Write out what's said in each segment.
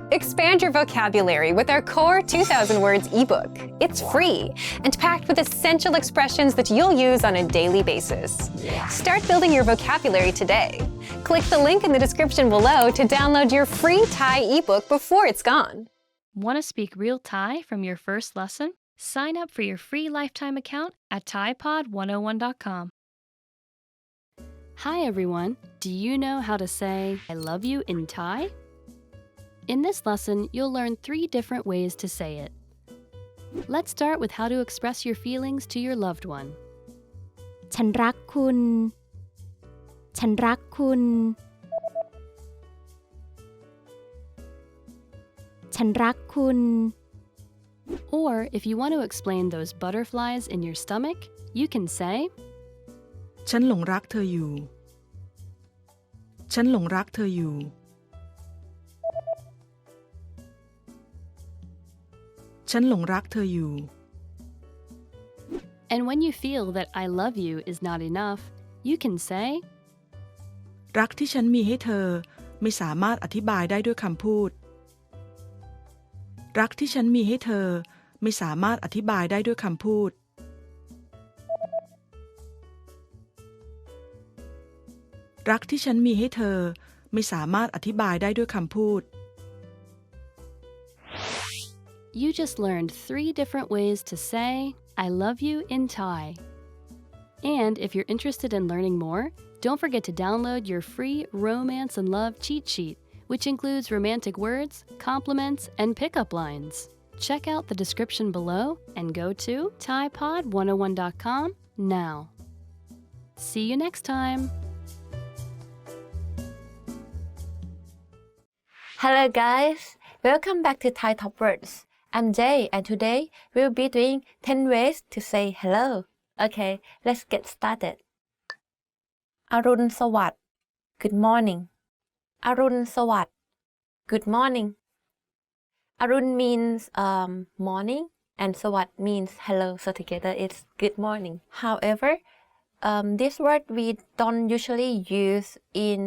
Expand your vocabulary with our core 2,000 words ebook. It's free and packed with essential expressions that you'll use on a daily basis. Start building your vocabulary today. Click the link in the description below to download your free Thai ebook before it's gone. Want to speak real Thai from your first lesson? Sign up for your free lifetime account at ThaiPod101.com. Hi everyone! Do you know how to say I love you in Thai? In this lesson, you'll learn 3 different ways to say it. Let's start with how to express your feelings to your loved one. ฉันรักคุณ ฉันรักคุณ ฉันรักคุณ Or if you want to explain those butterflies in your stomach, you can say ฉันหลงรักเธออยู่ ฉันหลงรักเธออยู่ ฉันหลงรักเธออยู่ And when you feel that I love you is not enough, you can say รักที่ฉันมีให้เธอไม่สามารถอธิบายได้ด้วยคำพูด รักที่ฉันมีให้เธอไม่สามารถอธิบายได้ด้วยคำพูด รักที่ฉันมีให้เธอไม่สามารถอธิบายได้ด้วยคำพูด You just learned 3 different ways to say I love you in Thai. And if you're interested in learning more, don't forget to download your free Romance and Love cheat sheet, which includes romantic words, compliments, and pickup lines. Check out the description below and go to ThaiPod101.com now. See you next time! Hello guys! Welcome back to Thai Top Words. I'm Jay and today we'll be doing 10 ways to say hello. Okay, let's get started. อรุณสวัสดิ์ Good morning. อรุณสวัสดิ์ Good morning. อรุณ means morning and สวัสดิ์ means hello, so together it's good morning. However, this word we don't usually use in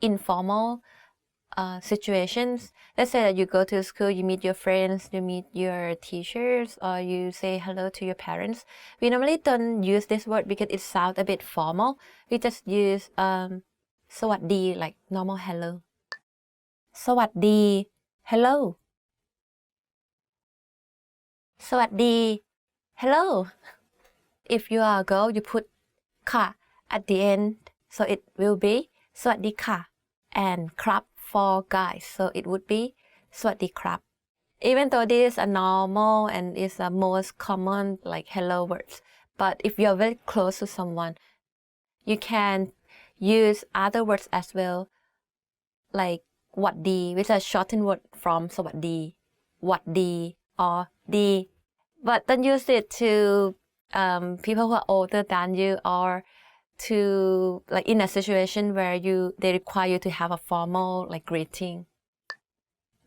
informal situations. Let's say that you go to school, you meet your friends, you meet your teachers, or you say hello to your parents. We normally don't use this word because it sounds a bit formal. We just use สวัสดี like normal hello. สวัสดี hello. สวัสดี hello. If you are a girl, you put ค่ะ at the end, so it will be สวัสดีค่ะ and ครับ for guys, so it would be สวัสดีครับ Even though this is a normal and is the most common like hello words, but if you're very close to someone, you can use other words as well, like หวัดดี which is a shortened word from สวัสดี หวัดดี or ดี but don't use it to people who are older than you or to like in a situation where they require you to have a formal like greeting.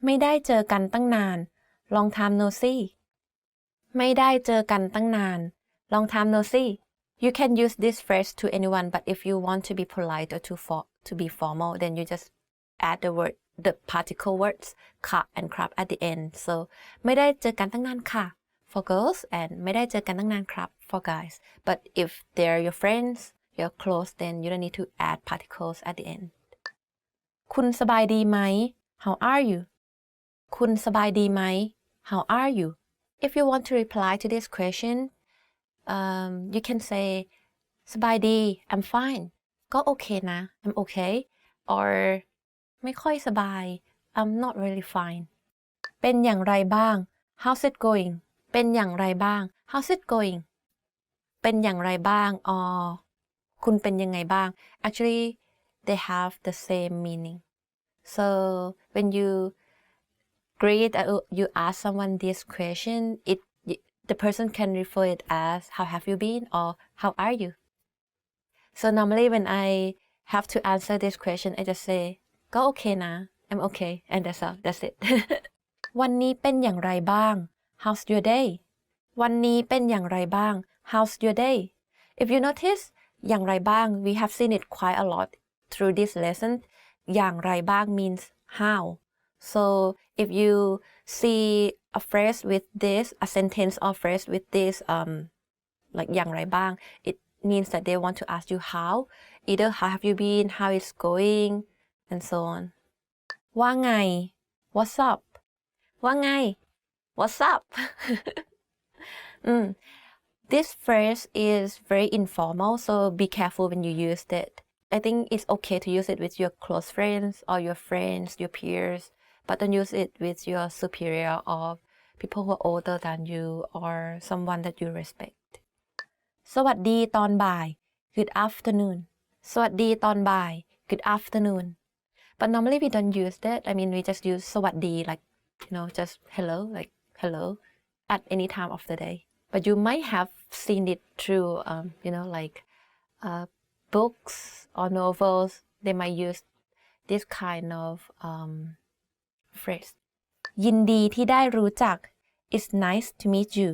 ไม่ได้เจอกันตั้งนาน Long time no see. ไม่ได้เจอกันตั้งนาน Long time no see. You can use this phrase to anyone, but if you want to be polite or to be formal, then you just add the particle words ค่ะ and ครับ at the end. So ไม่ได้เจอกันตั้งนานค่ะ for girls and ไม่ได้เจอกันตั้งนานครับ for guys. But if they're your friends, you're close, then you don't need to add particles at the end. คุณสบายดีไหม How are you? คุณสบายดีไหม How are you? If you want to reply to this question, you can say สบายดี I'm fine ก็โอเคนะ I'm okay or ไม่ค่อยสบาย I'm not really fine เป็นอย่างไรบ้าง How's it going? เป็นอย่างไรบ้าง How's it going? เป็นอย่างไรบ้าง or คุณเป็นยังไงบ้าง Actually, they have the same meaning. So when you greet you ask someone this question, the person can refer it as how have you been or how are you. So normally when I have to answer this question, I just say ก็โอเคนะ I'm okay and that's all. That's it. วันนี้เป็นอย่างไรบ้าง How's your day? วันนี้เป็นอย่างไรบ้าง How's your day? If you notice อย่างไรบ้าง we have seen it quite a lot through this lesson. อย่างไรบ้าง means how. So if you see a phrase with this, a sentence or phrase with this, like อย่างไรบ้าง it means that they want to ask you how, either how have you been, how it's going, and so on. ว่าไง what's up ว่าไง what's up This phrase is very informal, so be careful when you use it. I think it's okay to use it with your close friends or your friends, your peers, but don't use it with your superior or people who are older than you or someone that you respect. สวัสดีตอนบ่าย Good afternoon. สวัสดีตอนบ่าย Good afternoon. But normally we don't use that. I mean, we just use สวัสดี like, just hello, like hello at any time of the day. But you might have seen it through, like books or novels. They might use this kind of phrase. ยินดีที่ได้รู้จัก It's nice to meet you.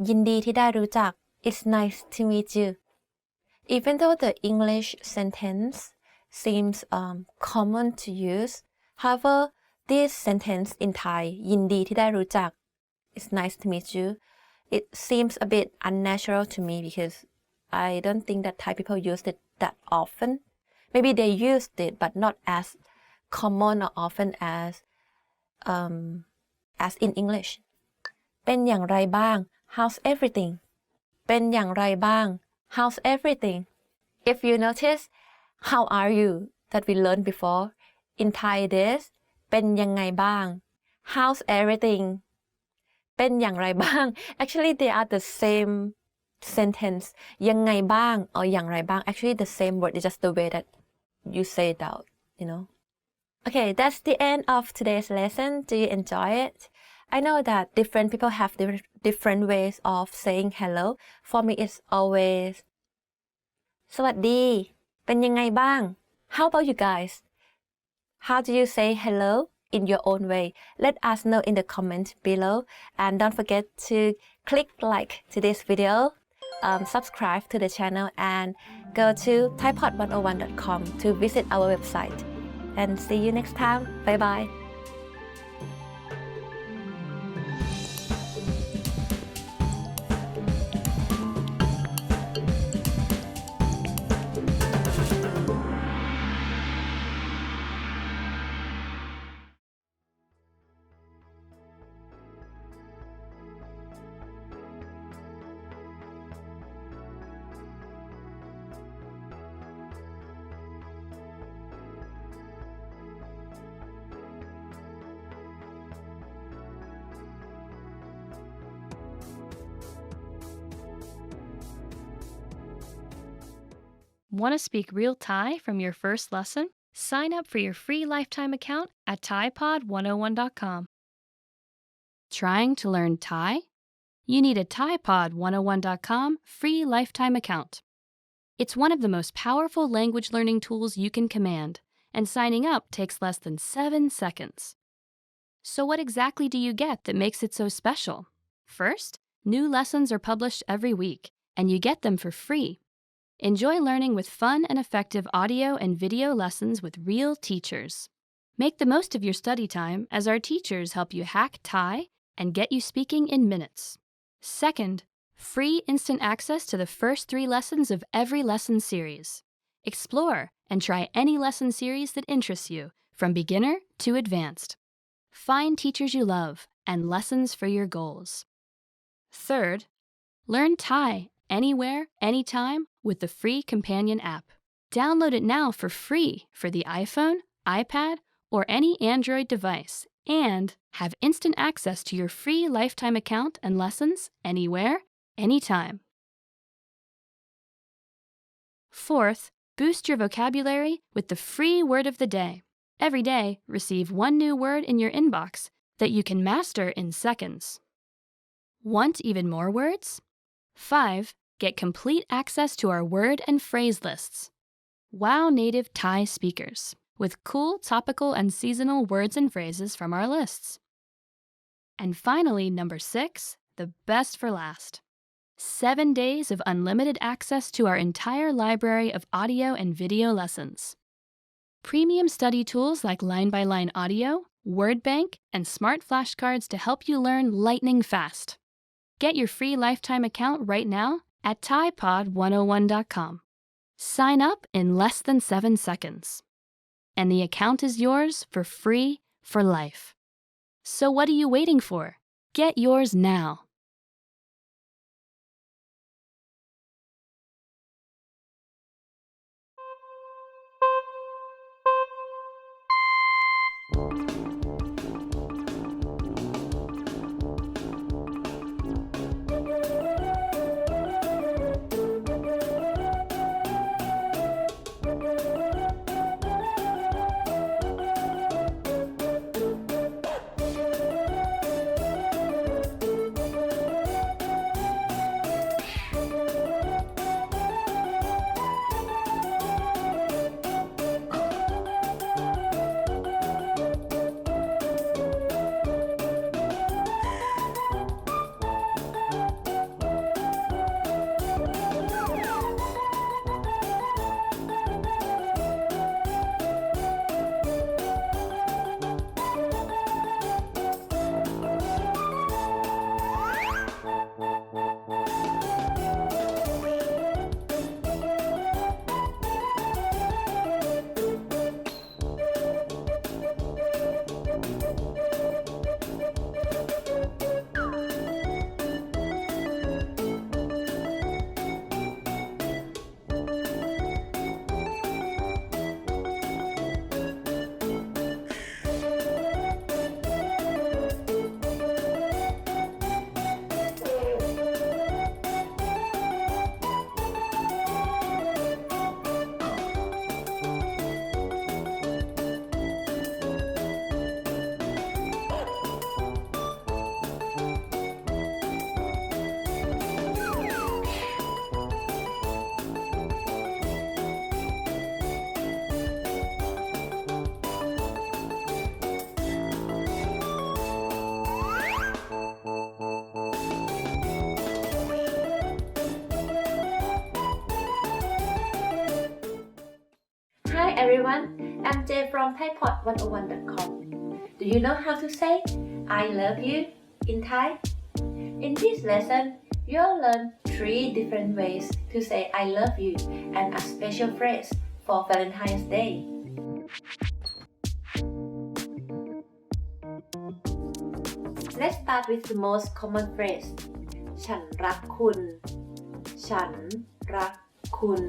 ยินดีที่ได้รู้จัก It's nice to meet you. Even though the English sentence seems common to use, however, this sentence in Thai, ยินดีที่ได้รู้จัก It's nice to meet you. It seems a bit unnatural to me because I don't think that Thai people use it that often. Maybe they used it, but not as common or often as in English. เป็นอย่างไรบ้าง How's everything? เป็นอย่างไรบ้าง How's everything? If you notice, how are you that we learned before, in Thai it is เป็นยังไงบ้าง How's everything? เป็นอย่างไรบ้าง Actually, they are the same sentence. ยังไงบ้าง or อย่างไรบ้าง Actually, the same word. It's just the way that you say it out, Okay, that's the end of today's lesson. Do you enjoy it? I know that different people have different ways of saying hello. For me, it's always สวัสดี เป็นยังไงบ้าง How about you guys? How do you say hello in your own way? Let us know in the comment below. And don't forget to click like to this video, subscribe to the channel, and go to thaipod101.com to visit our website. And see you next time. Bye bye. Want to speak real Thai from your first lesson? Sign up for your free lifetime account at thaipod101.com. Trying to learn Thai? You need a thaipod101.com free lifetime account. It's one of the most powerful language learning tools you can command, and signing up takes less than 7 seconds. So what exactly do you get that makes it so special? First, new lessons are published every week, and you get them for free. Enjoy learning with fun and effective audio and video lessons with real teachers. Make the most of your study time as our teachers help you hack Thai and get you speaking in minutes. Second, free instant access to the first 3 lessons of every lesson series. Explore and try any lesson series that interests you, from beginner to advanced. Find teachers you love and lessons for your goals. Third, learn Thai anywhere, anytime with the free companion app. Download it now for free for the iPhone, iPad, or any Android device, and have instant access to your free lifetime account and lessons anywhere, anytime. Fourth, boost your vocabulary with the free word of the day. Every day, receive 1 new word in your inbox that you can master in seconds. Want even more words? 5. Get complete access to our word and phrase lists. Wow native Thai speakers with cool topical and seasonal words and phrases from our lists. And finally, number 6, the best for last. 7 days of unlimited access to our entire library of audio and video lessons. Premium study tools like line-by-line audio, word bank, and smart flashcards to help you learn lightning fast. Get your free lifetime account right now at ThaiPod101.com. Sign up in less than 7 seconds. And the account is yours for free for life. So what are you waiting for? Get yours now. Hi everyone, I'm Jay from ThaiPod101.com. Do you know how to say I love you in Thai? In this lesson, you'll learn 3 different ways to say I love you and a special phrase for Valentine's Day. Let's start with the most common phrase ฉันรักคุณ ฉันรักคุณ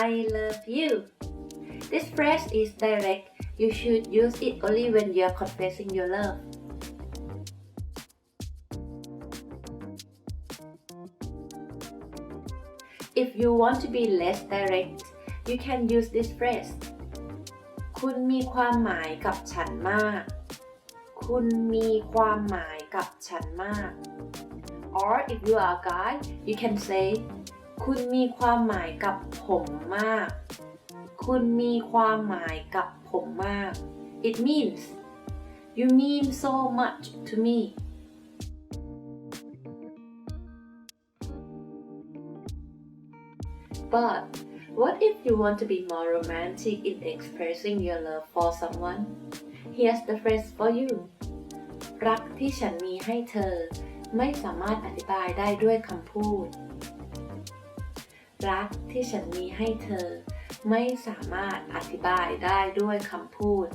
I love you. This phrase is direct. You should use it only when you're confessing your love. If you want to be less direct, you can use this phrase. คุณมีความหมายกับฉันมาก คุณมีความหมายกับฉันมาก Or if you are a guy, you can say คุณมีความหมายกับผมมาก คุณมีความหมายกับผมมาก It means you mean so much to me. But what if you want to be more romantic in expressing your love for someone? Here's the phrase for you. รักที่ฉันมีให้เธอไม่สามารถอธิบายได้ด้วยคำพูด รักที่ฉันมีให้เธอไม่สามารถอธิบายได้ด้วยคำพูด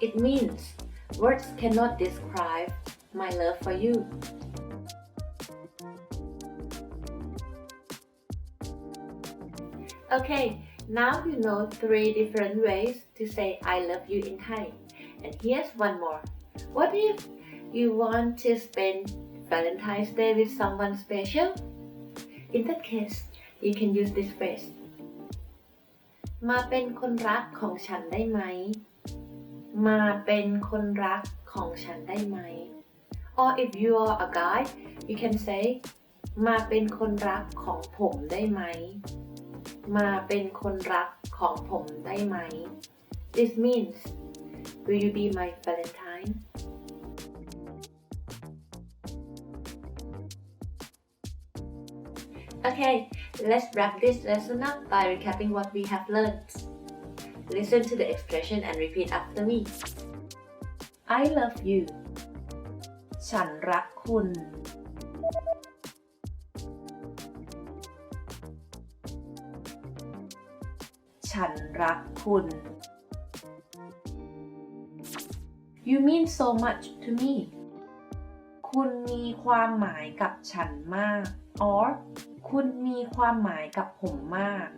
It means words cannot describe my love for you. Okay, now you know 3 different ways to say I love you in Thai. And here's one more. What if you want to spend Valentine's Day with someone special? In that case, you can use this phrase. มาเป็นคนรักของฉันได้ไหม มาเป็นคนรักของฉันได้ไหม Or if you are a guy, you can say มาเป็นคนรักของผมได้ไหม มาเป็นคนรักของผมได้ไหม This means will you be my Valentine? Okay, let's wrap this lesson up by recapping what we have learned. Listen to the expression and repeat after me. I love you ฉันรักคุณ ฉันรักคุณ You mean so much to me คุณมีความหมายกับฉันมาก or คุณมีความหมายกับผมมาก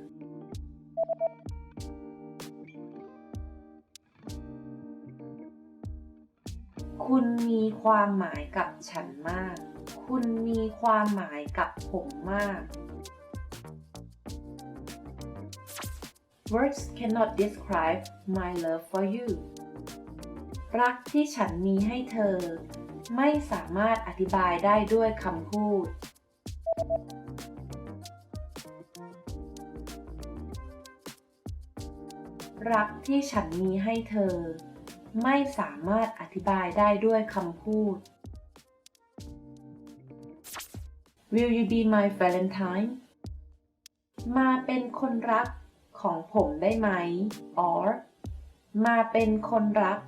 คุณมีความหมายกับฉันมาก คุณมีความหมายกับผมมาก Words cannot describe my love for you รักที่ฉันมีให้เธอ ไม่สามารถอธิบายได้ด้วยคำพูด รักที่ฉันมีให้เธอ ไม่สามารถอธิบายได้ด้วยคำพูด Will you be my Valentine มาเป็นคนรักของผมได้ไหม or มาเป็นคนรัก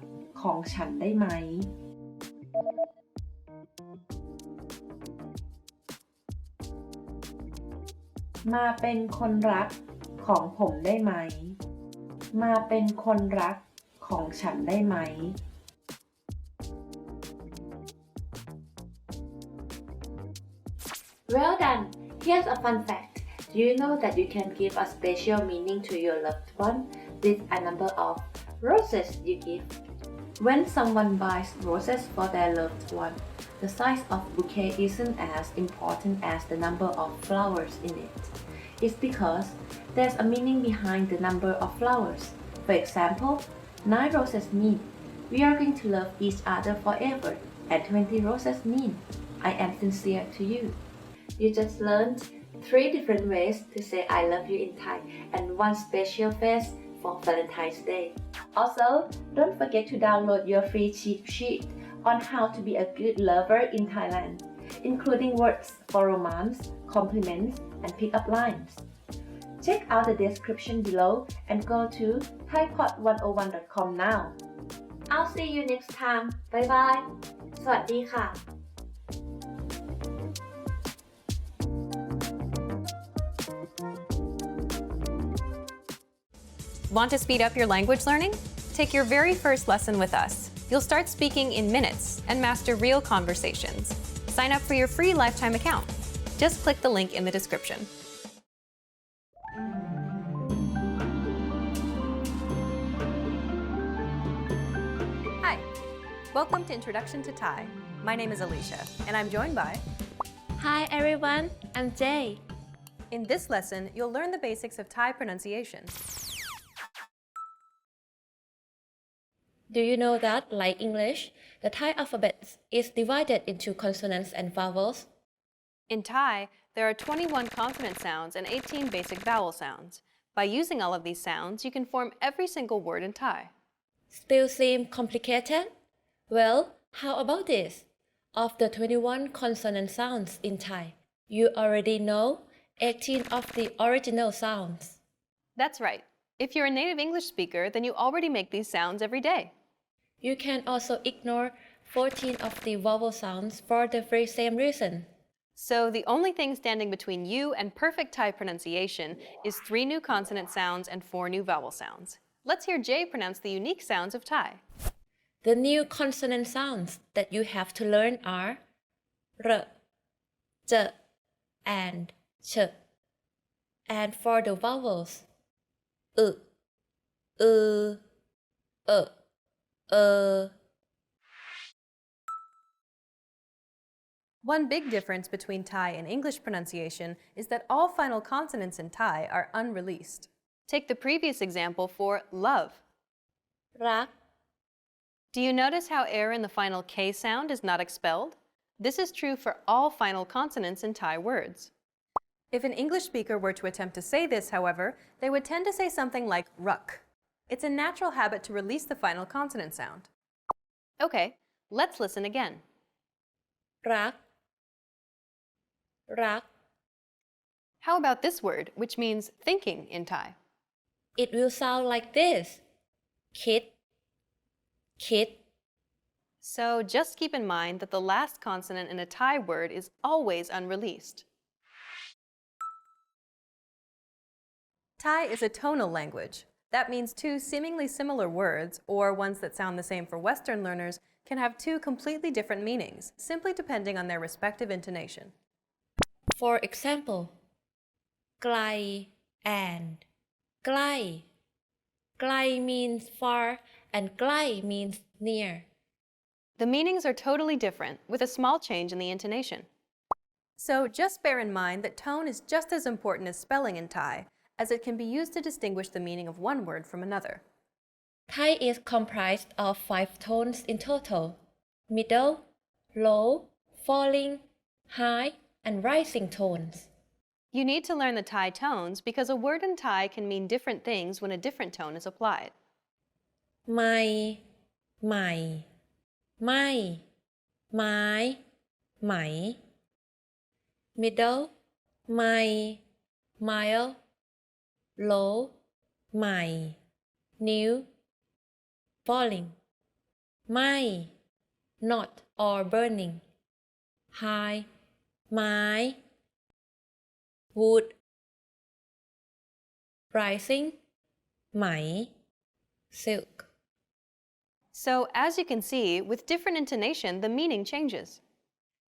ของฉันได้ไหม มาเป็นคนรักของผมได้ไหม มาเป็นคนรักของฉันได้ไหม Well done. Here's a fun fact. Do you know that you can give a special meaning to your loved one with a number of roses you give? When someone buys roses for their loved one, the size of bouquet isn't as important as the number of flowers in it. It's because there's a meaning behind the number of flowers. For example, 9 roses mean we are going to love each other forever, and 20 roses mean I am sincere to you. You just learned 3 different ways to say I love you in Thai and one special phrase for Valentine's Day. Also, don't forget to download your free cheat sheet on how to be a good lover in Thailand, including words for romance, compliments, and pick-up lines. Check out the description below and go to thaipod101.com now. I'll see you next time. Bye bye. สวัสดีค่ะ Want to speed up your language learning? Take your very first lesson with us. You'll start speaking in minutes and master real conversations. Sign up for your free lifetime account. Just click the link in the description. Hi, welcome to Introduction to Thai. My name is Alicia, and I'm joined by... Hi everyone, I'm Jay. In this lesson, you'll learn the basics of Thai pronunciation. Do you know that, like English, the Thai alphabet is divided into consonants and vowels? In Thai, there are 21 consonant sounds and 18 basic vowel sounds. By using all of these sounds, you can form every single word in Thai. Still seem complicated? Well, how about this? Of the 21 consonant sounds in Thai, you already know 18 of the original sounds. That's right. If you're a native English speaker, then you already make these sounds every day. You can also ignore 14 of the vowel sounds for the very same reason. So the only thing standing between you and perfect Thai pronunciation is 3 new consonant sounds and 4 new vowel sounds. Let's hear Jay pronounce the unique sounds of Thai. The new consonant sounds that you have to learn are r, j, and ch. And for the vowels, One big difference between Thai and English pronunciation is that all final consonants in Thai are unreleased. Take the previous example for love. รัก Do you notice how air in the final K sound is not expelled? This is true for all final consonants in Thai words. If an English speaker were to attempt to say this, however, they would tend to say something like ruck. It's a natural habit to release the final consonant sound. Okay, let's listen again. รัก รัก How about this word, which means thinking in Thai? It will sound like this คิด คิด So just keep in mind that the last consonant in a Thai word is always unreleased. Thai is a tonal language. That means two seemingly similar words, or ones that sound the same for Western learners, can have two completely different meanings, simply depending on their respective intonation. For example, ไกล and ใกล้ ไกล means far and ใกล้ means near. The meanings are totally different, with a small change in the intonation. So just bear in mind that tone is just as important as spelling in Thai, as it can be used to distinguish the meaning of one word from another. Thai is comprised of 5 tones in total: middle, low, falling, high, and rising tones. You need to learn the Thai tones because a word in Thai can mean different things when a different tone is applied. ไม่ ใหม่ ไม่ ไม้ ไหม middle ไม่ mile, low ใหม่ new, falling ไหม้ not or burning, high ไม้ wood, rising ไหม silk. So as you can see, with different intonation, the meaning changes.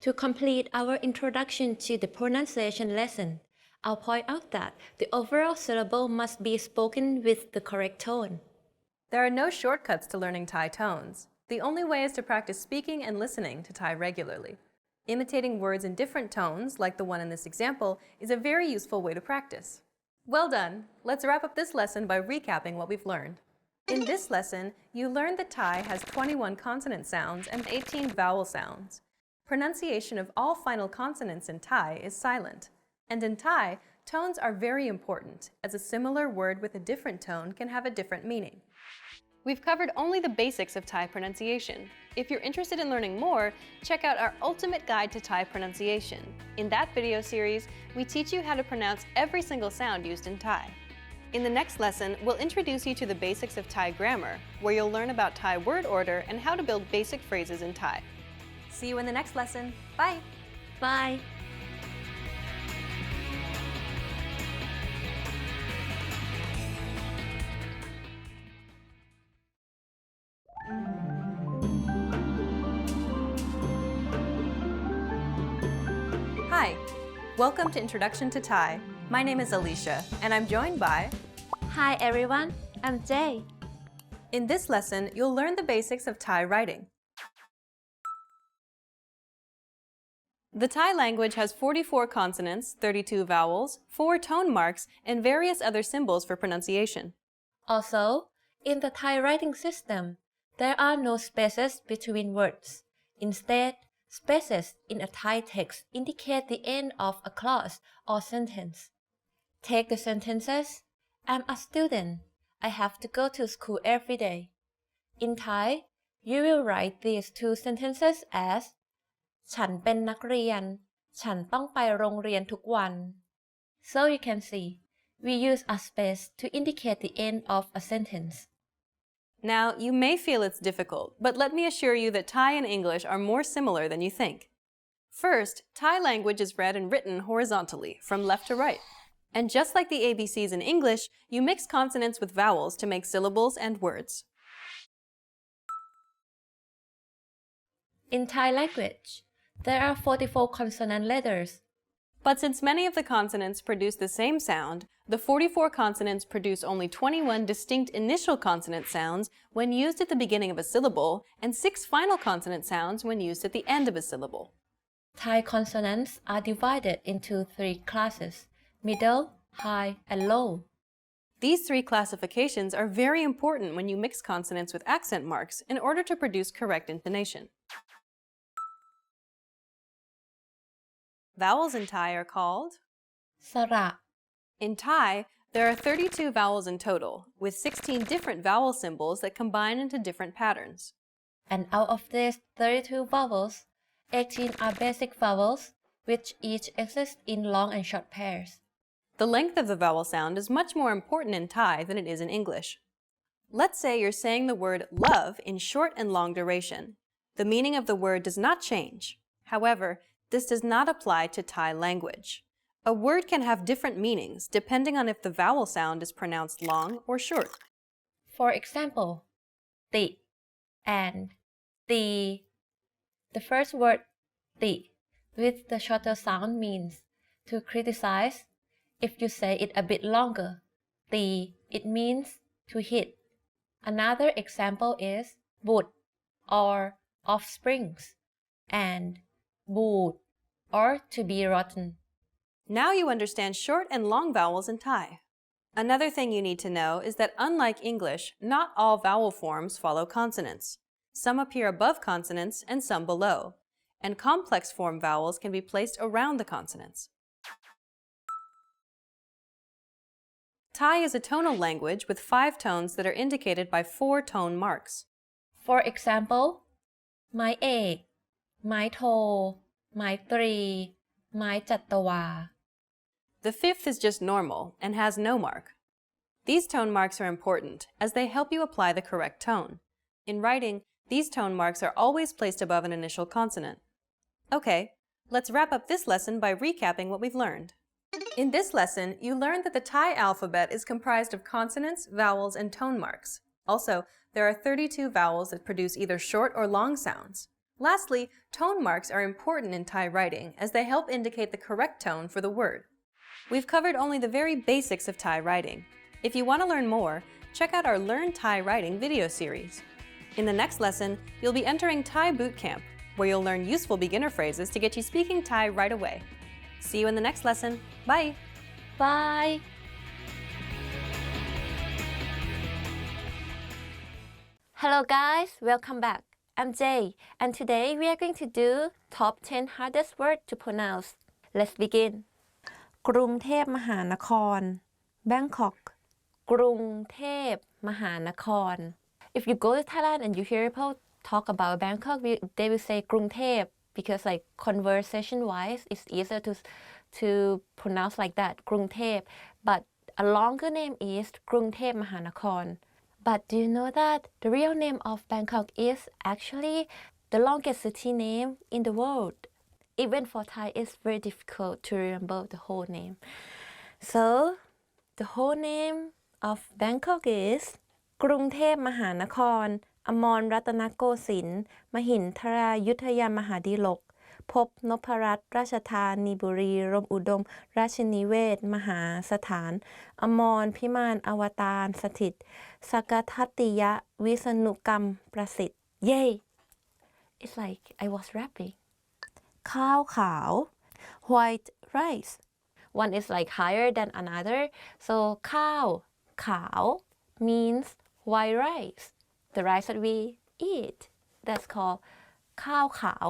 To complete our introduction to the pronunciation lesson, I'll point out that the overall syllable must be spoken with the correct tone. There are no shortcuts to learning Thai tones. The only way is to practice speaking and listening to Thai regularly. Imitating words in different tones, like the one in this example, is a very useful way to practice. Well done! Let's wrap up this lesson by recapping what we've learned. In this lesson, you learned that Thai has 21 consonant sounds and 18 vowel sounds. Pronunciation of all final consonants in Thai is silent. And in Thai, tones are very important, as a similar word with a different tone can have a different meaning. We've covered only the basics of Thai pronunciation. If you're interested in learning more, check out our Ultimate Guide to Thai Pronunciation. In that video series, we teach you how to pronounce every single sound used in Thai. In the next lesson, we'll introduce you to the basics of Thai grammar, where you'll learn about Thai word order and how to build basic phrases in Thai. See you in the next lesson. Bye! Bye! Hi! Welcome to Introduction to Thai. My name is Alicia, and I'm joined by... Hi everyone, I'm Jay. In this lesson, you'll learn the basics of Thai writing. The Thai language has 44 consonants, 32 vowels, 4 tone marks, and various other symbols for pronunciation. Also, in the Thai writing system, there are no spaces between words. Instead, spaces in a Thai text indicate the end of a clause or sentence. Take the sentences: I'm a student. I have to go to school every day. In Thai, you will write these 2 sentences as ฉันเป็นนักเรียน ฉันต้องไปโรงเรียนทุกวัน So you can see, we use a space to indicate the end of a sentence. Now, you may feel it's difficult, but let me assure you that Thai and English are more similar than you think. First, Thai language is read and written horizontally, from left to right. And just like the ABCs in English, you mix consonants with vowels to make syllables and words. In Thai language, there are 44 consonant letters. But since many of the consonants produce the same sound, the 44 consonants produce only 21 distinct initial consonant sounds when used at the beginning of a syllable, and 6 final consonant sounds when used at the end of a syllable. Thai consonants are divided into 3 classes: middle, high, and low. These 3 classifications are very important when you mix consonants with accent marks in order to produce correct intonation. Vowels in Thai are called สระ In Thai, there are 32 vowels in total, with 16 different vowel symbols that combine into different patterns. And out of these 32 vowels, 18 are basic vowels, which each exist in long and short pairs. The length of the vowel sound is much more important in Thai than it is in English. Let's say you're saying the word love in short and long duration. The meaning of the word does not change. However, this does not apply to Thai language. A word can have different meanings depending on if the vowel sound is pronounced long or short. For example, ti and ti. The first word ti with the shorter sound means to criticize. If you say it a bit longer, ti, it means to hit. Another example is bud or offsprings and boot or to be rotten. Now you understand short and long vowels in Thai. Another thing you need to know is that unlike English, not all vowel forms follow consonants. Some appear above consonants and some below, and complex form vowels can be placed around the consonants. Thai is a tonal language with 5 tones that are indicated by 4 tone marks. For example, ไม้เอก ไม้โท ไม้ตรี ไม้จัตวา The 5th is just normal and has no mark. These tone marks are important as they help you apply the correct tone. In writing, these tone marks are always placed above an initial consonant. Okay, let's wrap up this lesson by recapping what we've learned. In this lesson, you learned that the Thai alphabet is comprised of consonants, vowels, and tone marks. Also, there are 32 vowels that produce either short or long sounds. Lastly, tone marks are important in Thai writing as they help indicate the correct tone for the word. We've covered only the very basics of Thai writing. If you want to learn more, check out our Learn Thai Writing video series. In the next lesson, you'll be entering Thai Boot Camp, where you'll learn useful beginner phrases to get you speaking Thai right away. See you in the next lesson. Bye! Bye! Hello guys, welcome back. I'm Jay, and today we are going to do top 10 hardest words to pronounce. Let's begin. กรุงเทพมหานคร Bangkok กรุงเทพมหานคร If you go to Thailand and you hear people talk about Bangkok, they will say กรุงเทพ because like conversation wise it's easier to pronounce like that กรุงเทพ but a longer name is กรุงเทพมหานคร But do you know that the real name of Bangkok is actually the longest city name in the world? Even for Thai, it's very difficult to remember the whole name. So, the whole name of Bangkok is กรุงเทพมหานคร อมรรัตนโกสินทร์ มหินทรายุทธยามหาดิลก พบนพรัตน์ราชธานีบุรีรมอุดม ราชนิเวศน์มหาสถาน อมรพิมานอวตารสถิต สกทัตติยะวิษณุกรรมประสิทธิ์ Yay! It's like I was rapping. ข้าวขาว white rice. One is like higher than another. So ข้าวขาว means white rice. The rice that we eat. That's called ข้าวขาว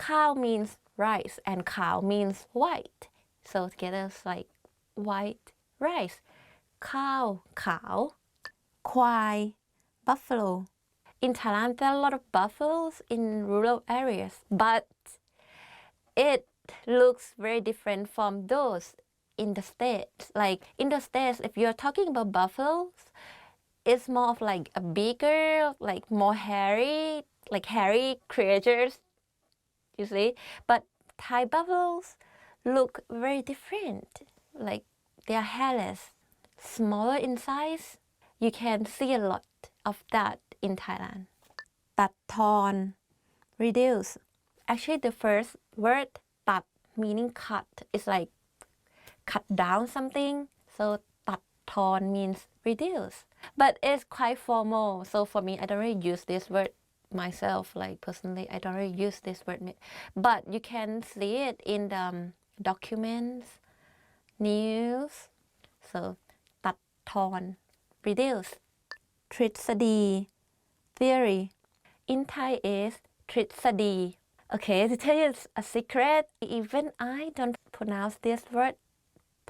ข้าว means rice and ขาว means white. So together it's like white rice. ข้าวขาว ควาย buffalo. In Thailand there are a lot of buffaloes in rural areas, but it looks very different from those in the States. Like in the States, if you're talking about buffaloes, it's more of like a bigger, like more hairy, like hairy creatures, you see. But Thai buffaloes look very different. Like they are hairless, smaller in size. You can see a lot of that in Thailand. ตัดทอน reduce. Actually, the first word ตัด meaning cut is like cut down something. So ตัดทอน means reduce. But it's quite formal. So for me, I don't really use this word myself. Like personally, I don't really use this word. But you can see it in the documents, news. So ตัดทอน reduce. ทฤษฎี theory. In Thai is ทฤษฎี Okay, to tell you a secret, even I don't pronounce this word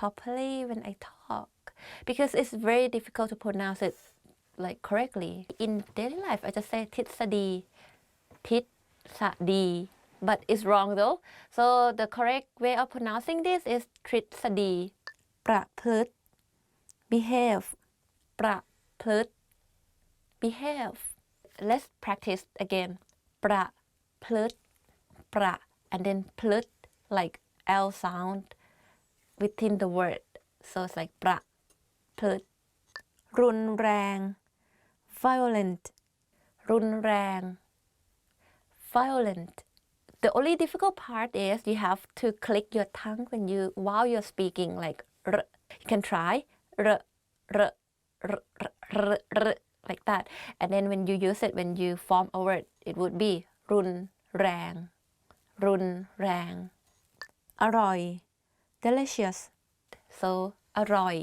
properly when I talk because it's very difficult to pronounce it like correctly. In daily life, I just say ทฤษฎี ทฤษฎี but it's wrong though. So the correct way of pronouncing this is ทฤษฎี ประพฤติ behave ประพฤติ behave. Let's practice again. ประ พลึดประ and then พลึด like L sound within the word so it's like ประพลึดรุนแรง violent รุนแรง violent the only difficult part is you have to click your tongue while you're speaking like r. You can try r, r, r, r, r, r, like that and then when you use it when you form a word it would be รุนแรงรุนแรงอร่อย delicious so อร่อย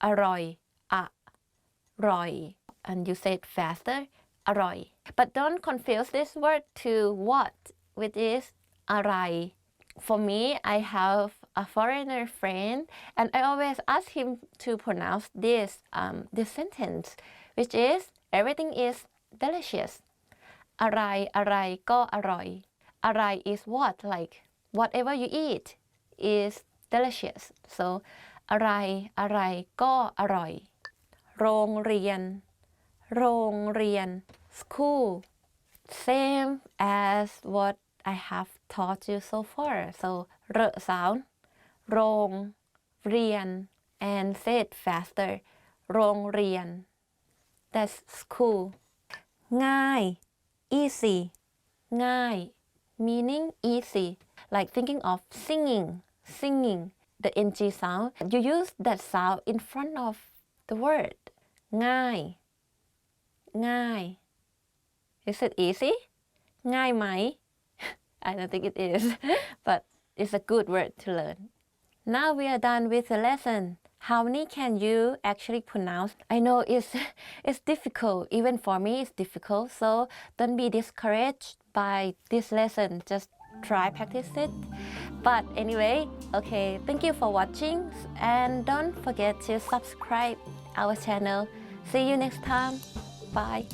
อร่อยอะร่อย and you say it faster อร่อย but don't confuse this word to what which is อะไร for me I have a foreigner friend and I always ask him to pronounce this sentence which is everything is delicious อะไรอะไรก็อร่อยอะไร is what like whatever you eat is delicious so อะไรอะไรก็อร่อยโรงเรียนโรงเรียน school same as what I have taught you so far so ร sound โรงเรียน and say it faster โรงเรียน that's school ง่าย easy ง่าย meaning easy like thinking of singing the ng sound you use that sound in front of the word ง่ายง่าย is it easy ง่ายไหม I don't think it is but it's a good word to learn now we are done with the lesson how many can you actually pronounce I know it's difficult even for me it's difficult so don't be discouraged by this lesson just try practice it but anyway okay thank you for watching and don't forget to subscribe our channel see you next time bye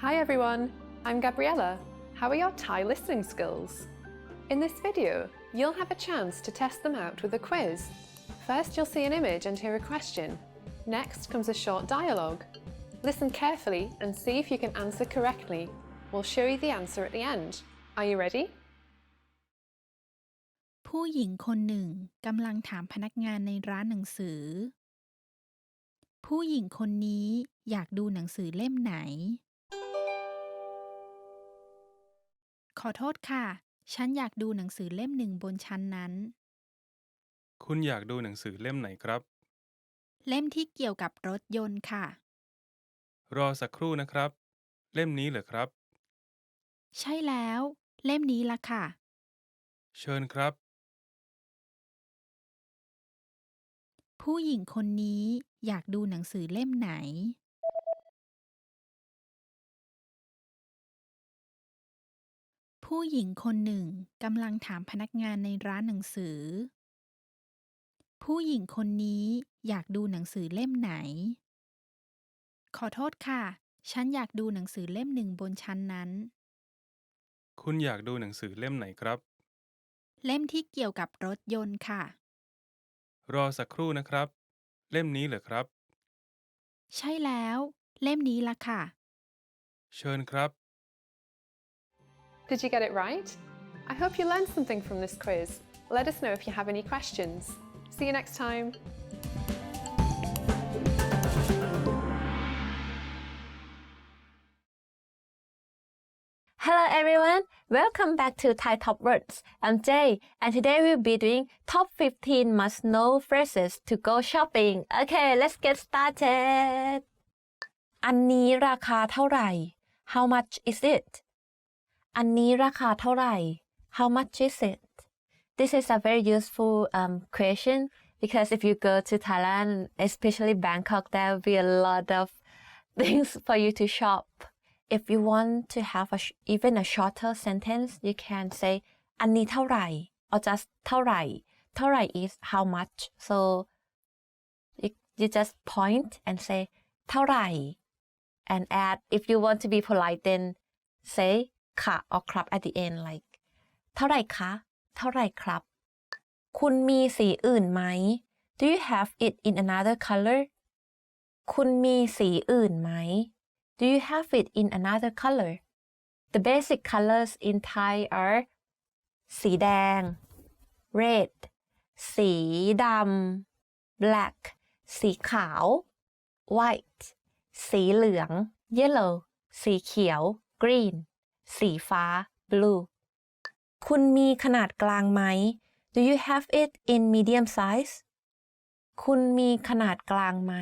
Hi everyone, I'm Gabriella. How are your Thai listening skills? In this video, you'll have a chance to test them out with a quiz. First, you'll see an image and hear a question. Next comes a short dialogue. Listen carefully and see if you can answer correctly. We'll show you the answer at the end. Are you ready? ผู้หญิงคนหนึ่งกำลังถามพนักงานในร้านหนังสือผู้หญิงคนนี้อยากดูหนังสือเล่มไหนขอโทษค่ะฉันอยากดูหนังสือเล่มหนึ่งบนชั้นนั้นคุณอยากดูหนังสือเล่มไหนครับเล่มที่เกี่ยวกับรถยนต์ค่ะรอสักครู่นะครับเล่มนี้เหรอครับใช่แล้วเล่มนี้ล่ะค่ะเชิญครับผู้หญิงคนนี้อยากดูหนังสือเล่มไหนผู้หญิงคนหนึ่งกำลังถามพนักงานในร้านหนังสือผู้หญิงคนนี้อยากดูหนังสือเล่มไหนขอโทษค่ะฉันอยากดูหนังสือเล่มหนึ่งบนชั้นนั้นคุณอยากดูหนังสือเล่มไหนครับเล่มที่เกี่ยวกับรถยนต์ค่ะรอสักครู่นะครับเล่มนี้เหรอครับใช่แล้วเล่มนี้ล่ะค่ะเชิญครับ Did you get it right? I hope you learned something from this quiz. Let us know if you have any questions. See you next time. Hello everyone, welcome back to Thai Top Words. I'm Jay, and today we'll be doing top 15 must-know phrases to go shopping. Okay, let's get started. อันนี้ราคาเท่าไหร่ How much is it? อันนี้ราคาเท่าไหร่ How much is it? This is a very useful question because if you go to Thailand, especially Bangkok, there will be a lot of things for you to shop. If you want to have even a shorter sentence, you can say อันนี้เท่าไหร่ or just เท่าไหร่เท่าไหร่ is how much. So you just point and say เท่าไหร่ and add. If you want to be polite, then say ค่ะ or ครับ at the end, like เท่าไหร่คะเท่าไหร่ครับคุณมีสีอื่นไหม Do you have it in another color คุณมีสีอื่นไหม Do you have it in another color The basic colors in Thai are สีแดง red สีดำ black สีขาว white สีเหลือง yellow สีเขียว green สีฟ้า blue คุณมีขนาดกลางไหม Do you have it in medium size คุณมีขนาดกลางไหม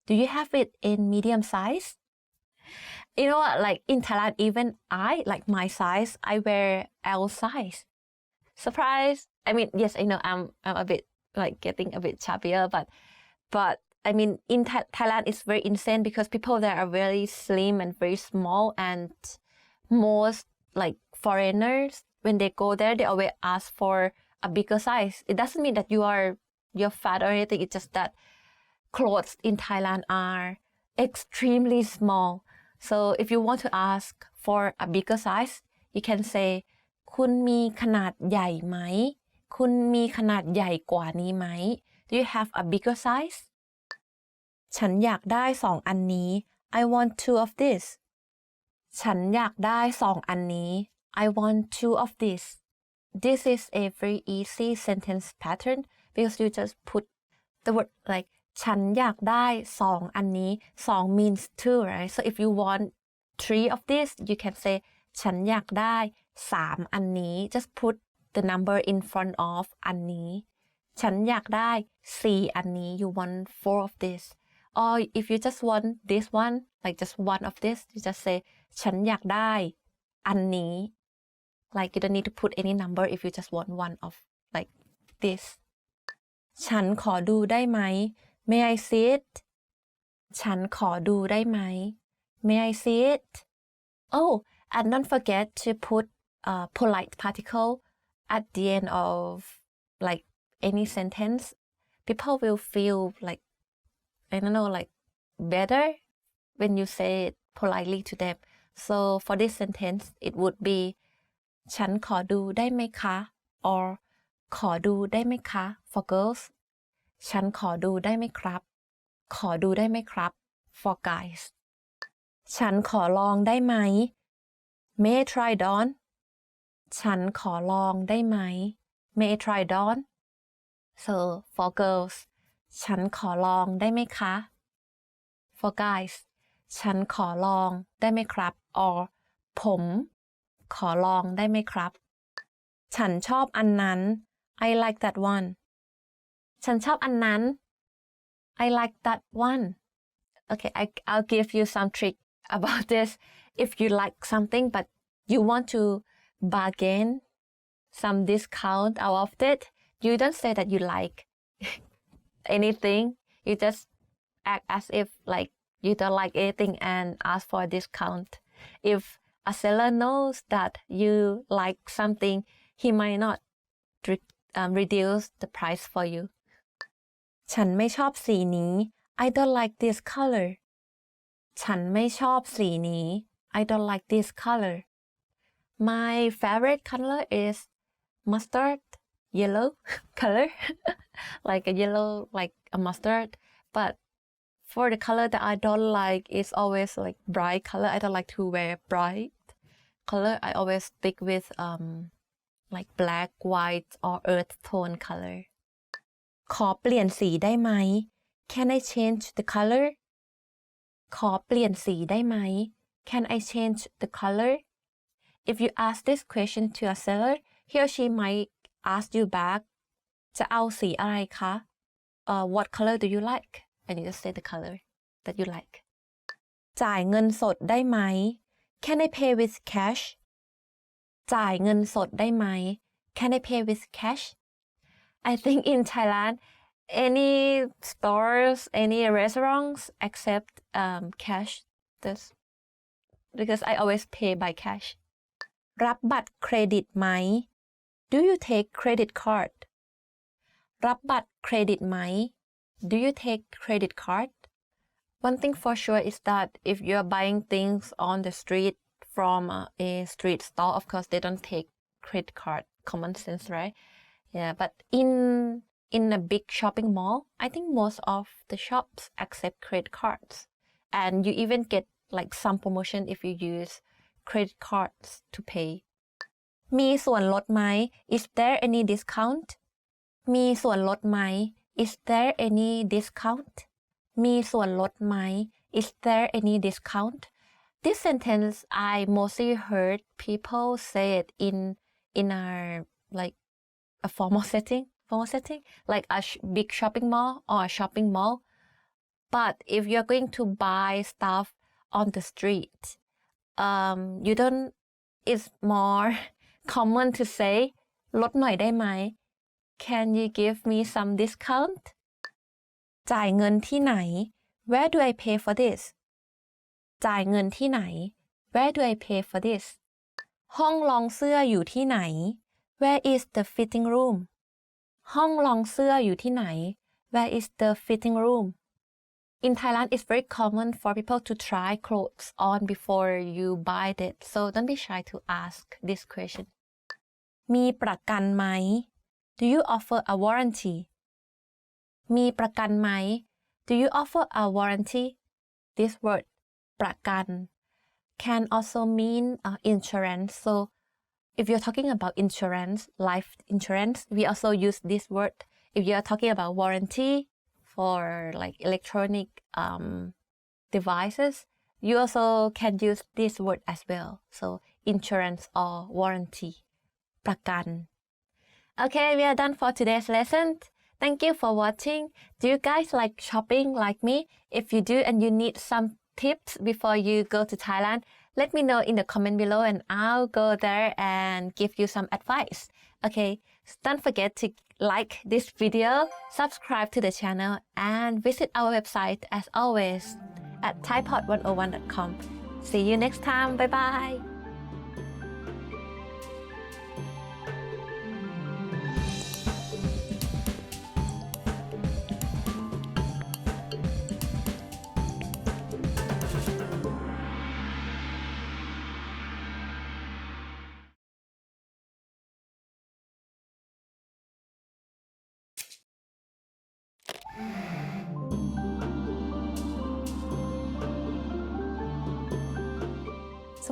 Do you have it in medium size You know what, like in Thailand, even like my size, I wear L size. Surprise! I mean, yes, I know I'm a bit like getting a bit chubbier, but I mean, in Thailand, it's very insane because people there are very slim and very small, and most like foreigners, when they go there, they always ask for a bigger size. It doesn't mean that you're fat or anything. It's just that clothes in Thailand are extremely small. So if you want to ask for a bigger size, you can say คุณมีขนาดใหญ่ไหม คุณมีขนาดใหญ่กว่านี้ไหม Do you have a bigger size ฉันอยากได้สองอันนี้ I want two of this ฉันอยากได้สองอันนี้ I want two of this This is a very easy sentence pattern because you just put the word like ฉันอยากได้สองอันนี้สอง means two right so if you want three of this you can say ฉันอยากได้สามอันนี้ just put the number in front of อันนี้ฉันอยากได้สี่อันนี้ you want four of this or if you just want this one like just one of this you just say ฉันอยากได้อันนี้ like you don't need to put any number if you just want one of like this ฉันขอดูได้ไหมMay I see it ฉันขอดูได้ไหม May I see it Oh and don't forget to put a polite particle at the end of like any sentence people will feel like I don't know like better when you say it politely to them so for this sentence it would be ฉันขอดูได้ไหมคะ or ขอดูได้ไหมคะ for girlsฉันขอดูได้ไหมครับขอดูได้ไหมครับ for guys ฉันขอลองได้ไหม May I try it on ฉันขอลองได้ไหม May I try it on so for girls ฉันขอลองได้ไหมคะ for guys ฉันขอลองได้ไหมครับ or ผมขอลองได้ไหมครับฉันชอบอันนั้น I like that oneฉันชอบอันนั้น I like that one okay I'll give you some trick about this if you like something but you want to bargain some discount out of it you don't say that you like anything you just act as if like you don't like anything and ask for a discount if a seller knows that you like something he might not reduce the price for youฉันไม่ชอบสีนี้ I don't like this color ฉันไม่ชอบสีนี้ I don't like this color My favorite color is mustard yellow color like a yellow like a mustard but for the color that I don't like is always like bright color I don't like to wear bright color I always stick with like black white or earth tone colorขอเปลี่ยนสีได้ไหม Can I change the color ขอเปลี่ยนสีได้ไหม Can I change the color If you ask this question to a seller he or she might ask you back จะเอาสีอะไรคะ What color do you like and you just say the color that you like จ่ายเงินสดได้ไหม Can I pay with cash จ่ายเงินสดได้ไหม Can I pay with cash I think in Thailand, any stores, any restaurants accept cash. This because I always pay by cash. รับบัตรเครดิตไหม Do you take credit card? รับบัตรเครดิตไหม Do you take credit card? One thing for sure is that if you're buying things on the street from a street stall, of course they don't take credit card. Common sense, right? Yeah, but in a big shopping mall, I think most of the shops accept credit cards, and you even get like some promotion if you use credit cards to pay. มีส่วนลดไหม Is there any discount? มีส่วนลดไหม Is there any discount? มีส่วนลดไหม Is there any discount? This sentence I mostly heard people say it in our like a formal setting, like a big shopping mall or a shopping mall. But if you're going to buy stuff on the street, you don't. It's more common to say ลดหน่อยได้ไหม Can you give me some discount? จ่ายเงินที่ไหน Where do I pay for this? จ่ายเงินที่ไหน Where do I pay for this? ห้องลองเสื้ออยู่ที่ไหน Where is the fitting room? ห้องลองเสื้ออยู่ที่ไหน Where is the fitting room? In Thailand, it's very common for people to try clothes on before you buy it. So don't be shy to ask this question. มีประกันไหม Do you offer a warranty? มีประกันไหม Do you offer a warranty? This word ประกัน can also mean insurance. So if you're talking about insurance, life insurance, we also use this word. If you're talking about warranty for like electronic devices, you also can use this word as well. So insurance or warranty. ประกัน Okay, we are done for today's lesson. Thank you for watching. Do you guys like shopping like me? If you do and you need some tips before you go to Thailand, let me know in the comment below and I'll go there and give you some advice. Okay, so don't forget to like this video, subscribe to the channel, and visit our website as always at thaipod101.com. See you next time. Bye bye.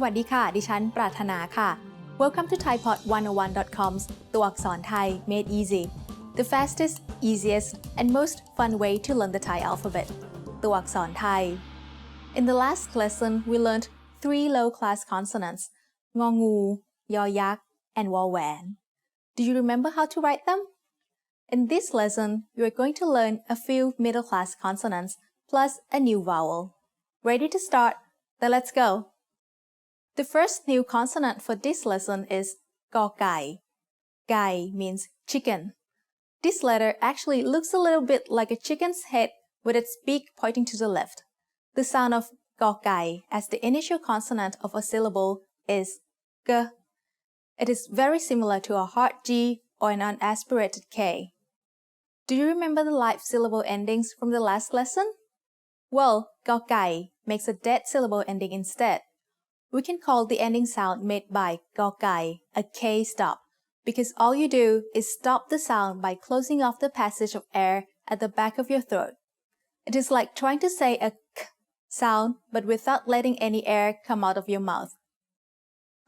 สวัสดีค่ะ ดิฉันปรารถนาค่ะ Welcome to thaipod101.com's ตัวอักษรไทย made easy the fastest, easiest and most fun way to learn the Thai alphabet ตัวอักษรไทย In the last lesson we learned 3 low-class consonants งองู ยอยักษ์ and วอแหวน Do you remember how to write them? In this lesson you are going to learn a few middle-class consonants plus a new vowel. Ready to start? Then let's go. The first new consonant for this lesson is กอไก่ Gai means chicken. This letter actually looks a little bit like a chicken's head with its beak pointing to the left. The sound of กอไก่ as the initial consonant of a syllable is g. It is very similar to a hard G or an unaspirated K. Do you remember the live syllable endings from the last lesson? Well, กอไก่ makes a dead syllable ending instead. We can call the ending sound made by กอไก่ a K stop because all you do is stop the sound by closing off the passage of air at the back of your throat. It is like trying to say a k sound but without letting any air come out of your mouth.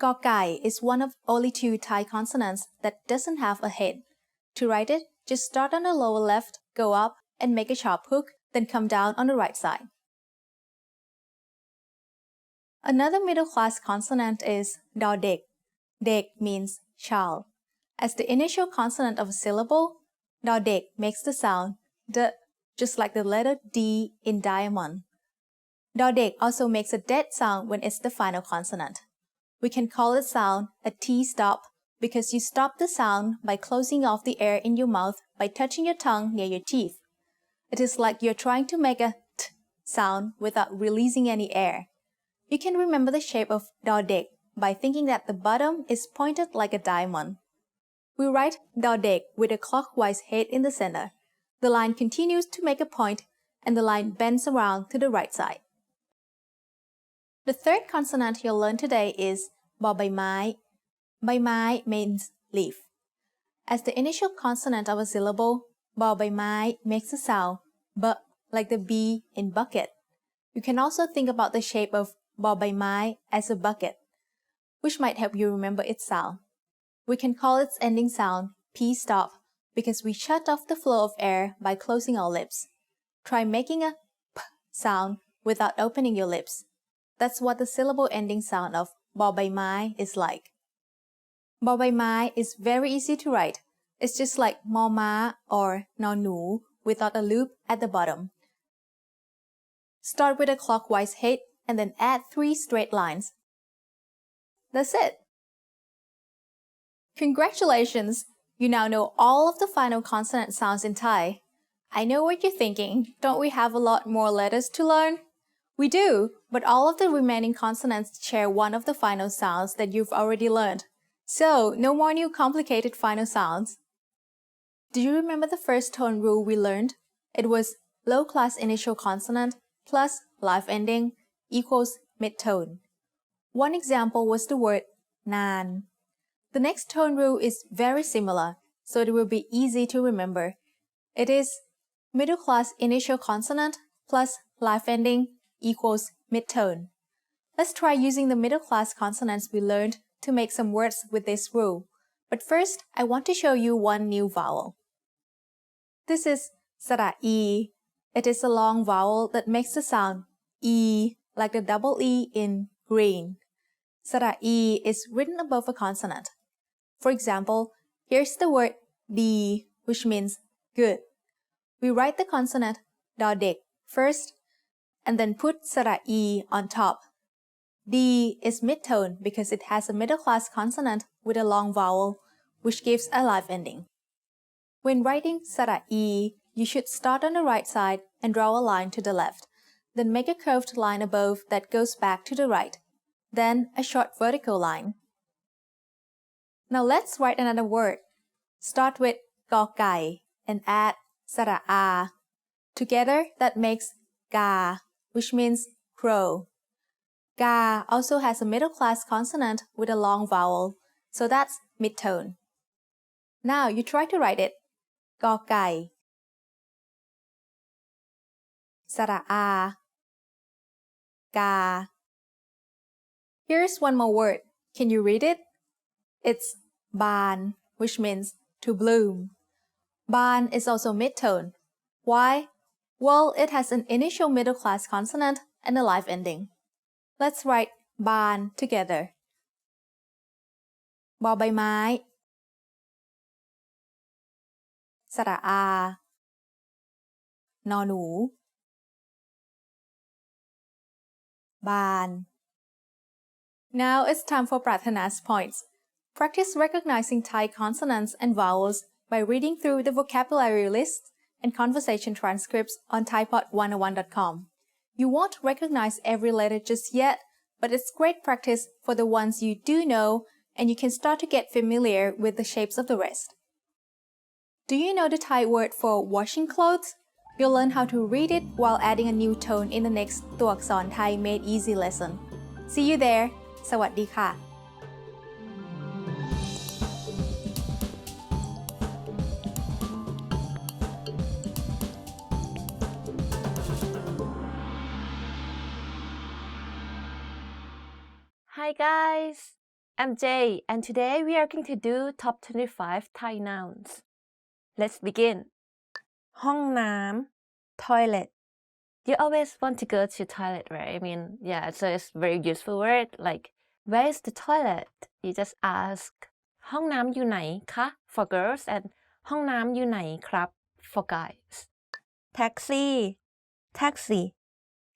กอไก่ is one of only 2 Thai consonants that doesn't have a head. To write it, just start on the lower left, go up, and make a sharp hook, then come down on the right side. Another middle-class consonant is ดอเด็ก Dek means child. As the initial consonant of a syllable, ดอเด็ก makes the sound d, just like the letter D in diamond. ดอเด็ก also makes a dead sound when it's the final consonant. We can call it sound a T stop because you stop the sound by closing off the air in your mouth by touching your tongue near your teeth. It is like you're trying to make a t sound without releasing any air. You can remember the shape of ดอเด็ก by thinking that the bottom is pointed like a diamond. We write ดอเด็ก with a clockwise head in the center. The line continues to make a point and the line bends around to the right side. The third consonant you'll learn today is บอใบไม้ ใบไม้ means leaf. As the initial consonant of a syllable, บอใบไม้ makes the sound b like the B in bucket. You can also think about the shape of บอใบไม้ as a bucket, which might help you remember its sound. We can call its ending sound P-stop because we shut off the flow of air by closing our lips. Try making a P sound without opening your lips. That's what the syllable ending sound of บอใบไม้ is like. บอใบไม้ is very easy to write. It's just like มอม้า or นอหนู without a loop at the bottom. Start with a clockwise head and then add 3 straight lines. That's it. Congratulations! You now know all of the final consonant sounds in Thai. I know what you're thinking. Don't we have a lot more letters to learn? We do, but all of the remaining consonants share one of the final sounds that you've already learned. So, no more new complicated final sounds. Do you remember the first tone rule we learned? It was low-class initial consonant plus live ending equals mid-tone. One example was the word นาน The next tone rule is very similar, so it will be easy to remember. It is middle-class initial consonant plus live ending equals mid-tone. Let's try using the middle-class consonants we learned to make some words with this rule. But first, I want to show you one new vowel. This is สระอี It is a long vowel that makes the sound E like the double E in green. สระอี is written above a consonant. For example, here's the wordดี which means good. We write the consonant ดอเด็ก first and then put สระอี on top. D is mid-tone because it has a middle-class consonant with a long vowel, which gives a live ending. When writing สระอี you should start on the right side and draw a line to the left, then make a curved line above that goes back to the right, then a short vertical line. Now let's write another word. Start with กอไก่ and add สระอา Together that makes กา which means crow. Ga also has a middle-class consonant with a long vowel, so that's mid-tone. Now you try to write it. กอไก่ สระอา กา Here's one more word. Can you read it? It's บาน which means to bloom. Ban is also mid-tone. Why? Well, it has an initial middle-class consonant and a live ending. Let's write บาน together. บอใบไม้ สระอา นอหนู บาน Now it's time for Prathana's points. Practice recognizing Thai consonants and vowels by reading through the vocabulary lists and conversation transcripts on thaipod101.com. You won't recognize every letter just yet, but it's great practice for the ones you do know, and you can start to get familiar with the shapes of the rest. Do you know the Thai word for washing clothes? You'll learn how to read it while adding a new tone in the next ตัวอักษรไทย Made Easy lesson. See you there. สวัสดีค่ะ Hi guys, I'm Jay and today we are going to do top 25 Thai nouns. Let's begin. ห้องน้ำ toilet. You always want to go to toilet, right? I mean, yeah, so it's very useful word like where is the toilet? You just ask ห้องน้ำอยู่ไหนคะ for girls and ห้องน้ำอยู่ไหนครับ for guys. Taxi, taxi.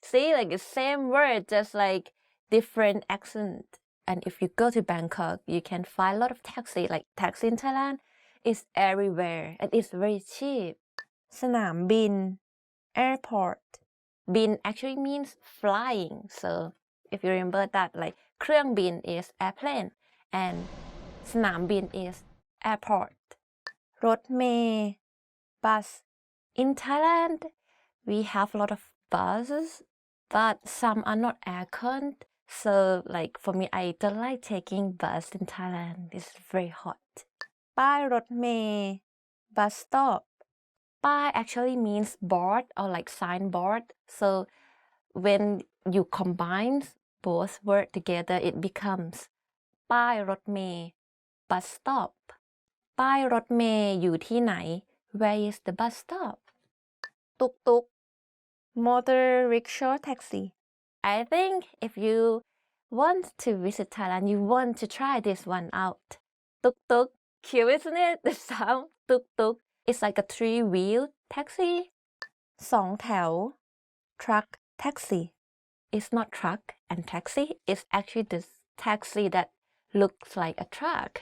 See, like the same word, just like different accent. And if you go to Bangkok, you can find a lot of taxi. Like taxi in Thailand is everywhere and it's very cheap. สนามบิน airport. Bin actually means flying. So if you remember that, like เครื่องบิน is airplane and สนามบิน is airport. รถเมล์ bus. In Thailand, we have a lot of buses, but some are not aircon. So like for me, I don't like taking bus in Thailand. It's very hot. ป้ายรถเมล์ bus stop. ป้าย actually means board or like signboard. So when you combine both words together, it becomes ป้ายรถเมล์ bus stop. ป้ายรถเมล์อยู่ที่ไหน Where is the bus stop? ตุกตุก motor rickshaw taxi. I think if you want to visit Thailand, you want to try this one out. Tuk tuk, cute isn't it? The sound tuk tuk. It's like a 3-wheel taxi. สองแถว truck taxi. It's not truck and taxi. It's actually this taxi that looks like a truck.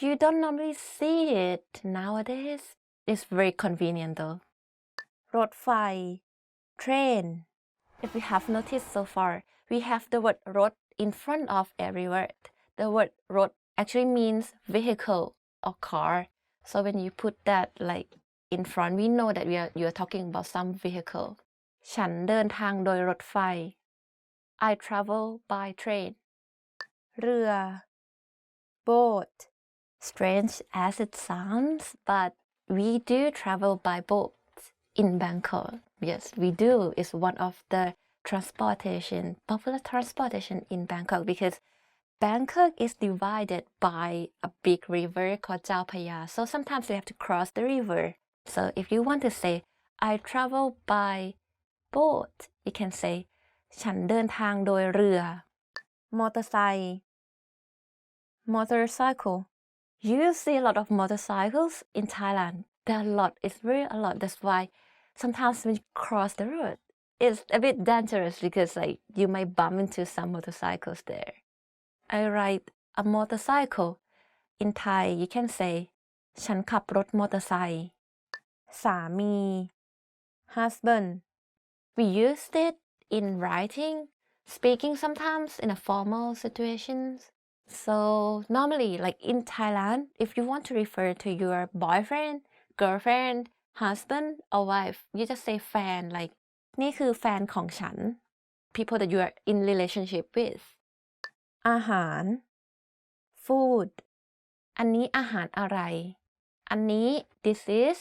You don't normally see it nowadays. It's very convenient though. รถไฟ train. If you have noticed so far, we have the word รถ in front of every word. The word รถ actually means vehicle or car. So when you put that like in front, we know that you are talking about some vehicle. ฉันเดินทางโดยรถไฟ I travel by train. เรือ boat. Strange as it sounds, but we do travel by boat in Bangkok. Yes, we do. It's one of the popular transportation in Bangkok because Bangkok is divided by a big river called Chao Phraya. So sometimes we have to cross the river. So if you want to say, I travel by boat, you can say ฉันเดินทางโดยเรือ motorcycle. Motorcycle. You see a lot of motorcycles in Thailand. There are a lot. It's really a lot. That's why sometimes when you cross the road, it's a bit dangerous because like you might bump into some motorcycles there. I ride a motorcycle. In Thai, you can say ฉันขับรถมอเตอร์ไซค์ สามี husband. We used it in writing, speaking sometimes in a formal situations. So normally, like in Thailand, if you want to refer to your boyfriend, girlfriend, husband, or wife, you just say แฟน like นี่คือแฟนของฉัน people that you are in relationship with. อาหาร food. อันนี้อาหารอะไร อันนี้ this is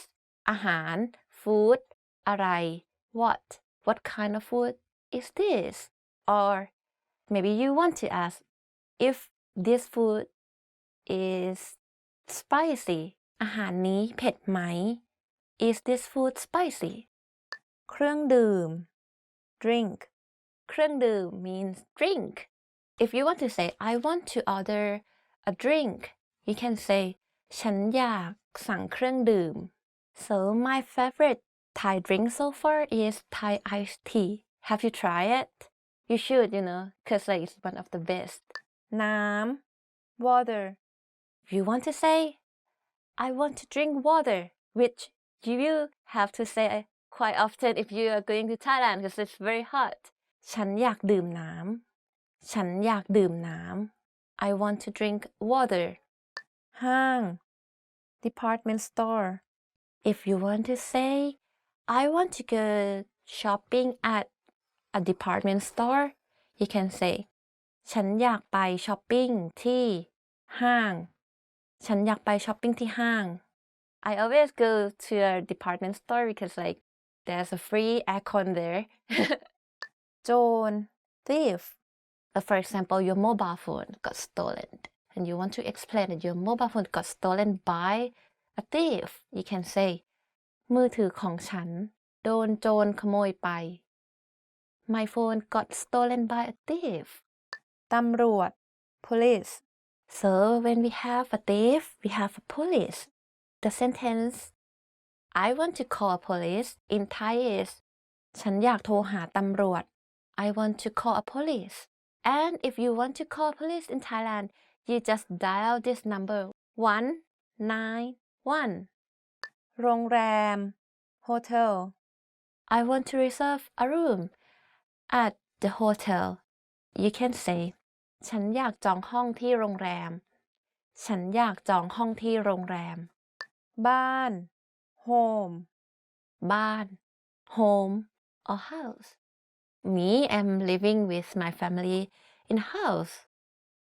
อาหาร food อะไร what kind of food is this? Or maybe you want to ask if this food is spicy อาหารนี้เผ็ดไหม Is this food spicy? เครื่องดื่ม drink เครื่องดื่ม means drink. If you want to say I want to order a drink, you can say ฉันอยากสั่งเครื่องดื่ม So my favorite Thai drink so far is Thai iced tea. Have you tried it? You should, because like it's one of the best. น้ำ water. If you want to say I want to drink water, which you will have to say quite often if you are going to Thailand because it's very hot. ฉันอยากดื่มน้ำ ฉันอยากดื่มน้ำ I want to drink water. ห้าง department store. If you want to say I want to go shopping at a department store, you can say ฉันอยากไปช้อปปิ้งที่ห้าง ฉันอยากไปช้อปปิ้งที่ห้าง I always go to a department store because like there's a free aircon there. โจร thief. For example, your mobile phone got stolen and you want to explain that your mobile phone got stolen by a thief. You can say มือถือของฉันโดนโจรขโมยไป My phone got stolen by a thief. ตำรวจ police. So when we have a thief, we have a police. The sentence I want to call police in Thai is ฉันอยากโทรหาตำรวจ I want to call a police. And if you want to call police in Thailand, you just dial this number 191. โรงแรม hotel. I want to reserve a room at the hotel. You can say ฉันอยากจองห้องที่โรงแรม ฉันอยากจองห้องที่โรงแรม บ้าน home. บ้าน home or house. Me, I'm living with my family in house.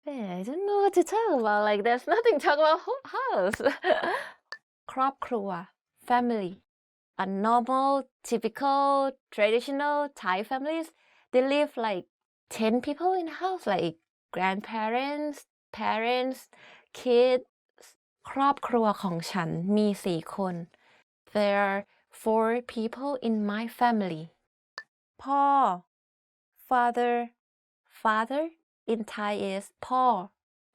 I don't know what to talk about. Like, there's nothing to talk about house. ครอบครัว family. A normal, typical, traditional Thai families, they live like 10 people in a house, like grandparents, parents, kids. ครอบครัวของฉันมี4 คน There are 4 people in my family. พ่อ father. Father in Thai is พ่อ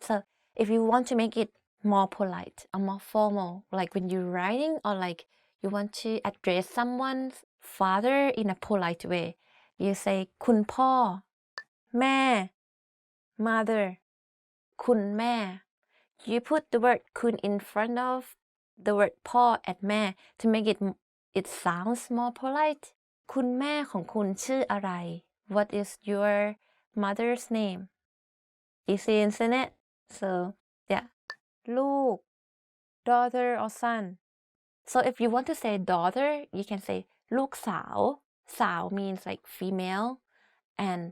So if you want to make it more polite or more formal, like when you're writing or like you want to address someone's father in a polite way, you say คุณพ่อ แม่ mother คุณแม่ You put the word คุณ in front of the word พ่อ and แม่ to make it sounds more polite คุณแม่ของคุณชื่ออะไร What is your mother's name? Easy, isn't it? So yeah ลูก daughter or son. So if you want to say daughter, you can say ลูกสาว สาว means like female, and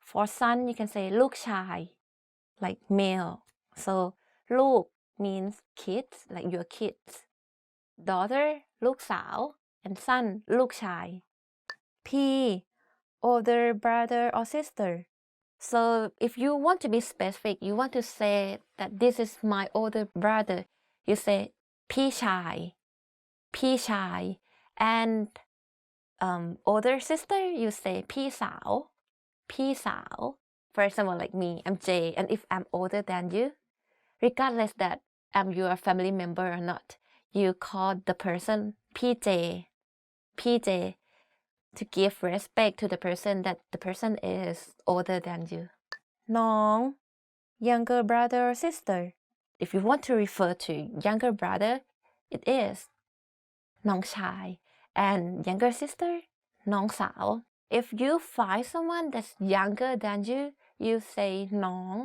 for son you can say ลูกชาย like male. So ลูก means kids, like your kids. Daughter ลูกสาว and son ลูกชาย P older brother or sister. So if you want to be specific, you want to say that this is my older brother, you say พี่ชาย พี่ชาย and older sister, you say พี่สาว พี่สาว For example, like me, I'm Jay, and if I'm older than you, regardless that I'm your family member or not, you call the person พี่เจ พี่เจ to give respect to the person that the person is older than you. น้อง younger brother or sister. If you want to refer to younger brother, it is น้องชาย and younger sister น้องสาว If you find someone that's younger than you, you say น้อง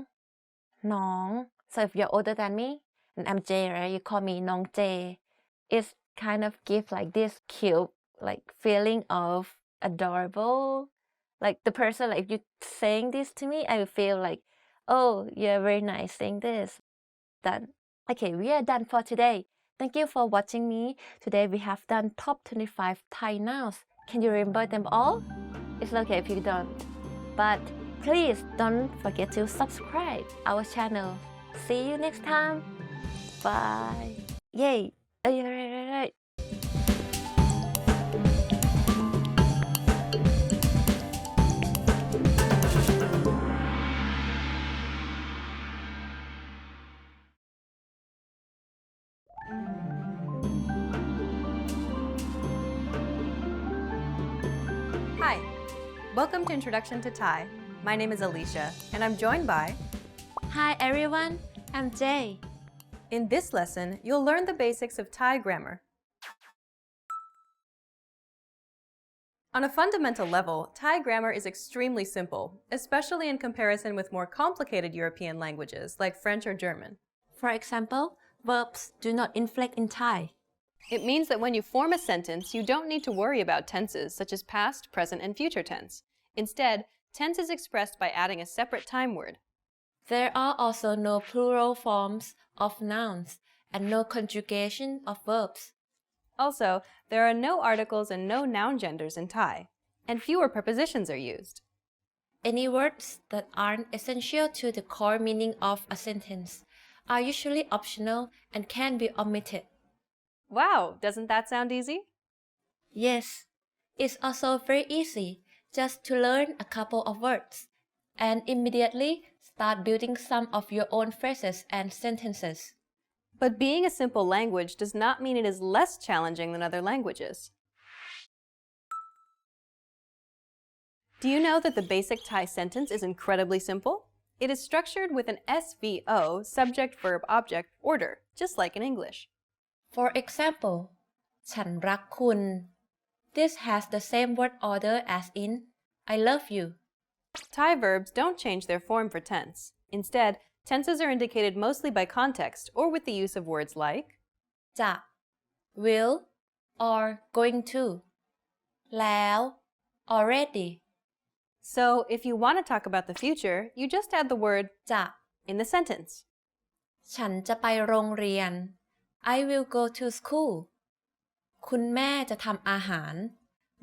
น้อง So if you're older than me and I'm Jay, right? You call me น้องเจ It's kind of give like this cute like feeling of adorable. Like the person, like if you saying this to me, I will feel like, oh, you're very nice saying this. Done. Okay, we are done for today. Thank you for watching me. Today we have done top 25 Thai nouns. Can you remember them all? It's okay if you don't. But please don't forget to subscribe our channel. See you next time. Bye. Yay. Right. Hi, welcome to Introduction to Thai. My name is Alicia, and I'm joined by... Hi everyone, I'm Jay. In this lesson, you'll learn the basics of Thai grammar. On a fundamental level, Thai grammar is extremely simple, especially in comparison with more complicated European languages like French or German. For example, verbs do not inflect in Thai. It means that when you form a sentence, you don't need to worry about tenses such as past, present, and future tense. Instead, tense is expressed by adding a separate time word. There are also no plural forms of nouns and no conjugation of verbs. Also, there are no articles and no noun genders in Thai, and fewer prepositions are used. Any words that aren't essential to the core meaning of a sentence are usually optional and can be omitted. Wow, doesn't that sound easy? Yes, it's also very easy just to learn a couple of words and immediately start building some of your own phrases and sentences. But being a simple language does not mean it is less challenging than other languages. Do you know that the basic Thai sentence is incredibly simple? It is structured with an SVO, subject, verb, object, order, just like in English. For example, ฉันรักคุณ This has the same word order as in I love you. Thai verbs don't change their form for tense. Instead, tenses are indicated mostly by context or with the use of words like จะ will or going to แล้ว already. So if you want to talk about the future, you just add the word จะ in the sentence. ฉันจะไปโรงเรียน I will go to school. คุณแม่จะทำอาหาร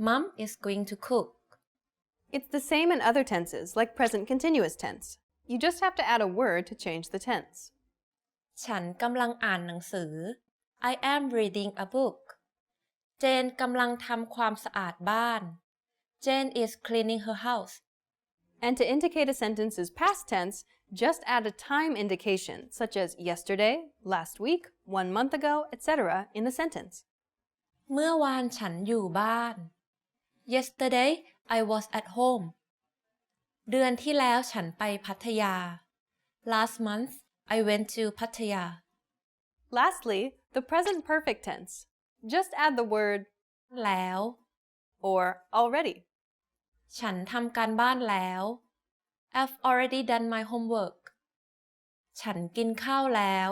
Mom is going to cook. It's the same in other tenses, like present continuous tense. You just have to add a word to change the tense. ฉันกำลังอ่านหนังสือ I am reading a book. เจนกำลังทำความสะอาดบ้าน Jane is cleaning her house. And to indicate a sentence's past tense, just add a time indication, such as yesterday, last week, 1 month ago, etc. in the sentence. เมื่อวานฉันอยู่บ้าน Yesterday I was at home. เดือนที่แล้วฉันไปพัทยา Last month I went to Pattaya. Lastly, the present perfect tense. Just add the word แล้ว or already. ฉันทำการบ้านแล้ว I've already done my homework. ฉันกินข้าวแล้ว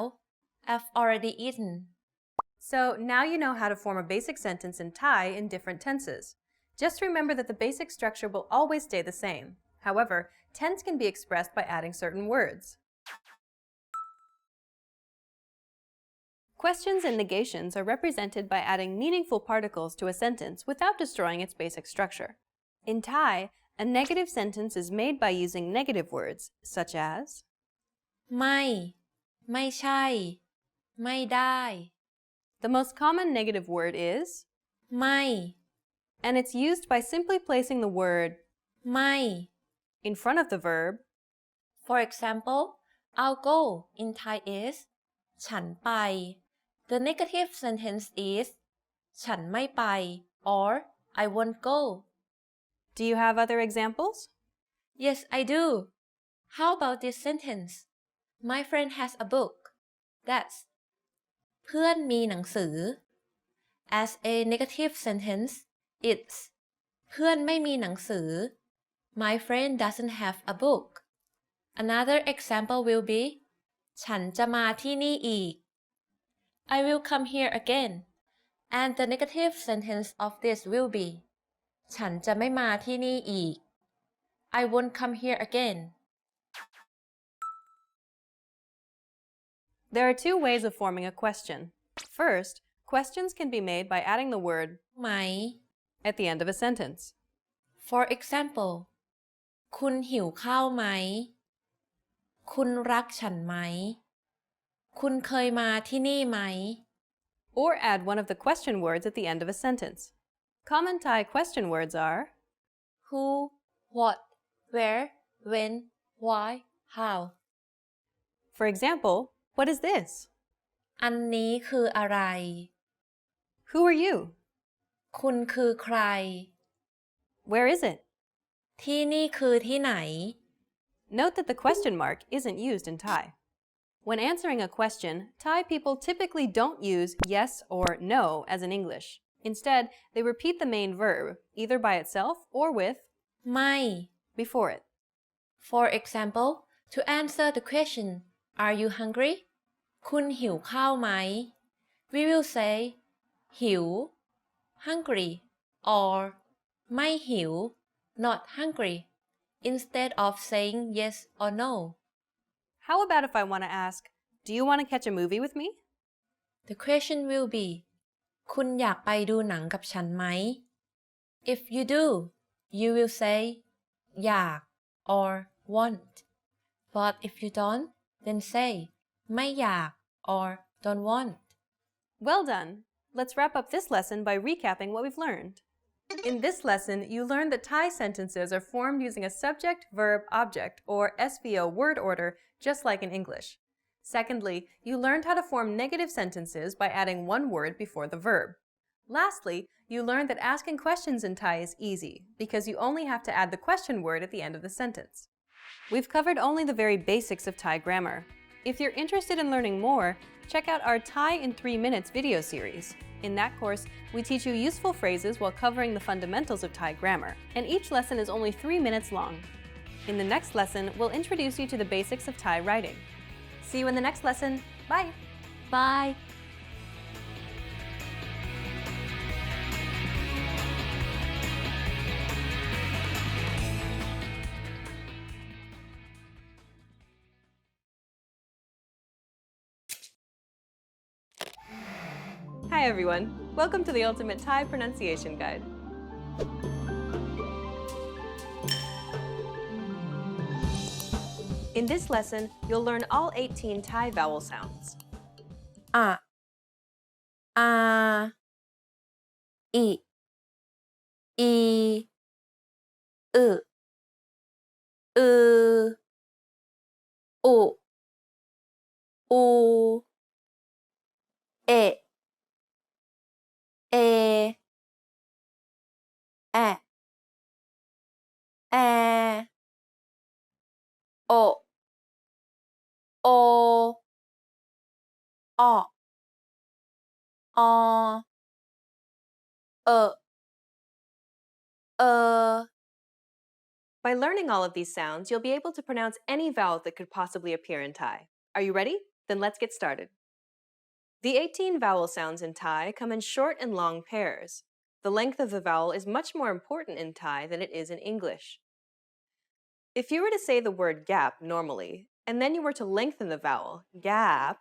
I've already eaten. So now you know how to form a basic sentence in Thai in different tenses. Just remember that the basic structure will always stay the same. However, tense can be expressed by adding certain words. Questions and negations are represented by adding meaningful particles to a sentence without destroying its basic structure. In Thai, a negative sentence is made by using negative words, such as ไม่ใช่ ไม่ได้ The most common negative word is ไม่ and it's used by simply placing the word ไม่ in front of the verb. For example, I'll go in Thai is ฉันไป The negative sentence is ฉันไม่ไป or I won't go. Do you have other examples? Yes, I do. How about this sentence? My friend has a book. That's เพื่อนมีหนังสือ As a negative sentence, it's เพื่อนไม่มีหนังสือ My friend doesn't have a book. Another example will be ฉันจะมาที่นี่อีก I will come here again. And the negative sentence of this will be ฉันจะไม่มาที่นี่อีก I won't come here again. There are two ways of forming a question. First, questions can be made by adding the word ไหม at the end of a sentence. For example, คุณหิวข้าวไหม คุณรักฉันไหม คุณเคยมาที่นี่ไหม Or add one of the question words at the end of a sentence. Common Thai question words are Who, what, where, when, why, how. For example, what is this? อันนี้คืออะไร Who are you? คุณคือใคร Where is it? ที่นี่คือที่ไหน Note that the question mark isn't used in Thai. When answering a question, Thai people typically don't use yes or no as in English. Instead, they repeat the main verb, either by itself or with ไม่ before it. For example, to answer the question, Are you hungry? คุณหิวข้าวไหม We will say หิว hungry or ไม่หิว not hungry instead of saying yes or no. How about if I want to ask, do you want to catch a movie with me? The question will be คุณอยากไปดูหนังกับฉันไหม If you do, you will say อยาก or want. But if you don't, then say ไม่อยาก or don't want. Well done! Let's wrap up this lesson by recapping what we've learned. In this lesson, you learned that Thai sentences are formed using a subject, verb, object, or SVO word order, just like in English. Secondly, you learned how to form negative sentences by adding one word before the verb. Lastly, you learned that asking questions in Thai is easy, because you only have to add the question word at the end of the sentence. We've covered only the very basics of Thai grammar. If you're interested in learning more, check out our Thai in 3 minutes video series. In that course, we teach you useful phrases while covering the fundamentals of Thai grammar, and each lesson is only 3 minutes long. In the next lesson, we'll introduce you to the basics of Thai writing. See you in the next lesson. Bye! Bye! Hi everyone! Welcome to the Ultimate Thai Pronunciation Guide. In this lesson, you'll learn all 18 Thai vowel sounds. อะอาอิอีอึอืออุอูเอะเอแอะแอโอโออออเอเอ By learning all of these sounds, you'll be able to pronounce any vowel that could possibly appear in Thai. Are you ready? Then let's get started. The 18 vowel sounds in Thai come in short and long pairs. The length of the vowel is much more important in Thai than it is in English. If you were to say the word gap normally, and then you were to lengthen the vowel, gap,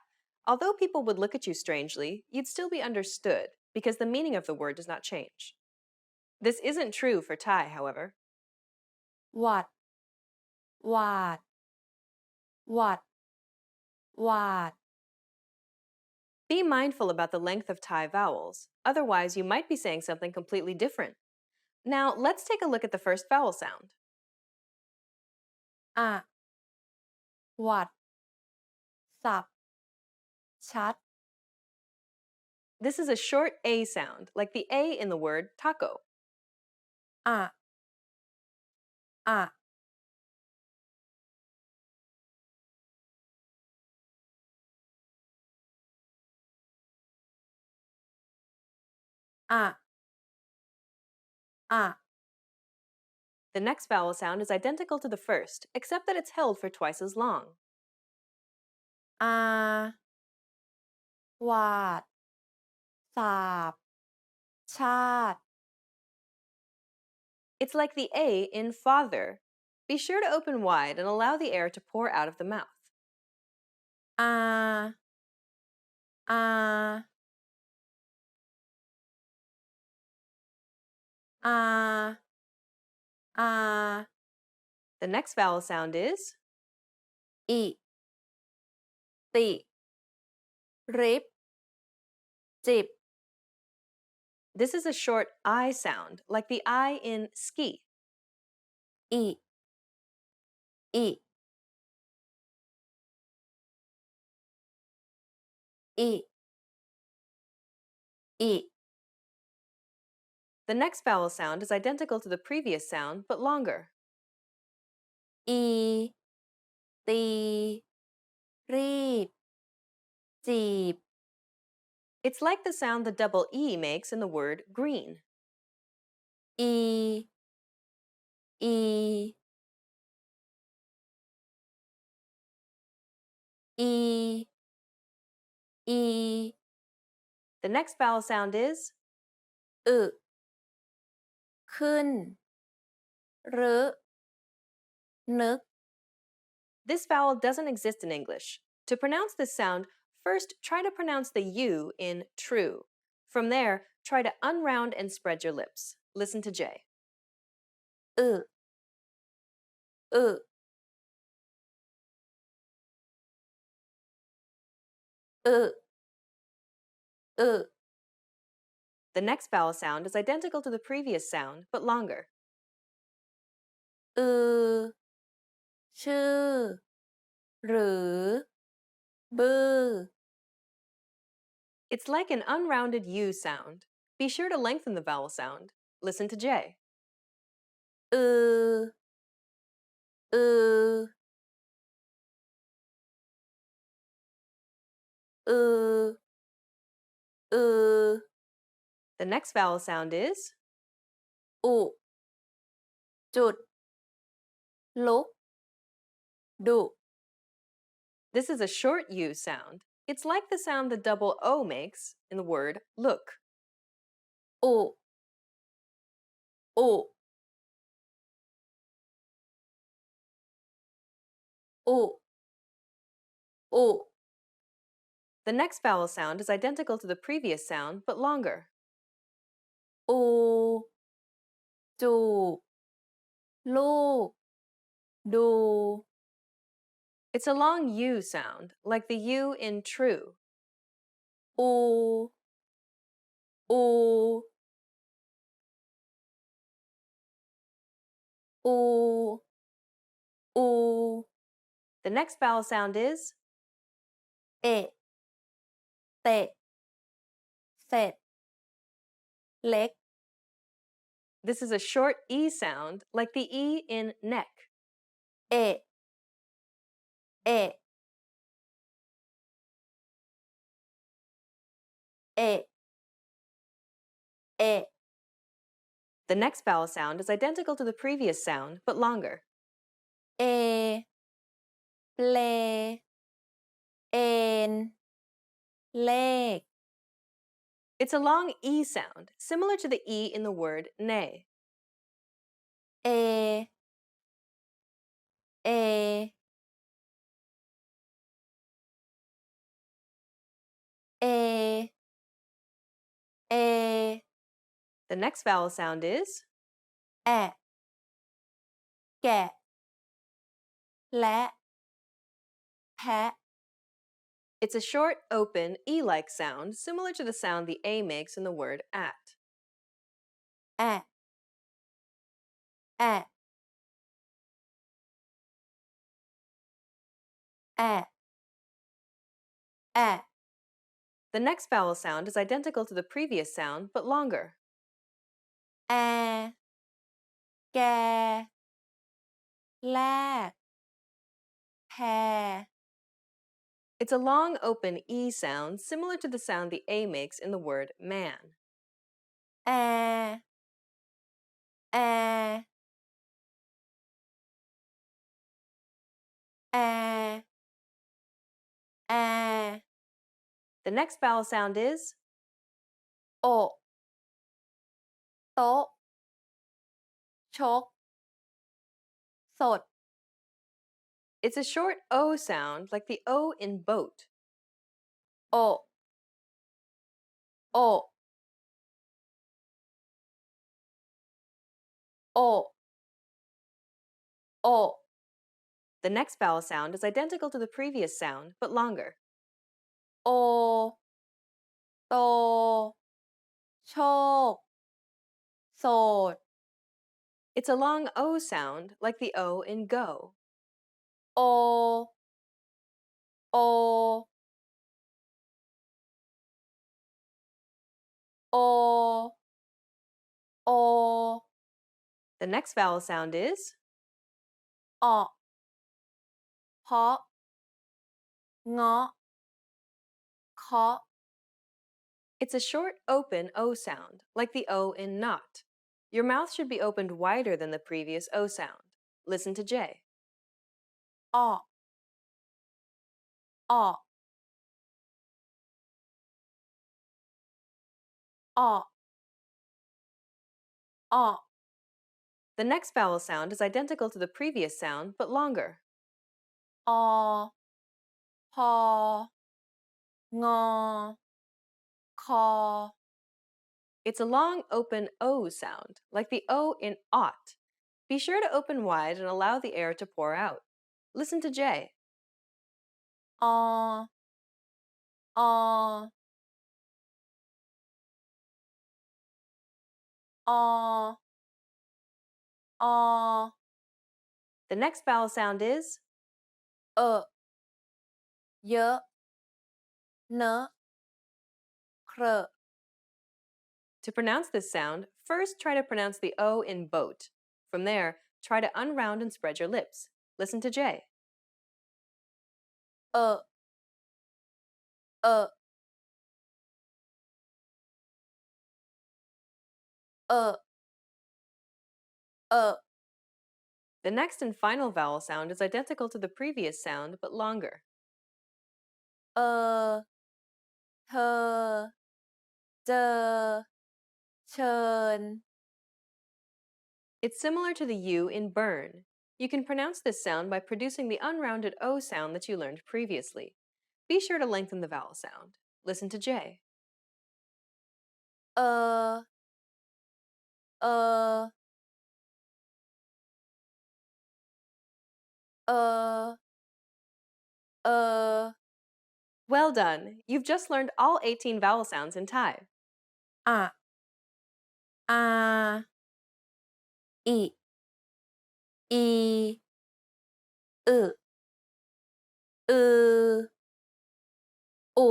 although people would look at you strangely, you'd still be understood because the meaning of the word does not change. This isn't true for Thai, however. วาดวาดวาดวาด Be mindful about the length of Thai vowels, otherwise you might be saying something completely different. Now, let's take a look at the first vowel sound. อะวัดสับชัด This is a short A sound, like the A in the word taco. อะอะอะอะ The next vowel sound is identical to the first, except that it's held for twice as long. อาวาดสาบชาติ It's like the A in father. Be sure to open wide and allow the air to pour out of the mouth. อาอาอาอา The next vowel sound is อิติริบจิบ this is a short I sound, like the I in ski. อิอิอิอิ The next vowel sound is identical to the previous sound, but longer. อีตีรีดจีบ It's like the sound the double E makes in the word green. อีอีอีอี The next vowel sound is อึขึ้นหรือนึก this vowel doesn't exist in English. To pronounce this sound, first try to pronounce the U in true. From there, try to unround and spread your lips. Listen to J. อึอึอึอึ The next vowel sound is identical to the previous sound, but longer. อือชื่อหรือบือ It's like an unrounded U sound. Be sure to lengthen the vowel sound. Listen to J. อืออืออืออือ The next vowel sound is อุจุดลุกดุ this is a short U sound. It's like the sound the double O makes in the word look. อุอุอุอุ The next vowel sound is identical to the previous sound, but longer. อูจูบลูกดู It's a long U sound, like the U in true. อูอูอูอู The next vowel sound is เอะเตะเสร็จเล็ก This is a short E sound, like the E in neck. เอะเอะเอะเอะ The next vowel sound is identical to the previous sound, but longer. เอเปลเอนเลข It's a long E sound, similar to the E in the word nay. เอเอเอเอ The next vowel sound is แอะแกะและแพะ It's a short, open, E-like sound, similar to the sound the A makes in the word at. แอะแอะแอะแอะ The next vowel sound is identical to the previous sound, but longer. แอแกแลกแพ It's a long, open E sound, similar to the sound the A makes in the word man. แอแอแอแอ The next vowel sound is โอะโต๊ะชกสด It's a short O sound, like the O in boat. โอะโอะโอะโอะ The next vowel sound is identical to the previous sound, but longer. โอโตโชคโสด It's a long O sound, like the O in go. โอโอโอโอ The next vowel sound is ออกเพาะเงาะเคาะ It's a short, open O sound, like the O in not. Your mouth should be opened wider than the previous O sound. Listen to J. ออกออกออกออก The next vowel sound is identical to the previous sound, but longer. อพองอคอ It's a long, open O sound, like the O in ought. Be sure to open wide and allow the air to pour out. Listen to J. ออออ The next vowel sound is เยอะเนอะเครอะ To pronounce this sound, first try to pronounce the O in boat. From there, try to unround and spread your lips. Listen to J. เออเออเออเออ The next and final vowel sound is identical to the previous sound, but longer. เออเธอเจอเชิญ It's similar to the U in burn. You can pronounce this sound by producing the unrounded O sound that you learned previously. be sure to lengthen the vowel sound. Listen to J. uh, uh, uh, Well done! You've just learned all 18 vowel sounds in Thai. อะอาอิอีอึอืออุ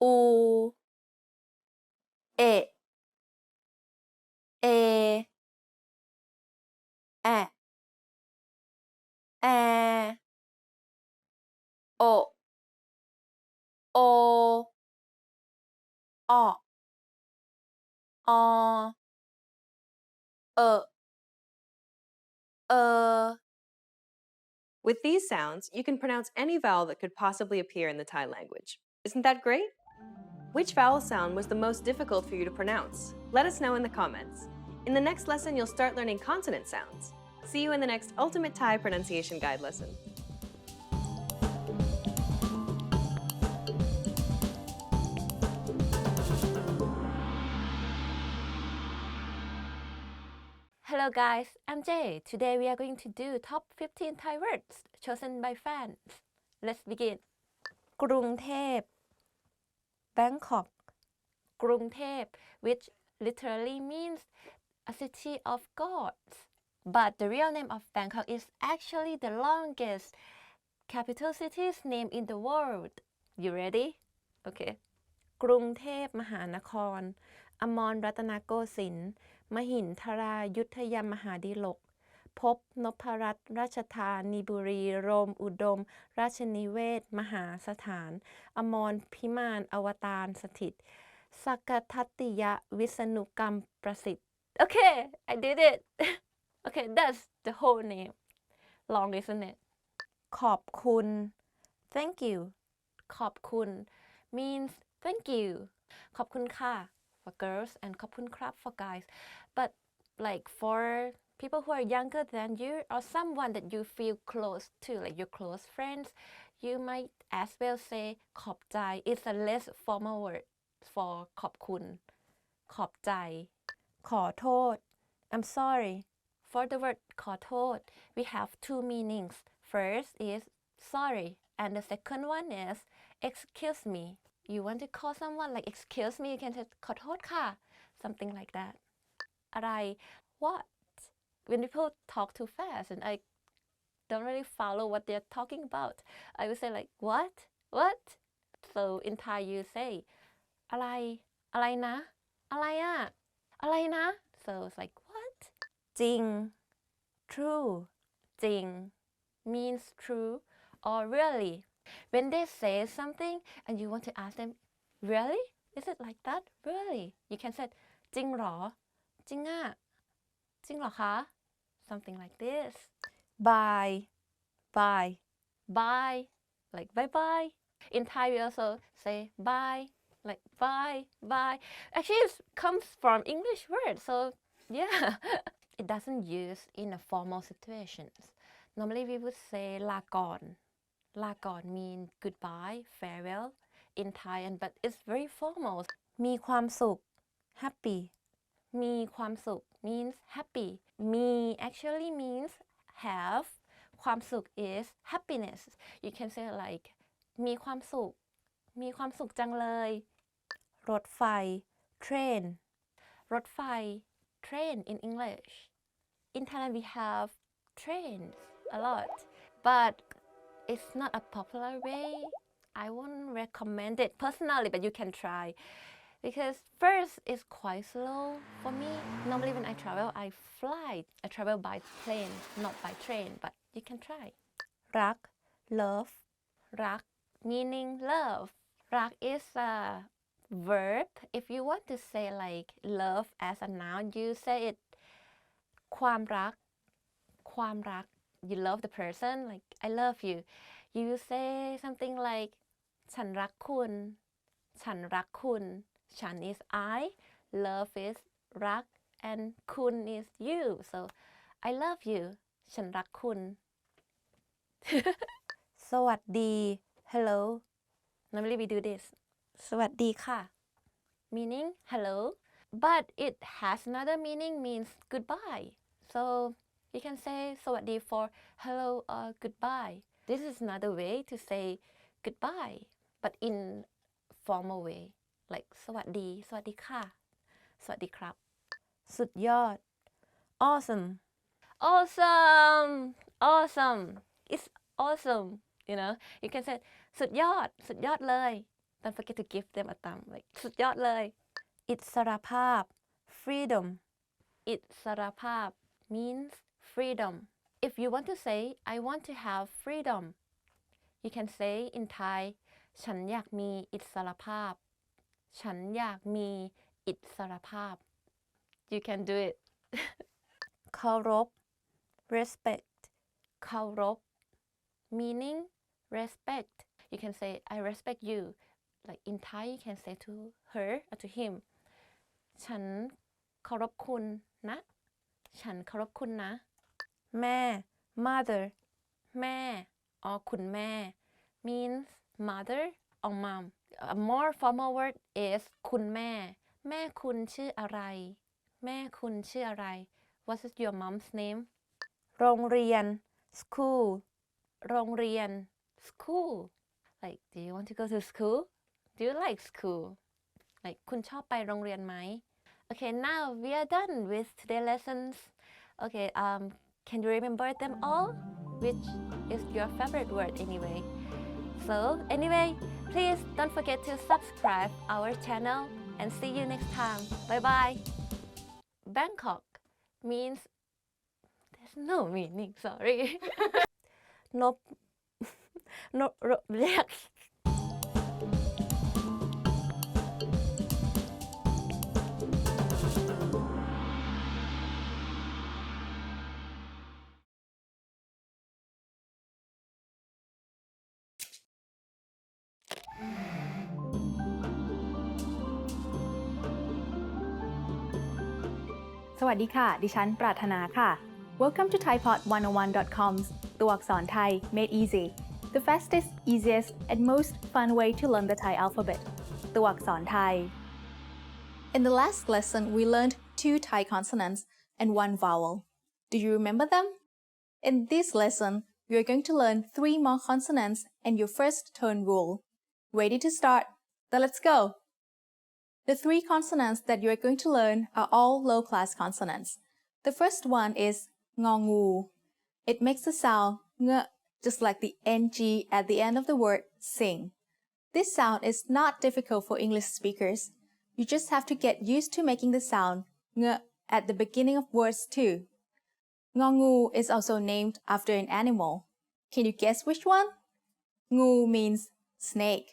อูเอะเอแอะแอโอโออออเอเอ With these sounds, you can pronounce any vowel that could possibly appear in the Thai language. Isn't that great? Which vowel sound was the most difficult for you to pronounce? Let us know in the comments. In the next lesson, you'll start learning consonant sounds. See you in the next Ultimate Thai Pronunciation Guide lesson. Hello guys, I'm Jay. Today we are going to do top 15 Thai words chosen by fans. Let's begin. กรุงเทพ Bangkok กรุงเทพ which literally means a city of gods. But the real name of Bangkok is actually the longest capital city's name in the world. You ready? Okay. กรุงเทพมหานคร อมรรัตนโกสินทร์ มหินทรายุทธยมหาดิลก พบนพรัตน์ราชธานีบุรีโรมอุดม ราชนิเวศน์มหาสถาน อมรพิมานอวตารสถิต สักกทัตติยวิษณุกรรมประสิทธิ์ Okay, I did it. Okay, that's the whole name. Long, isn't it? ขอบคุณ Thank you. ขอบคุณ means thank you. ขอบคุณค่ะ for girls and ขอบคุณครับ for guys. But like for people who are younger than you or someone that you feel close to, like your close friends, you might as well say ขอบใจ. It's a less formal word for ขอบคุณ ขอบใจ ขอโทษ I'm sorry. For the word ขอโทษ we have two meanings. First is sorry and the second one is excuse me. You want to call someone like excuse me, you can say ขอโทษค่ะ something like that. อะไร what? When people talk too fast and I don't really follow what they're talking about, I would say like what? What? So in Thai you say อะไร อะไรนะ อะไรอะ อะไรนะ so it's like what? จริง true จริง means true or really. When they say something and you want to ask them really? Is it like that? Really? You can say จริงหรอ จริงอะจริงหรอคะ something like this. Bye. Bye. Bye. Like bye bye. In Thai we also say bye. Like bye. Bye. Actually it comes from English word. So yeah. It doesn't use in a formal situations. Normally we would say ลาก่อน ลาก่อน mean goodbye, farewell in Thai, but it's very formal. มีความสุข happy. มีความสุข means happy. มี actually means have. ความสุข is happiness. You can say like มีความสุข มีความสุขจังเลย รถไฟ train. รถไฟ train in English. In Thailand we have trains a lot, but it's not a popular way. I wouldn't recommend it personally, but you can try. Because first, it's quite slow for me. Normally when I travel, I fly. I travel by plane, not by train, but you can try. รัก love. รัก meaning love. รัก is a verb. If you want to say like love as a noun, you say it ความรัก ความรัก you love the person, like I love you. You say something like ฉันรักคุณ ฉันรักคุณ ฉัน is I, love is รัก and คุณ is you. So I love you. ฉันรักคุณ สวัสดี hello. Normally we do this. สวัสดีค่ะ meaning hello. But it has another meaning, means goodbye. So you can say สวัสดี for hello or goodbye. This is another way to say goodbye, but in formal way, like สวัสดี สวัสดีค่ะ สวัสดีครับ สุดยอด awesome. Awesome. Awesome. It's awesome. You know, you can say สุดยอด สุดยอดเลย Don't forget to give them a thumb, like สุดยอดเลย อิสรภาพ freedom. อิสรภาพ means freedom. If you want to say I want to have freedom, you can say in Thai ฉันอยากมีอิสรภาพ ฉันอยากมีอิสรภาพ You can do it. เคารพ respect. เคารพ meaning respect. You can say I respect you. Like in Thai you can say to her or to him ฉันเคารพคุณนะ ฉันเคารพคุณนะ แม่ mother แม่ or คุณแม่ means mother or mom. A more formal word is คุณแม่ แม่คุณชื่ออะไร แม่คุณชื่ออะไร What is your mom's name? โรงเรียน school โรงเรียน school. Like do you want to go to school? Do you like school? Like คุณชอบไปโรงเรียนไหม Okay, now we are done with today's lessons. Okay, can you remember them all? Which is your favorite word anyway? So anyway, please don't forget to subscribe our channel and see you next time. Bye bye. Bangkok means there's no meaning, sorry. no, no, สวัสดีค่ะ ดิฉันปรารถนาค่ะ Welcome to thaipod101.com's ตัวอักษรไทย made easy, the fastest, easiest, and most fun way to learn the Thai alphabet. ตัวอักษรไทย In the last lesson, we learned 2 Thai consonants and 1 vowel. Do you remember them? In this lesson, we are going to learn 3 more consonants and your first tone rule. Ready to start? Then let's go! The 3 consonants that you are going to learn are all low-class consonants. The first one is ngō ngū. It makes the sound ng, just like the ng at the end of the word sing. This sound is not difficult for English speakers. You just have to get used to making the sound ng at the beginning of words too. Ngō ngū is also named after an animal. Can you guess which one? Ngū means snake.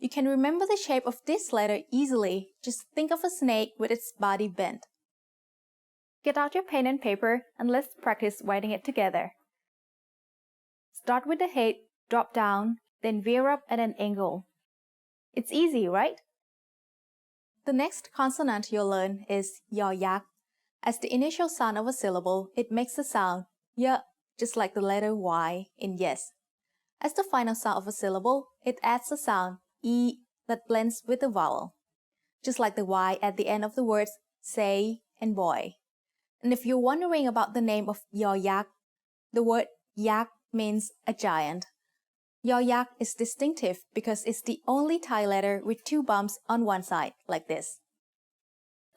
You can remember the shape of this letter easily. Just think of a snake with its body bent. Get out your pen and paper and let's practice writing it together. Start with the head, drop down, then veer up at an angle. It's easy, right? The next consonant you'll learn is yō yak. As the initial sound of a syllable, it makes the sound y, just like the letter Y in yes. As the final sound of a syllable, it adds the sound e that blends with the vowel, just like the Y at the end of the words say and boy. And if you're wondering about the name of yō yak, the word yak means a giant. Yō yak is distinctive because it's the only Thai letter with 2 bumps on one side, like this.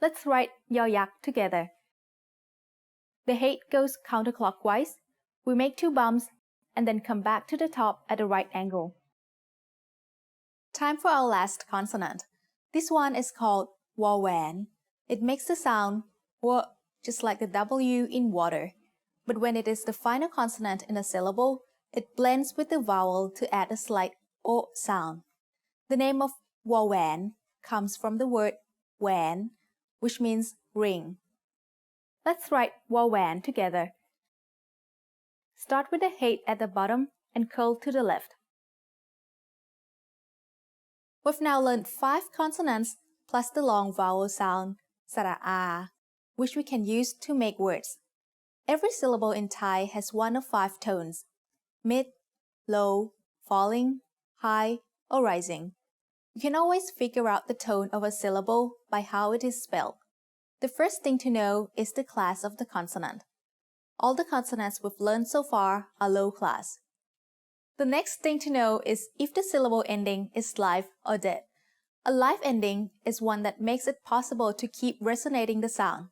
Let's write yō yak together. The head goes counterclockwise. We make 2 bumps and then come back to the top at a right angle. Time for our last consonant. This one is called vowel. It makes the sound w, just like the W in water. But when it is the final consonant in a syllable, it blends with the vowel to add a slight o sound. The name of vowel comes from the word wan, which means ring. Let's write vowel together. Start with the head at the bottom and curl to the left. We've now learned 5 consonants plus the long vowel sound sara, which we can use to make words. Every syllable in Thai has one of 5 tones: mid, low, falling, high, or rising. You can always figure out the tone of a syllable by how it is spelled. The first thing to know is the class of the consonant. All the consonants we've learned so far are low class. The next thing to know is if the syllable ending is live or dead. A live ending is one that makes it possible to keep resonating the sound.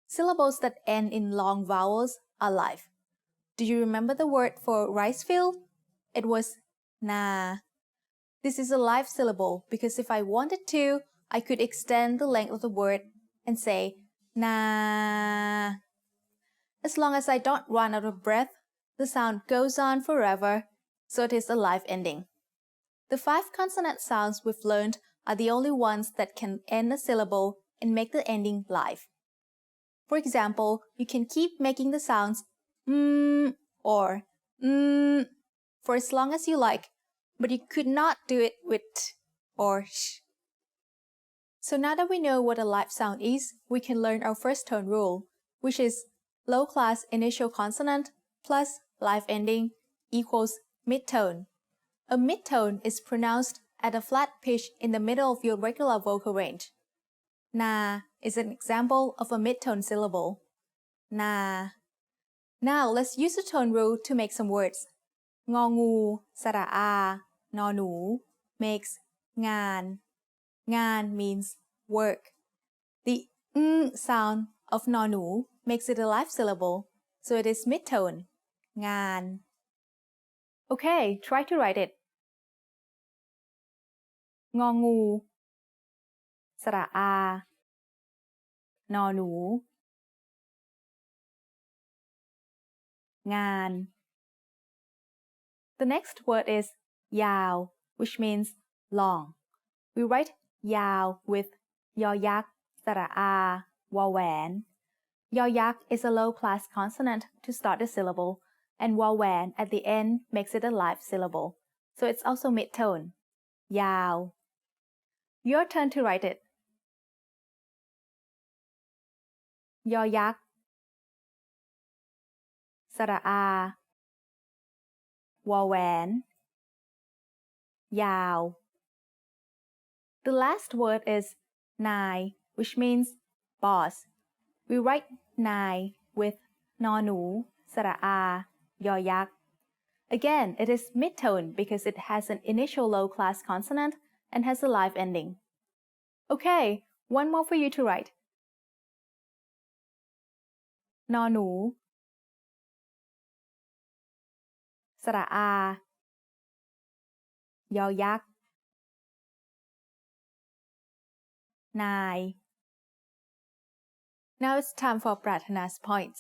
Syllables that end in long vowels are live. Do you remember the word for rice field? It was na. This is a live syllable because if I wanted to, I could extend the length of the word and say na. As long as I don't run out of breath, the sound goes on forever, so it is a live ending. The 5 consonant sounds we've learned are the only ones that can end a syllable and make the ending live. For example, you can keep making the sounds or for as long as you like, but you could not do it with or sh. So now that we know what a live sound is, we can learn our first tone rule, which is low class initial consonant plus live ending equals mid-tone. A mid-tone is pronounced at a flat pitch in the middle of your regular vocal range. Na is an example of a mid-tone syllable. Na. Now let's use the tone rule to make some words. Ngองูสระอานอหนู makes งาน งาน means work. The sound of นอหนู makes it a live syllable, so it is mid-tone. งาน Okay, try to write it. งองูสระอานอหนู งาน The next word is ยาว which means long. We write ยาว with ยอยักษ์สระอาวอแหวน ยอยักษ์ is a low class consonant to start the syllable, and วอแหวน at the end makes it a live syllable, so it's also mid-tone. ยาว Your turn to write it. ยอยักษ์สระอาวอแหวน ยาว The last word is นาย which means boss. We write นาย with นอหนูสระอายอยักษ์ Again, it is mid-tone because it has an initial low-class consonant and has a live ending. Okay, one more for you to write. นอหนูสระอายอยักษ์ นาย Now it's time for Pratana's points.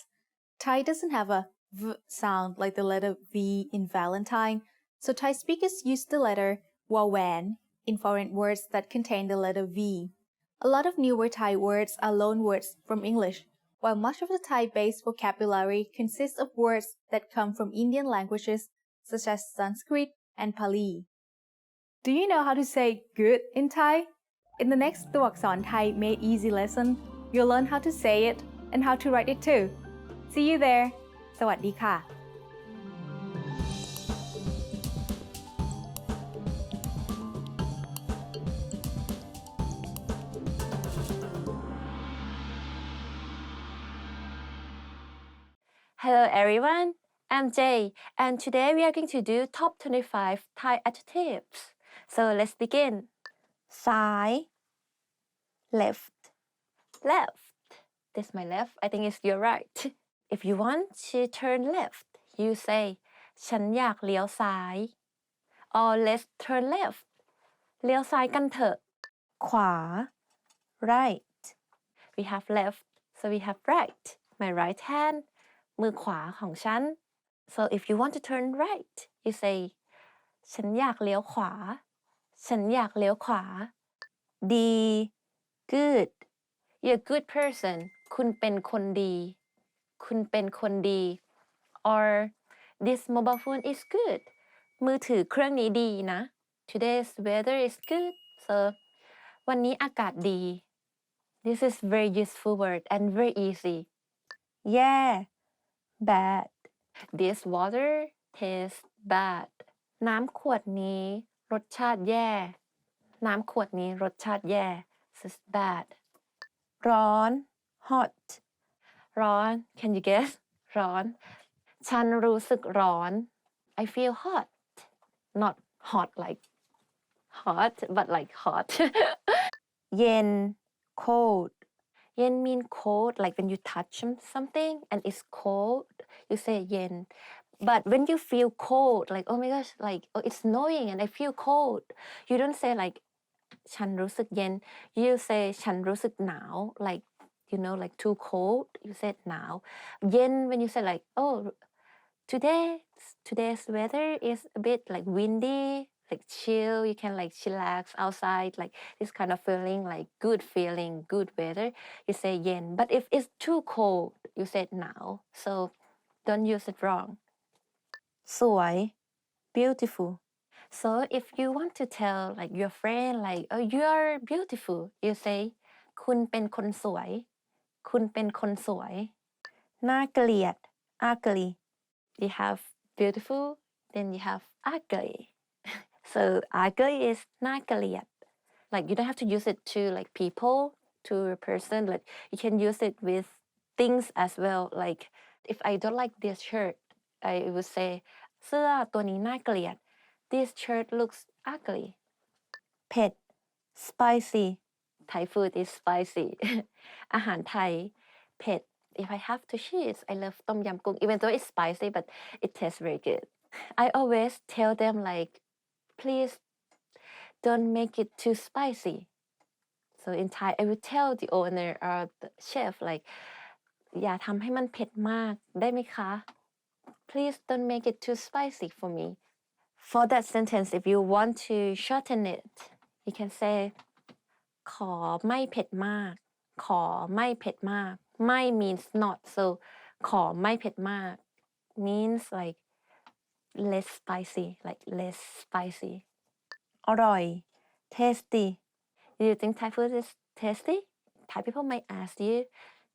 Thai doesn't have a v sound like the letter V in Valentine, so Thai speakers use the letter วอแหวน in foreign words that contain the letter V. A lot of newer Thai words are loan words from English, while much of the Thai-based vocabulary consists of words that come from Indian languages such as Sanskrit and Pali. Do you know how to say good in Thai? In the next ตัวอักษรไทย Made Easy lesson, you'll learn how to say it and how to write it too. See you there. สวัสดีค่ะ Hello everyone, I'm Jay, and today we are going to do top 25 Thai adjectives. So let's begin. ซ้าย left, left. This is my left, I think it's your right. If you want to turn left, you say ฉันอยากเลี้ยวซ้าย or let's turn left. เลี้ยวซ้ายกันเถอะ ขวา right. We have left, so we have right. My right hand, มือขวาของฉัน So if you want to turn right, you say ฉันอยากเลี้ยวขวา ฉันอยากเลี้ยวขวา ดี good. You're a good person. คุณเป็นคนดี คุณเป็นคนดี or this mobile phone is good. มือถือเครื่องนี้ดีนะ Today's weather is good. So วันนี้อากาศดี This is very useful word and very easy. Yeah, bad. This water tastes bad. น้ำขวดนี้ รสชาติแย่น้ำขวดนี้รสชาติแย่ this is bad ร้อน hot ร้อน can you guess ร้อนฉันรู้สึกร้อน I feel hot not hot like hot but like hot เย็น cold เย็น mean cold like when you touch something and it's cold you say เย็น but when you feel cold like oh my gosh like oh it's snowing and I feel cold you don't say like ฉันรู้สึกเย็น you say ฉันรู้สึกหนาว like you know like too cold you said หนาวเย็น when you say like oh today's weather is a bit like windy like chill you can like chillax outside like this kind of feeling like good feeling good weather you say เย็น but if it's too cold you said หนาว so don't use it wrong สวย beautiful so if you want to tell like your friend like oh you are beautiful you say คุณเป็นคนสวย คุณเป็นคนสวย น่าเกลียด ugly you have beautiful then you have ugly so ugly is น่าเกลียด like you don't have to use it to like people to a person like you can use it with things as well like if I don't like this shirt I would say เสื้อตัวนี้น่าเกลียด this shirt looks ugly เผ็ด spicy Thai food is spicy อาหารไทยเผ็ด if I have to choose I love ต้มยำกุ้ง even though it's spicy but it tastes very good I always tell them like please don't make it too spicy so in Thai I will tell the owner or the chef like อย่าทำให้มันเผ็ดมากได้ไหมคะ please don't make it too spicy for me for that sentence if you want to shorten it you can say ขอไม่เผ็ดมาก ขอไม่เผ็ดมาก ไม่ means not so ขอไม่เผ็ดมาก means like less spicy like less spicy อร่อย tasty do you think Thai food is tasty Thai people might ask you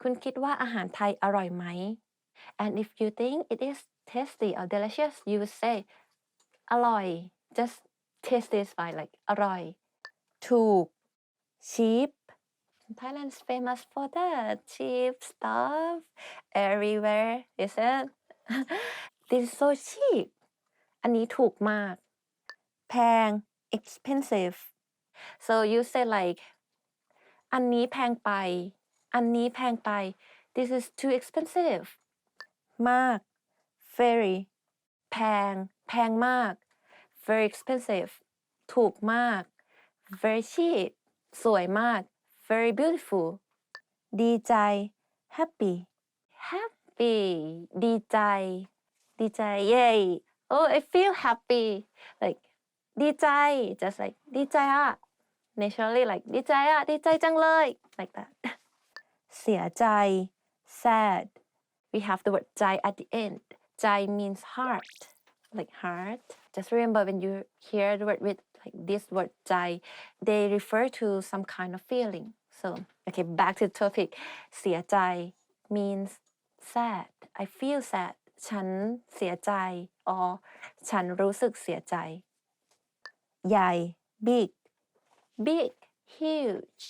คุณคิดว่าอาหารไทยอร่อยไหม and if you think it is tasty or delicious you would say อร่อย just tasty is fine like อร่อย ถูก cheap Thailand is famous for that cheap stuff everywhere is it this is so cheap อันนี้ถูกมากแพง expensive so you say like อันนี้แพงไปอันนี้แพงไป this is too expensive มาก very แพงแพงมาก very expensive ถูกมาก very cheap สวยมาก very beautiful ดีใจ happy happy ดีใจดีใจ yay oh I feel happy like ดีใจ just like ดีใจอะ naturally like ดีใจอะดีใจจังเลย like that เสียใจ sad we have the word ใจ at the end ใจ means heart like heart just remember when you hear the word with like this word ใจ they refer to some kind of feeling so okay back to the topic เสียใจ means sad I feel sad ฉันเสียใจ or ฉันรู้สึกเสียใจใหญ่ big big huge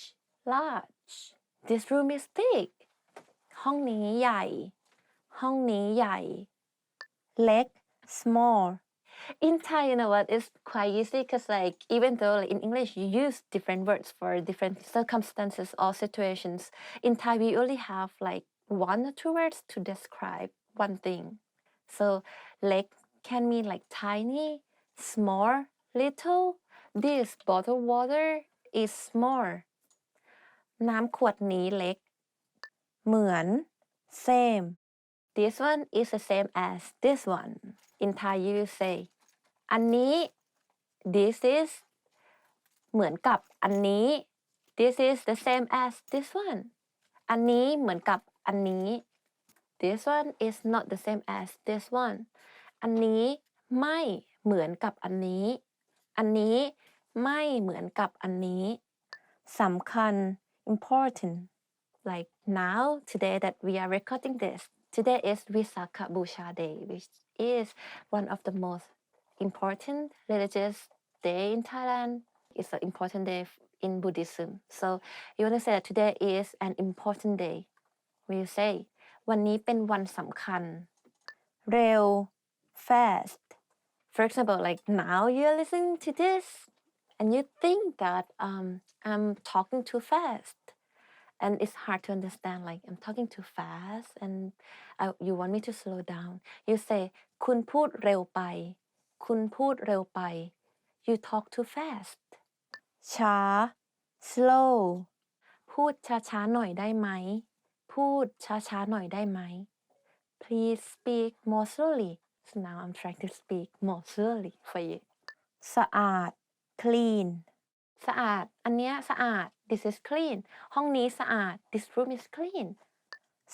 large this room is big ห้องนี้ใหญ่ห้องนี้ใหญ่เล็ก small in Thai you know what it's quite easy because like even though like in English you use different words for different circumstances or situations in Thai we only have like one or two words to describe one thing so leg can mean like tiny small little this bottle water is small น้ำขวดนี้เล็กเหมือน same this one is the same as this one in Thai you say อันนี้ this is เหมือนกับอันนี้ this is the same as this one อันนี้เหมือนกับอันนี้ this one is not the same as this one อันนี้ไม่เหมือนกับอันนี้อันนี้ไม่เหมือนกับอันนี้สำคัญ important like now today that we are recording this today is Visakha Busha Day which is one of the most important religious day in Thailand. It's an important day in Buddhism. So you want to say that today is an important day. When you say วันนี้เป็นวันสำคัญเร็ว fast. For example, like now you're listening to this and you think that I'm talking too fast. And it's hard to understand, like I'm talking too fast and you want me to slow down. You say คุณพูดเร็วไปคุณพูดเร็วไป You talk too fast. ช้า slow. พูดช้าๆหน่อยได้ไหมพูดช้าๆหน่อยได้ไหม Please speak more slowly. So now I'm trying to speak more slowly for you. สะอาด clean. สะอาดอันเนี้ยสะอาด This is clean ห้องนี้สะอาด This room is clean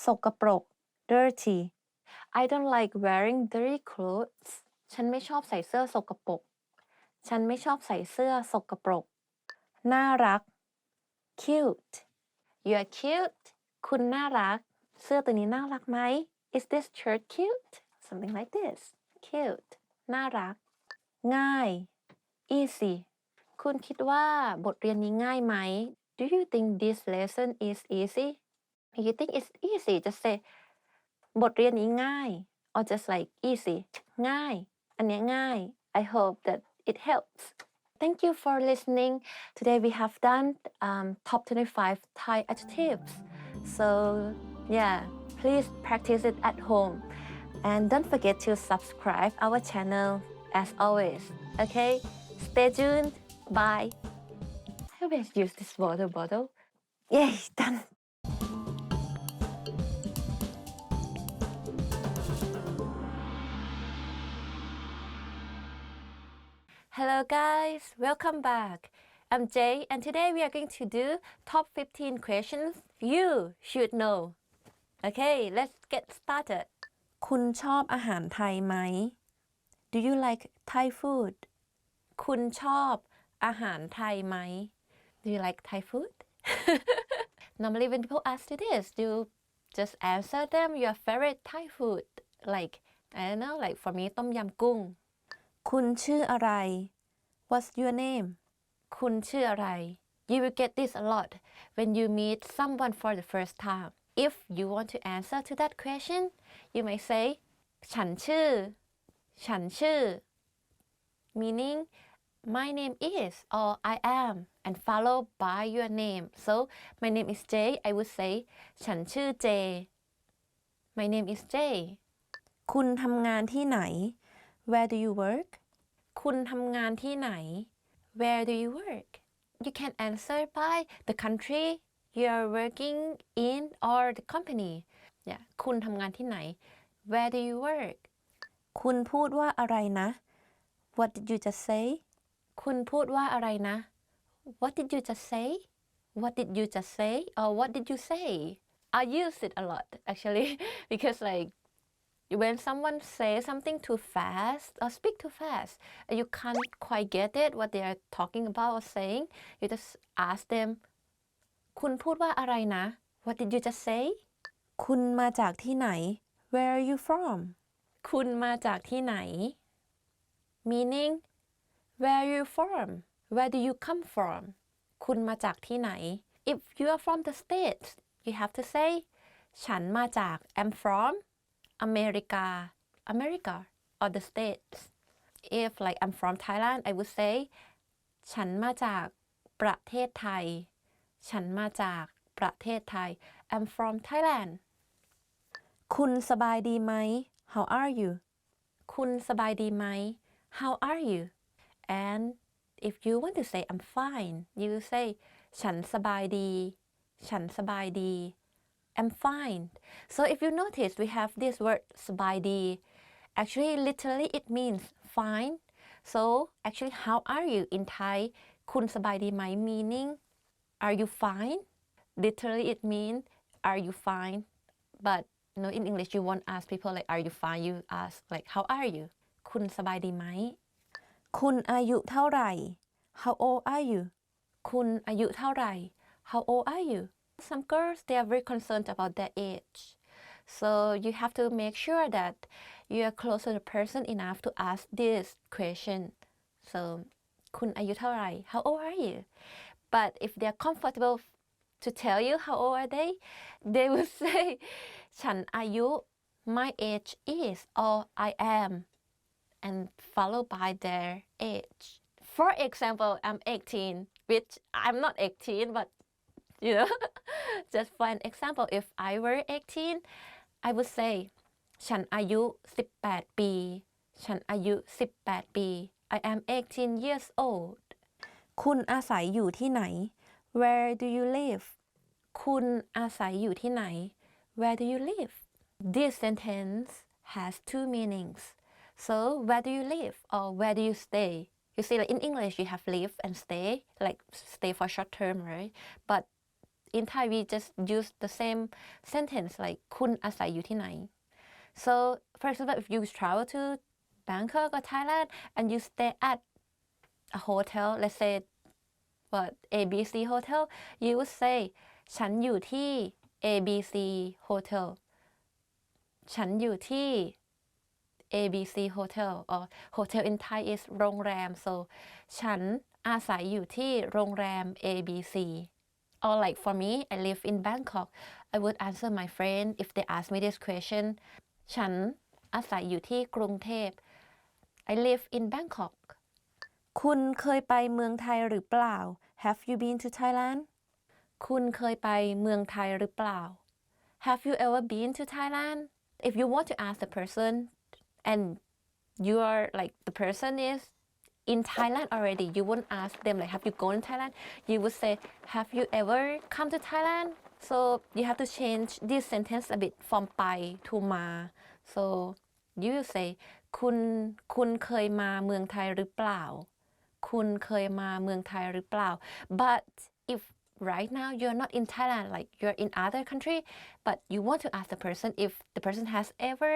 สกปรก dirty I don't like wearing dirty clothes ฉันไม่ชอบใส่เสื้อสกปรกฉันไม่ชอบใส่เสื้อสกปรกน่ารัก cute You are cute คุณน่ารักเสื้อตัวนี้น่ารักไหม Is this shirt cute Something like this cute น่ารักง่าย easyคุณคิดว่าบทเรียนนี้ง่ายไหม Do you think this lesson is easy? If you think it's easy, just say บทเรียนนี้ง่าย or just like easy ง่ายอันเนี้ยง่าย I hope that it helps. Thank you for listening. Today we have done top 25 Thai adjectives. So yeah, please practice it at home. And don't forget to subscribe our channel as always. Okay? Stay tuned. Bye. I always use this water bottle. Yay, done. Hello guys, welcome back. I'm Jay and today we are going to do top 15 questions you should know. Okay, let's get started. คุณชอบอาหารไทยไหม Do you like Thai food? คุณชอบอาหารไทยไหม Do you like Thai food? Normally when people ask you this, you just answer them your favorite Thai food. Like, I don't know, like for me, ต้มยำกุ้ง คุณชื่ออะไร What's your name? คุณชื่ออะไร You will get this a lot when you meet someone for the first time. If you want to answer to that question, you may say ฉันชื่อ meaning my name is or I am and followed by your name. So my name is Jay. I would say ฉันชื่อ Jay. My name is Jay. คุณทำงานที่ไหน Where do you work? คุณทำงานที่ไหน Where do you work? You can answer by the country you are working in or the company. Yeah. คุณทำงานที่ไหน Where do you work? คุณพูดว่าอะไรนะ What did you just say? คุณพูดว่าอะไรนะ What did you just say? What did you just say? Or what did you say? I use it a lot actually because like when someone says something too fast or speak too fast and you can't quite get it what they are talking about or saying, you just ask them คุณพูดว่าอะไรนะ What did you just say? คุณมาจากที่ไหน Where are you from? คุณมาจากที่ไหน meaning where are you from? Where do you come from? คุณมาจากที่ไหน If you are from the States, you have to say ฉันมาจาก I'm from America or the States. If like I'm from Thailand, I would say ฉันมาจากประเทศไทย ฉันมาจากประเทศไทย I'm from Thailand. คุณสบายดีไหม How are you? คุณสบายดีไหม How are you? And if you want to say I'm fine, you say ฉันสบายดี ฉันสบายดี I'm fine. So if you notice, we have this word สบายดี Actually, literally, it means fine. So actually, how are you in Thai? คุณสบายดีไหม meaning are you fine? Literally, it means are you fine? But in English, you won't ask people like are you fine? You ask like how are you? คุณสบายดีไหม คุณอายุเท่าไหร่ How old are you? คุณอายุเท่าไหร่ How old are you? Some girls, they are very concerned about their age. So you have to make sure that you are close to the person enough to ask this question. So คุณอายุเท่าไหร่ how old are you but if they're comfortable to tell you how old are they will say ฉันอายุ my age is or I am and followed by their age for example I'm 18 which I'm not 18 but you know just for an example if I were 18 I would say ฉันอายุ18 ปีฉันอายุ18 ปี I am 18 years old คุณอาศัยอยู่ที่ไหน Where do you live คุณอาศัยอยู่ที่ไหน Where do you live This sentence has two meanings so where do you live or where do you stay You see like in English you have live and stay like stay for short term right but in Thai we just use the same sentence like คุณอาศัยอยู่ที่ไหน So for example if you travel to Bangkok or Thailand and you stay at a hotel let's say what ABC hotel you would say ฉันอยู่ที่ ABC hotel ฉันอยู่ที่ ABC hotel or hotel in Thai is โรงแรม so ฉันอาศัยอยู่ที่โรงแรม ABC or like for me I live in Bangkok I would answer my friend if they ask me this question ฉันอาศัยอยู่ที่กรุงเทพ I live in Bangkok คุณเคยไปเมืองไทยหรือเปล่า Have you been to Thailand คุณเคยไปเมืองไทยหรือเปล่า Have you ever been to Thailand If you want to ask the person and you are like the person is in Thailand already you won't ask them like have you gone to Thailand you would say have you ever come to Thailand so you have to change this sentence a bit from ไป to มา so you will say คุณเคยมาเมืองไทยหรือเปล่าคุณเคยมาเมืองไทยหรือเปล่า but if right now you're not in Thailand like you're in other country but you want to ask the person if the person has ever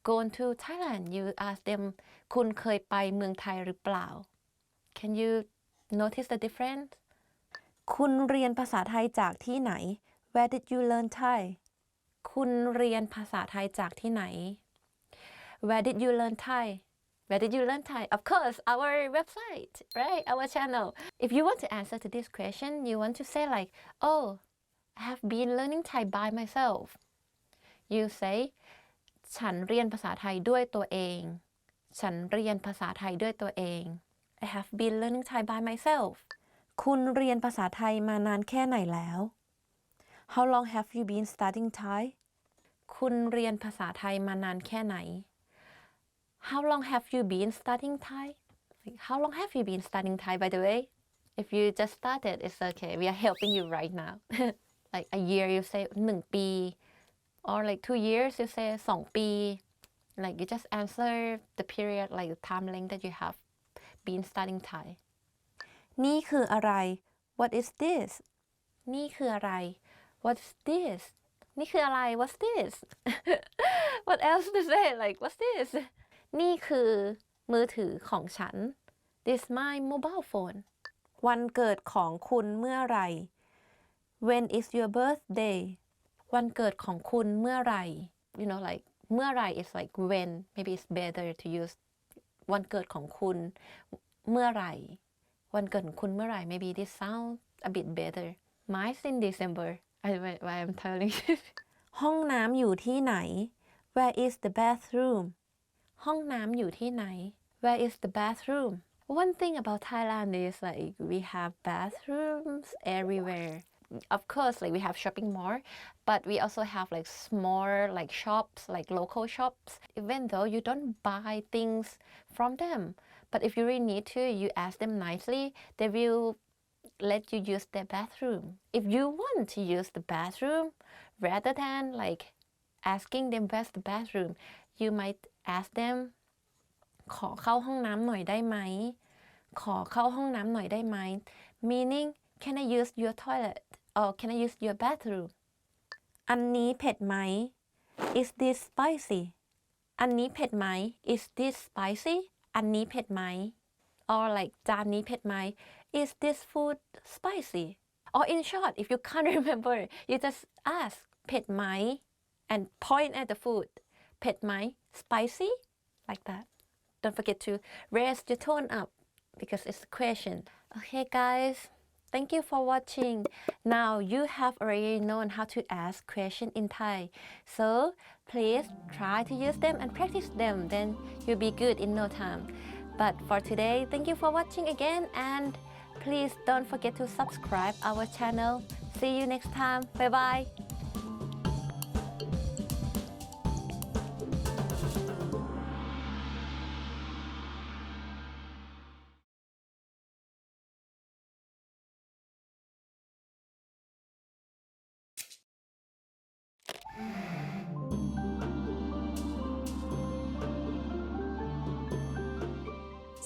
gone to Thailand you ask them คุณเคยไปเมืองไทยหรือเปล่า Can you notice the difference คุณเรียนภาษาไทยจากที่ไหน Where did you learn Thai คุณเรียนภาษาไทยจากที่ไหน Where did you learn Thai Where did you learn Thai? Of course, our website, right? Our channel. If you want to answer to this question, you want to say like, oh, I have been learning Thai by myself. You say ฉันเรียนภาษาไทยด้วยตัวเอง ฉันเรียนภาษาไทยด้วยตัวเอง I have been learning Thai by myself. คุณเรียนภาษาไทยมานานแค่ไหนแล้ว How long have you been studying Thai? คุณเรียนภาษาไทยมานานแค่ไหนHow long have you been studying Thai? Like, how long have you been studying Thai, by the way? If you just started, it's okay. We are helping you right now. Like a year, you say 1 ปี or like 2 years, you say 2 ปี Like you just answer the period, like the time length that you have been studying Thai. นี่คืออะไร What is this? นี่คืออะไร What's this? นี่คืออะไร What's this? What else to say? Like, what's this? นี่คือมือถือของฉัน This is my mobile phone วันเกิดของคุณเมื่อไหร่ When is your birthday วันเกิดของคุณเมื่อไหร่ You know like เมื่อไหร่ is like when maybe it's better to use วันเกิดของคุณเมื่อไหร่วันเกิดของคุณเมื่อไหร่ maybe this sounds a bit better Mine's in December why I'm telling you ห้องน้ำอยู่ที่ไหน Where is the bathroomห้องน้ำอยู่ที่ไหน Where is the bathroom One thing about Thailand is like we have bathrooms everywhere Of course like we have shopping mall but we also have like small like shops like local shops even though you don't buy things from them but if you really need to you ask them nicely they will let you use their bathroom if you want to use the bathroom rather than like asking them where's the bathroom you might ask them ขอเข้าห้องน้ำหน่อยได้ไหมขอเข้าห้องน้ำหน่อยได้ไหม meaning can I use your toilet or can I use your bathroom อันนี้เผ็ดไหม is this spicy อันนี้เผ็ดไหม is this spicy อันนี้เผ็ดไหม or like จานนี้เผ็ดไหม is this food spicy or in short if you can't remember you just ask เผ็ดไหม and point at the food เผ็ดไหม spicy like that don't forget to raise your tone up because it's a question. Okay, guys, thank you for watching. Now you have already known how to ask question in Thai. So please try to use them and practice them. Then you'll be good in no time. But for today, thank you for watching again, and please don't forget to subscribe our channel. See you next time. Bye bye.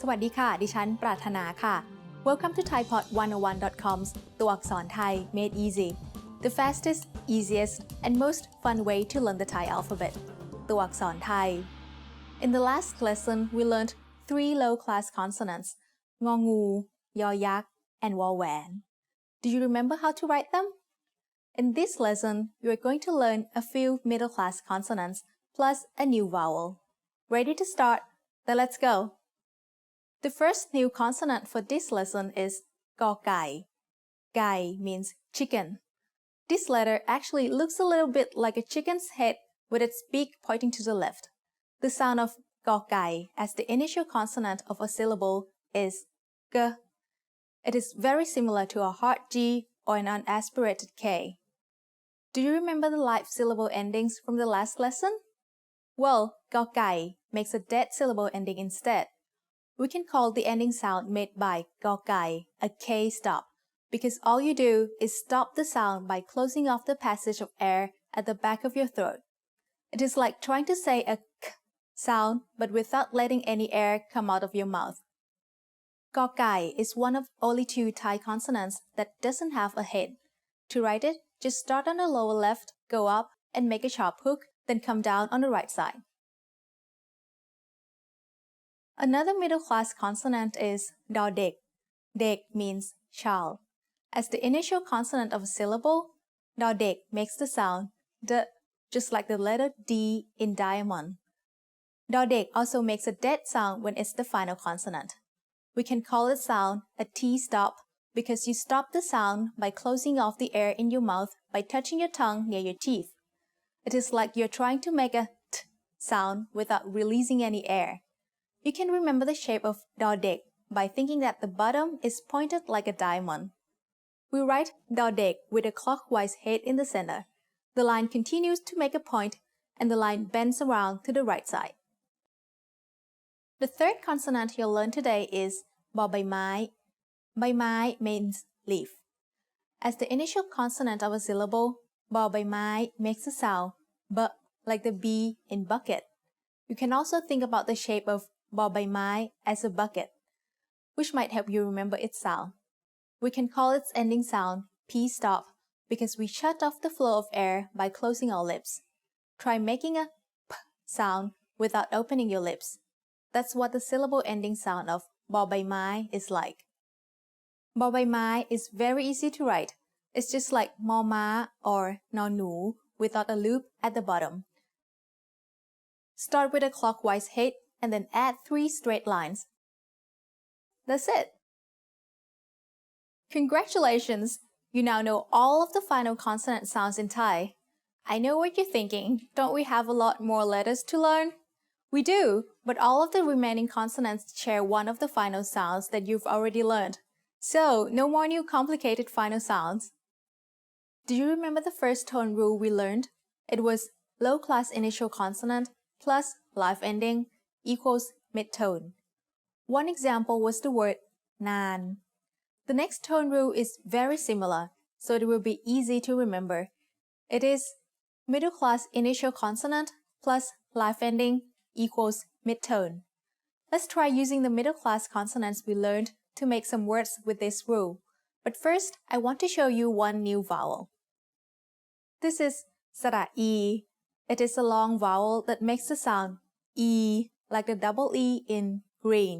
สวัสดีค่ะ ดิฉันปรารถนาค่ะ Welcome to thaipod101.com's ตัวอักษรไทย made easy, the fastest, easiest, and most fun way to learn the Thai alphabet ตัวอักษรไทย In the last lesson, we learned 3 low-class consonants, งองู ยอยักษ์ and วอแหวน Do you remember how to write them? In this lesson, you are going to learn a few middle-class consonants plus a new vowel. Ready to start? Then let's go. The first new consonant for this lesson is กอไก่ Gai means chicken. This letter actually looks a little bit like a chicken's head with its beak pointing to the left. The sound of กอไก่ as the initial consonant of a syllable is g. It is very similar to a hard G or an unaspirated K. Do you remember the live syllable endings from the last lesson? Well, กอไก่ makes a dead syllable ending instead. We can call the ending sound made by กอไก่ a K stop because all you do is stop the sound by closing off the passage of air at the back of your throat. It is like trying to say a k sound but without letting any air come out of your mouth. กอไก่ is one of only 2 Thai consonants that doesn't have a head. To write it, just start on the lower left, go up, and make a sharp hook, then come down on the right side. Another middle-class consonant is ดอเด็ก Dek means child. As the initial consonant of a syllable, ดอเด็ก makes the sound d, just like the letter D in diamond. ดอเด็ก also makes a dead sound when it's the final consonant. We can call this sound a T stop because you stop the sound by closing off the air in your mouth by touching your tongue near your teeth. It is like you're trying to make a t sound without releasing any air. You can remember the shape of ดอเด็ก by thinking that the bottom is pointed like a diamond. We write ดอเด็ก with a clockwise head in the center. The line continues to make a point and the line bends around to the right side. The third consonant you'll learn today is บอใบไม้ ใบไม้ means leaf. As the initial consonant of a syllable, บอใบไม้ makes the sound b like the B in bucket. You can also think about the shape of บอใบไม้ as a bucket, which might help you remember its sound. We can call its ending sound P stop because we shut off the flow of air by closing our lips. Try making a p sound without opening your lips. That's what the syllable ending sound of บอใบไม้ is like. บอใบไม้ is very easy to write. It's just like มอม้า or นอหนู without a loop at the bottom. Start with a clockwise head and then add 3 straight lines. That's it. Congratulations! You now know all of the final consonant sounds in Thai. I know what you're thinking. Don't we have a lot more letters to learn? We do, but all of the remaining consonants share one of the final sounds that you've already learned. So, no more new complicated final sounds. Do you remember the first tone rule we learned? It was low-class initial consonant plus live ending equals mid-tone. One example was the word นาน The next tone rule is very similar, so it will be easy to remember. It is middle-class initial consonant plus live ending equals mid-tone. Let's try using the middle-class consonants we learned to make some words with this rule. But first, I want to show you one new vowel. This is สระอี It is a long vowel that makes the sound E like the double E in green.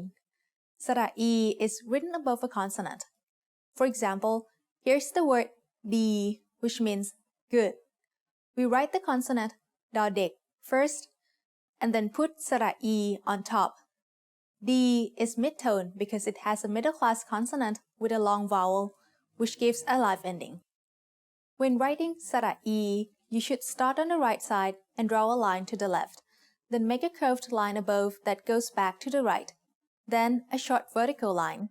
สระอี is written above a consonant. For example, here's the wordดี which means good. We write the consonant ดอเด็ก first and then put สระอี on top. D is mid-tone because it has a middle-class consonant with a long vowel, which gives a live ending. When writing sara E, you should start on the right side and draw a line to the left, then make a curved line above that goes back to the right, then a short vertical line.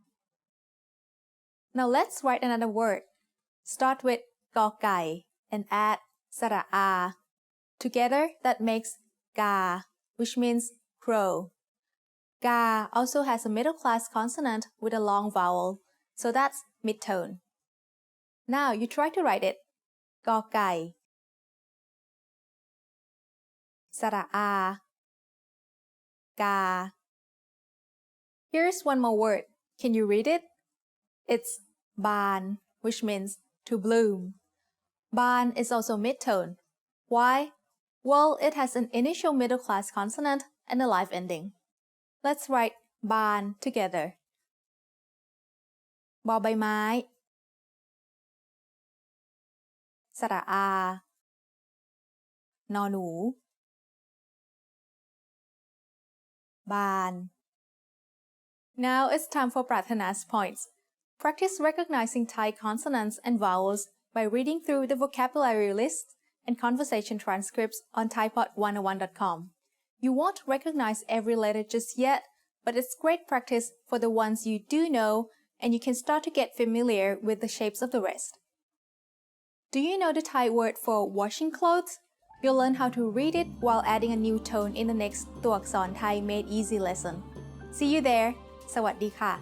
Now let's write another word. Start with gò cài and add sara A. Together that makes gà, which means crow. Gà also has a middle-class consonant with a long vowel, so that's mid-tone. Now you try to write it. Gò cài, sara A, gà. Here's one more word. Can you read it? It's bàn, which means to bloom. Bàn is also mid-tone. Why? Well, it has an initial middle-class consonant and a live ending. Let's write bàn together. Bòใบไม้ สระอานอหนู บาน Now it's time for Pratana's points. Practice recognizing Thai consonants and vowels by reading through the vocabulary lists and conversation transcripts on thaipod101.com. You won't recognize every letter just yet, but it's great practice for the ones you do know, and you can start to get familiar with the shapes of the rest. Do you know the Thai word for washing clothes? You'll learn how to read it while adding a new tone in the next ตัวอักษรไทย Made Easy lesson. See you there. สวัสดีค่ะ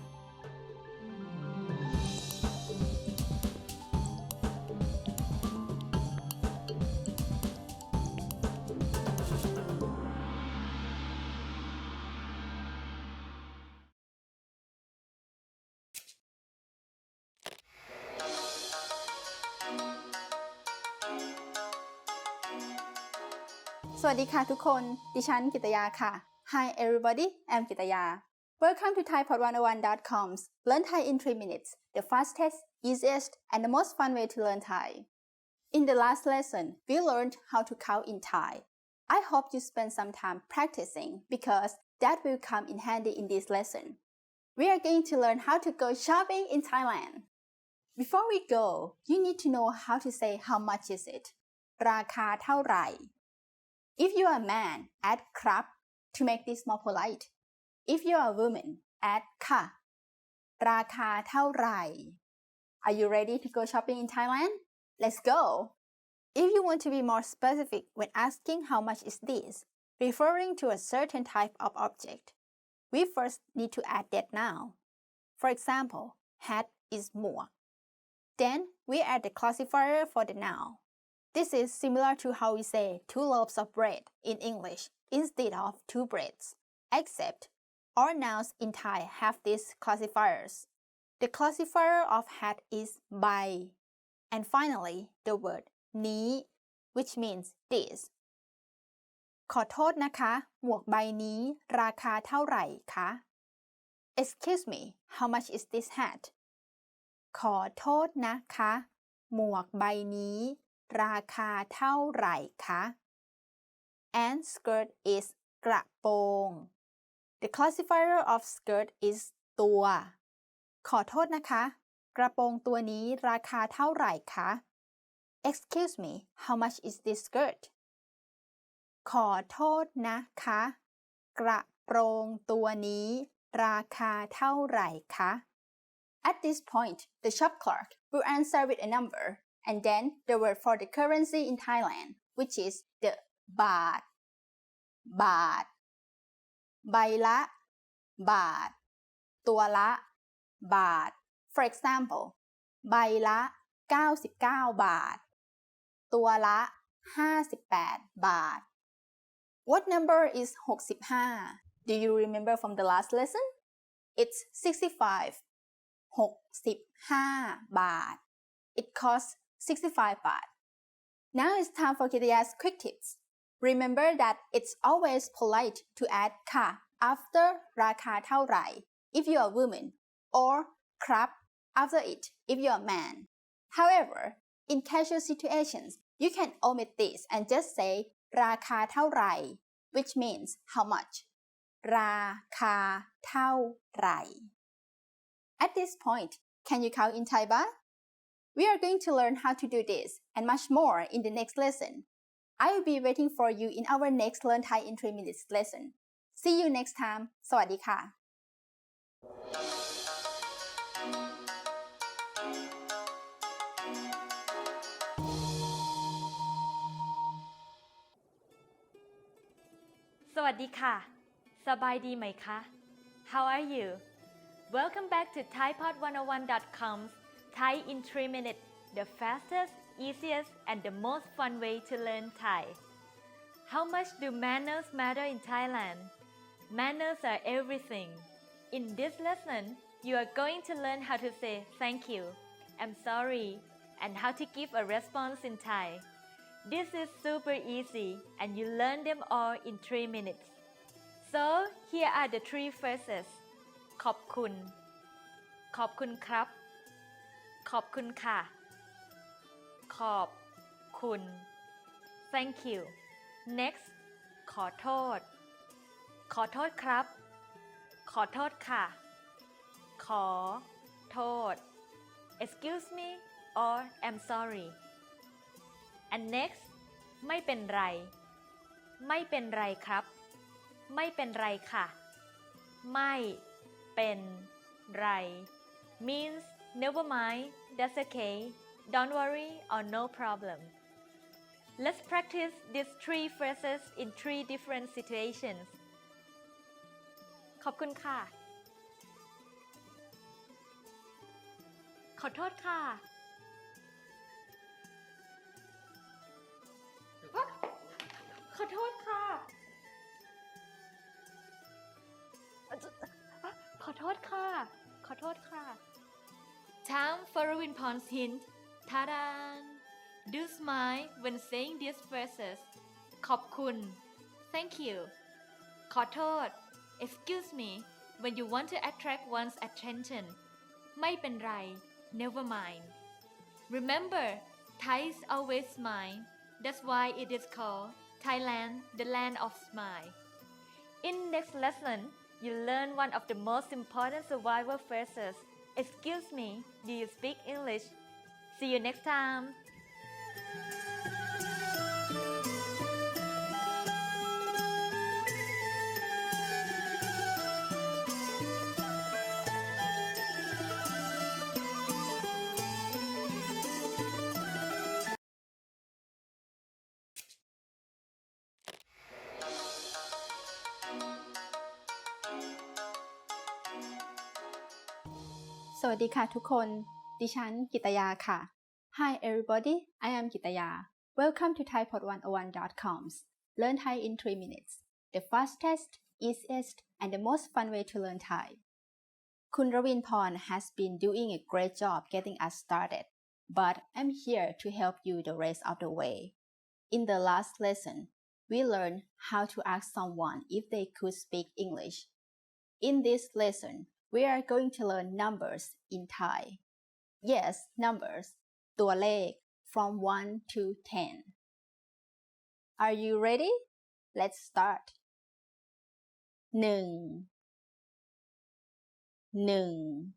สวัสดีค่ะทุกคน ดิฉันกิตยาค่ะ Hi everybody, I'm กิตยา Welcome to thaipod101.com's Learn Thai in 3 minutes, the fastest, easiest, and the most fun way to learn Thai. In the last lesson, we learned how to count in Thai. I hope you spend some time practicing because that will come in handy in this lesson. We are going to learn how to go shopping in Thailand. Before we go, you need to know how to say how much is it. ราคาเท่าไหร่ If you are a man, add ครับ to make this more polite. If you are a woman, add ค่ะ ราคาเท่าไหร่ Are you ready to go shopping in Thailand? Let's go! If you want to be more specific when asking how much is this, referring to a certain type of object, we first need to add that noun. For example, hat is หมวก Then we add the classifier for the noun. This is similar to how we say 2 loaves of bread in English instead of 2 breads, except all nouns in Thai have these classifiers. The classifier of hat is ใบ and finally the word นี้ which means this. ขอโทษนะคะ หมวกใบนี้ราคาเท่าไหร่คะ Excuse me, how much is this hat? ขอโทษนะคะ หมวกใบนี้ราคาเท่าไหร่คะ And skirt is กระโปรง The classifier of skirt is ตัว ขอโทษนะคะ กระโปรงตัวนี้ราคาเท่าไหร่คะ Excuse me, how much is this skirt? ขอโทษนะคะ กระโปรงตัวนี้ราคาเท่าไหร่คะ At this point, the shop clerk will answer with a number, and then the word for the currency in Thailand, which is the บาท บาท ใบละ บาท ตัวละ บาท For example, ใบละ99 บาท ตัวละ58 บาท What number is 65? Do you remember from the last lesson? It's 65. 65 บาท It costs 65 baht. Now it's time for Kitaya's quick tips. Remember that it's always polite to add ค่ะ after ราคาเท่าไหร่ if you are a woman, or ครับ after it if you are a man. However, in casual situations, you can omit this and just say ราคาเท่าไหร่ which means how much. ราคาเท่าไหร่ At this point, can you count in Thai baht? We are going to learn how to do this and much more in the next lesson. I will be waiting for you in our next Learn Thai in 3 minutes lesson. See you next time. สวัสดีค่ะ สวัสดีค่ะ สบายดีไหมคะ How are you? Welcome back to ThaiPod101.com's Thai in 3 minutes, the fastest, easiest, and the most fun way to learn Thai. How much do manners matter in Thailand? Manners are everything. In this lesson, you are going to learn how to say thank you, I'm sorry, and how to give a response in Thai. This is super easy and you learn them all in 3 minutes. So, here are the 3 phrases. ขอบคุณ ขอบคุณครับ ขอบคุณค่ะ ขอบคุณ Thank you. Next, ขอโทษ ขอโทษครับ ขอโทษค่ะ ขอโทษ Excuse me or I'm sorry. And next, ไม่เป็นไร ไม่เป็นไรครับ ไม่เป็นไรค่ะ ไม่เป็นไร means never mind, that's okay, don't worry or no problem. Let's practice these 3 phrases in 3 different situations. ขอบคุณค่ะ ขอโทษค่ะ ขอโทษค่ะ ขอโทษค่ะ ขอโทษค่ะ Time for Rawinporn's hint. Ta-da! Do smile when saying these phrases. ขอบคุณ Thank you. ขอโทษ Excuse me when you want to attract one's attention. ไม่เป็นไร Never mind. Remember, Thais always smile. That's why it is called Thailand, the land of smile. In next lesson, you learn one of the most important survival phrases. Excuse me, do you speak English? See you next time.สวัสดีค่ะทุกคน ดิฉันกิตยาค่ะ Hi everybody, I am กิตยา Welcome to ThaiPod101.com's Learn Thai in 3 minutes, the fastest, easiest, and the most fun way to learn Thai. คุณรวินพร has been doing a great job getting us started, but I'm here to help you the rest of the way. In the last lesson, we learned how to ask someone if they could speak English. In this lesson, we are going to learn numbers in Thai. Yes, numbers, ตัวเลข from 1 to 10. Are you ready? Let's start. 1 1 2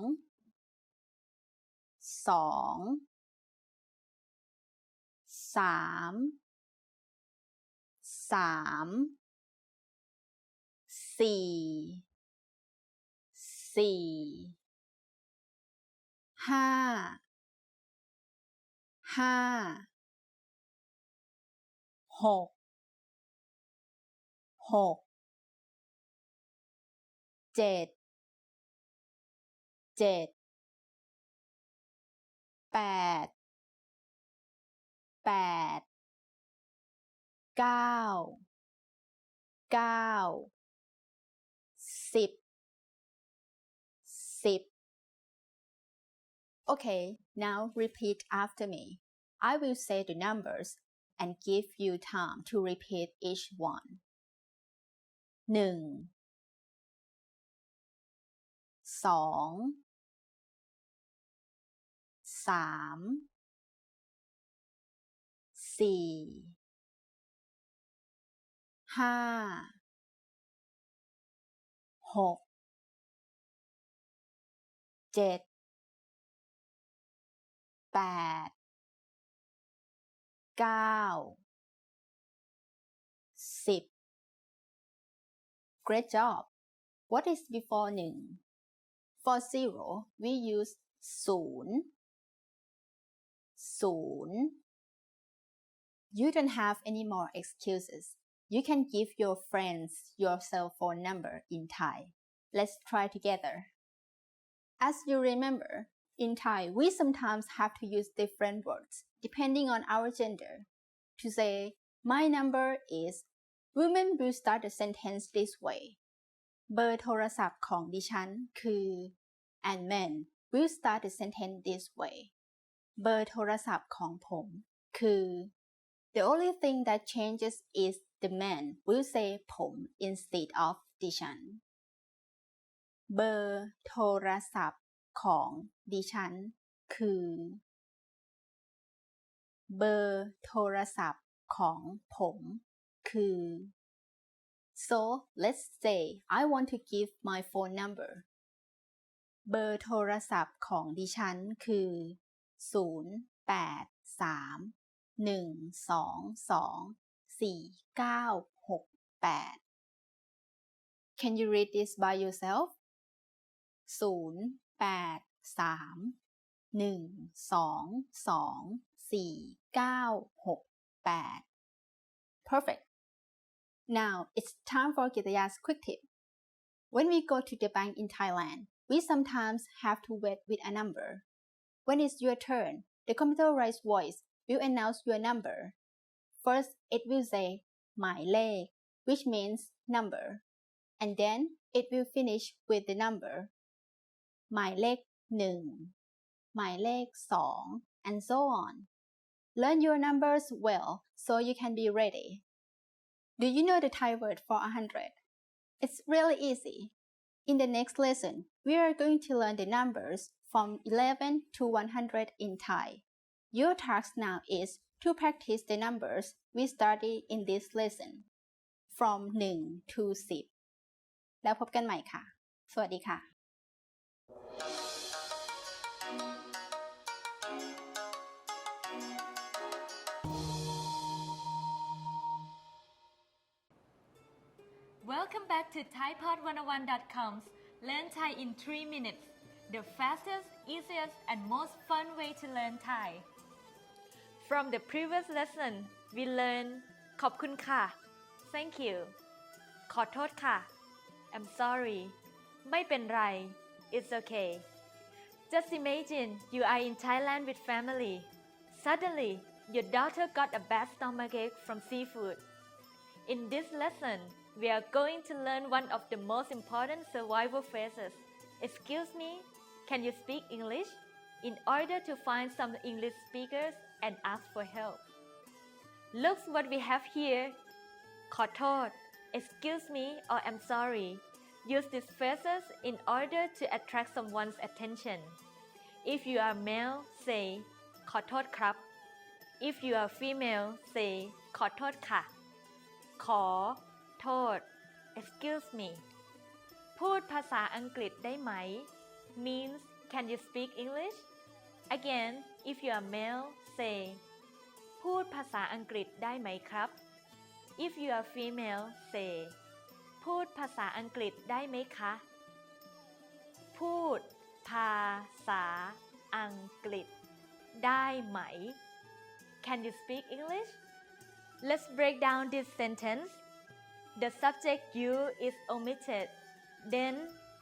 2 3 3 4 4 5 5 6 6 7 7 8 8 9 9 10 10 Okay, now repeat after me. I will say the numbers and give you time to repeat each one. 1 2 3 4 5 6 7 8 9 10 Great job! What is before 1? For 0, we use 0 0 You don't have any more excuses. You can give your friends your cell phone number in Thai. Let's try together. As you remember, in Thai, we sometimes have to use different words depending on our gender. To say, my number is, women will start the sentence this way. เบอร์โทรศัพท์ของดิฉันคือ and men will start the sentence this way. เบอร์โทรศัพท์ของผมคือ The only thing that changes is the man will say ผม instead of ดิฉัน เบอร์โทรศัพท์ของดิฉันคือ เบอร์โทรศัพท์ของผมคือ So let's say I want to give my phone number. เบอร์โทรศัพท์ของดิฉันคือ 0831224968 Can you read this by yourself? 0831224968 Perfect. Now it's time for Kitaya's quick tip. When we go to the bank in Thailand, we sometimes have to wait with a number. When it's your turn, the computerized voice will announce your number. First, it will say หมายเลข which means number, and then it will finish with the number หมายเลข 1 หมายเลข 2 and so on. Learn your numbers well so you can be ready. Do you know the Thai word for 100? It's really easy. In the next lesson, we are going to learn the numbers from 11 to 100 in Thai. Your task now is to practice the numbers we study in this lesson from 1 to 10 แล้วพบกันใหม่ค่ะ สวัสดีค่ะ Welcome back to ThaiPod101.com's Learn Thai in 3 minutes, the fastest, easiest, and most fun way to learn Thai. From the previous lesson, we learned ขอบคุณค่ะ Thank you ขอโทษค่ะ I'm sorry ไม่เป็นไร It's okay. Just imagine you are in Thailand with family. Suddenly, your daughter got a bad stomachache from seafood. In this lesson, we are going to learn one of the most important survival phrases. Excuse me, can you speak English? In order to find some English speakers and ask for help. Look what we have here. ขอโทษ Excuse me or I'm sorry. Use these phrases in order to attract someone's attention. If you are male, say ขอโทษครับ If you are female, say ขอโทษค่ะ ขอโทษ Excuse me. พูดภาษาอังกฤษได้ไหม means can you speak English? Again, if you are male, say พูดภาษาอังกฤษได้ไหมครับ If you are female, say พูดภาษาอังกฤษได้ไหมคะ พูดภาษาอังกฤษได้ไหม Can you speak English? Let's break down this sentence. The subject you is omitted. Then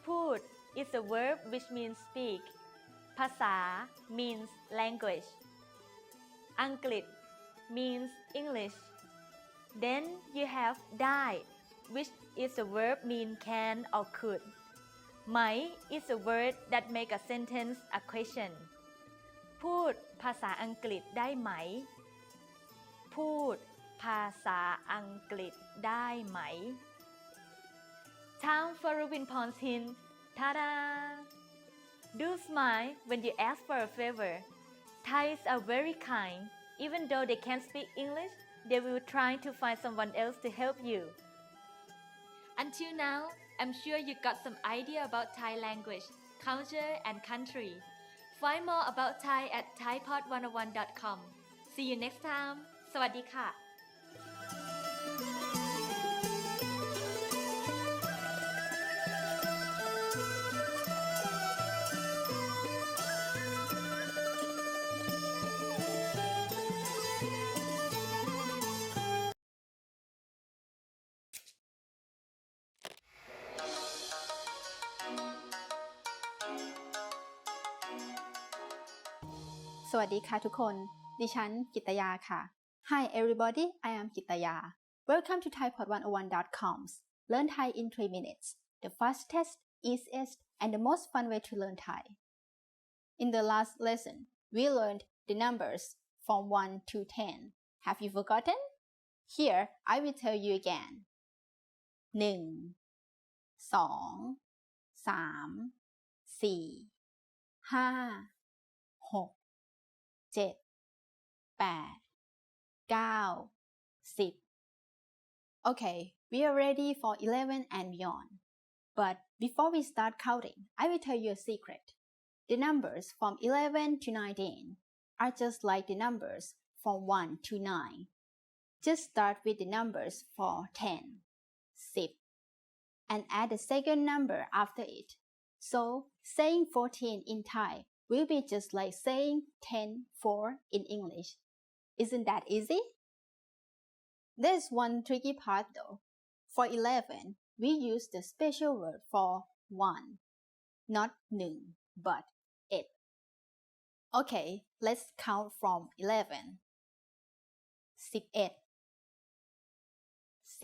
พูด is a verb which means speak. ภาษา means language. อังกฤษ means English. Then you have ได้ which is a verb mean can or could. ไหม is a word that make a sentence a question. พูดภาษาอังกฤษได้ไหม พูดภาษาอังกฤษได้ไหม Time for Rubin Pond's hint. Ta-da! Do smile when you ask for a favor. Thais are very kind. Even though they can't speak English, they will try to find someone else to help you. Until now, I'm sure you got some idea about Thai language, culture, and country. Find more about Thai at thaipod101.com. See you next time. สวัสดีค่ะ สวัสดีค่ะทุกคน ดิฉันกิตยาค่ะ Hi everybody, I am Kitaya. Welcome to thaipod101.com's Learn Thai in 3 minutes, the fastest, easiest, and the most fun way to learn Thai. In the last lesson, we learned the numbers from 1 to 10. Have you forgotten? Here, I will tell you again. 1 2 3 4 5 6 7 8 9 10. Okay, we are ready for 11 and beyond. But before we start counting, I will tell you a secret. The numbers from 11 to 19 are just like the numbers from 1 to 9. Just start with the numbers for 10, 10, and add the second number after it. So, saying 14 in Thai will be just like saying 10, 4 in English. Isn't that easy? There's one tricky part though. For 11, we use the special word for 1, not 1, but 8. Okay, let's count from 11. 11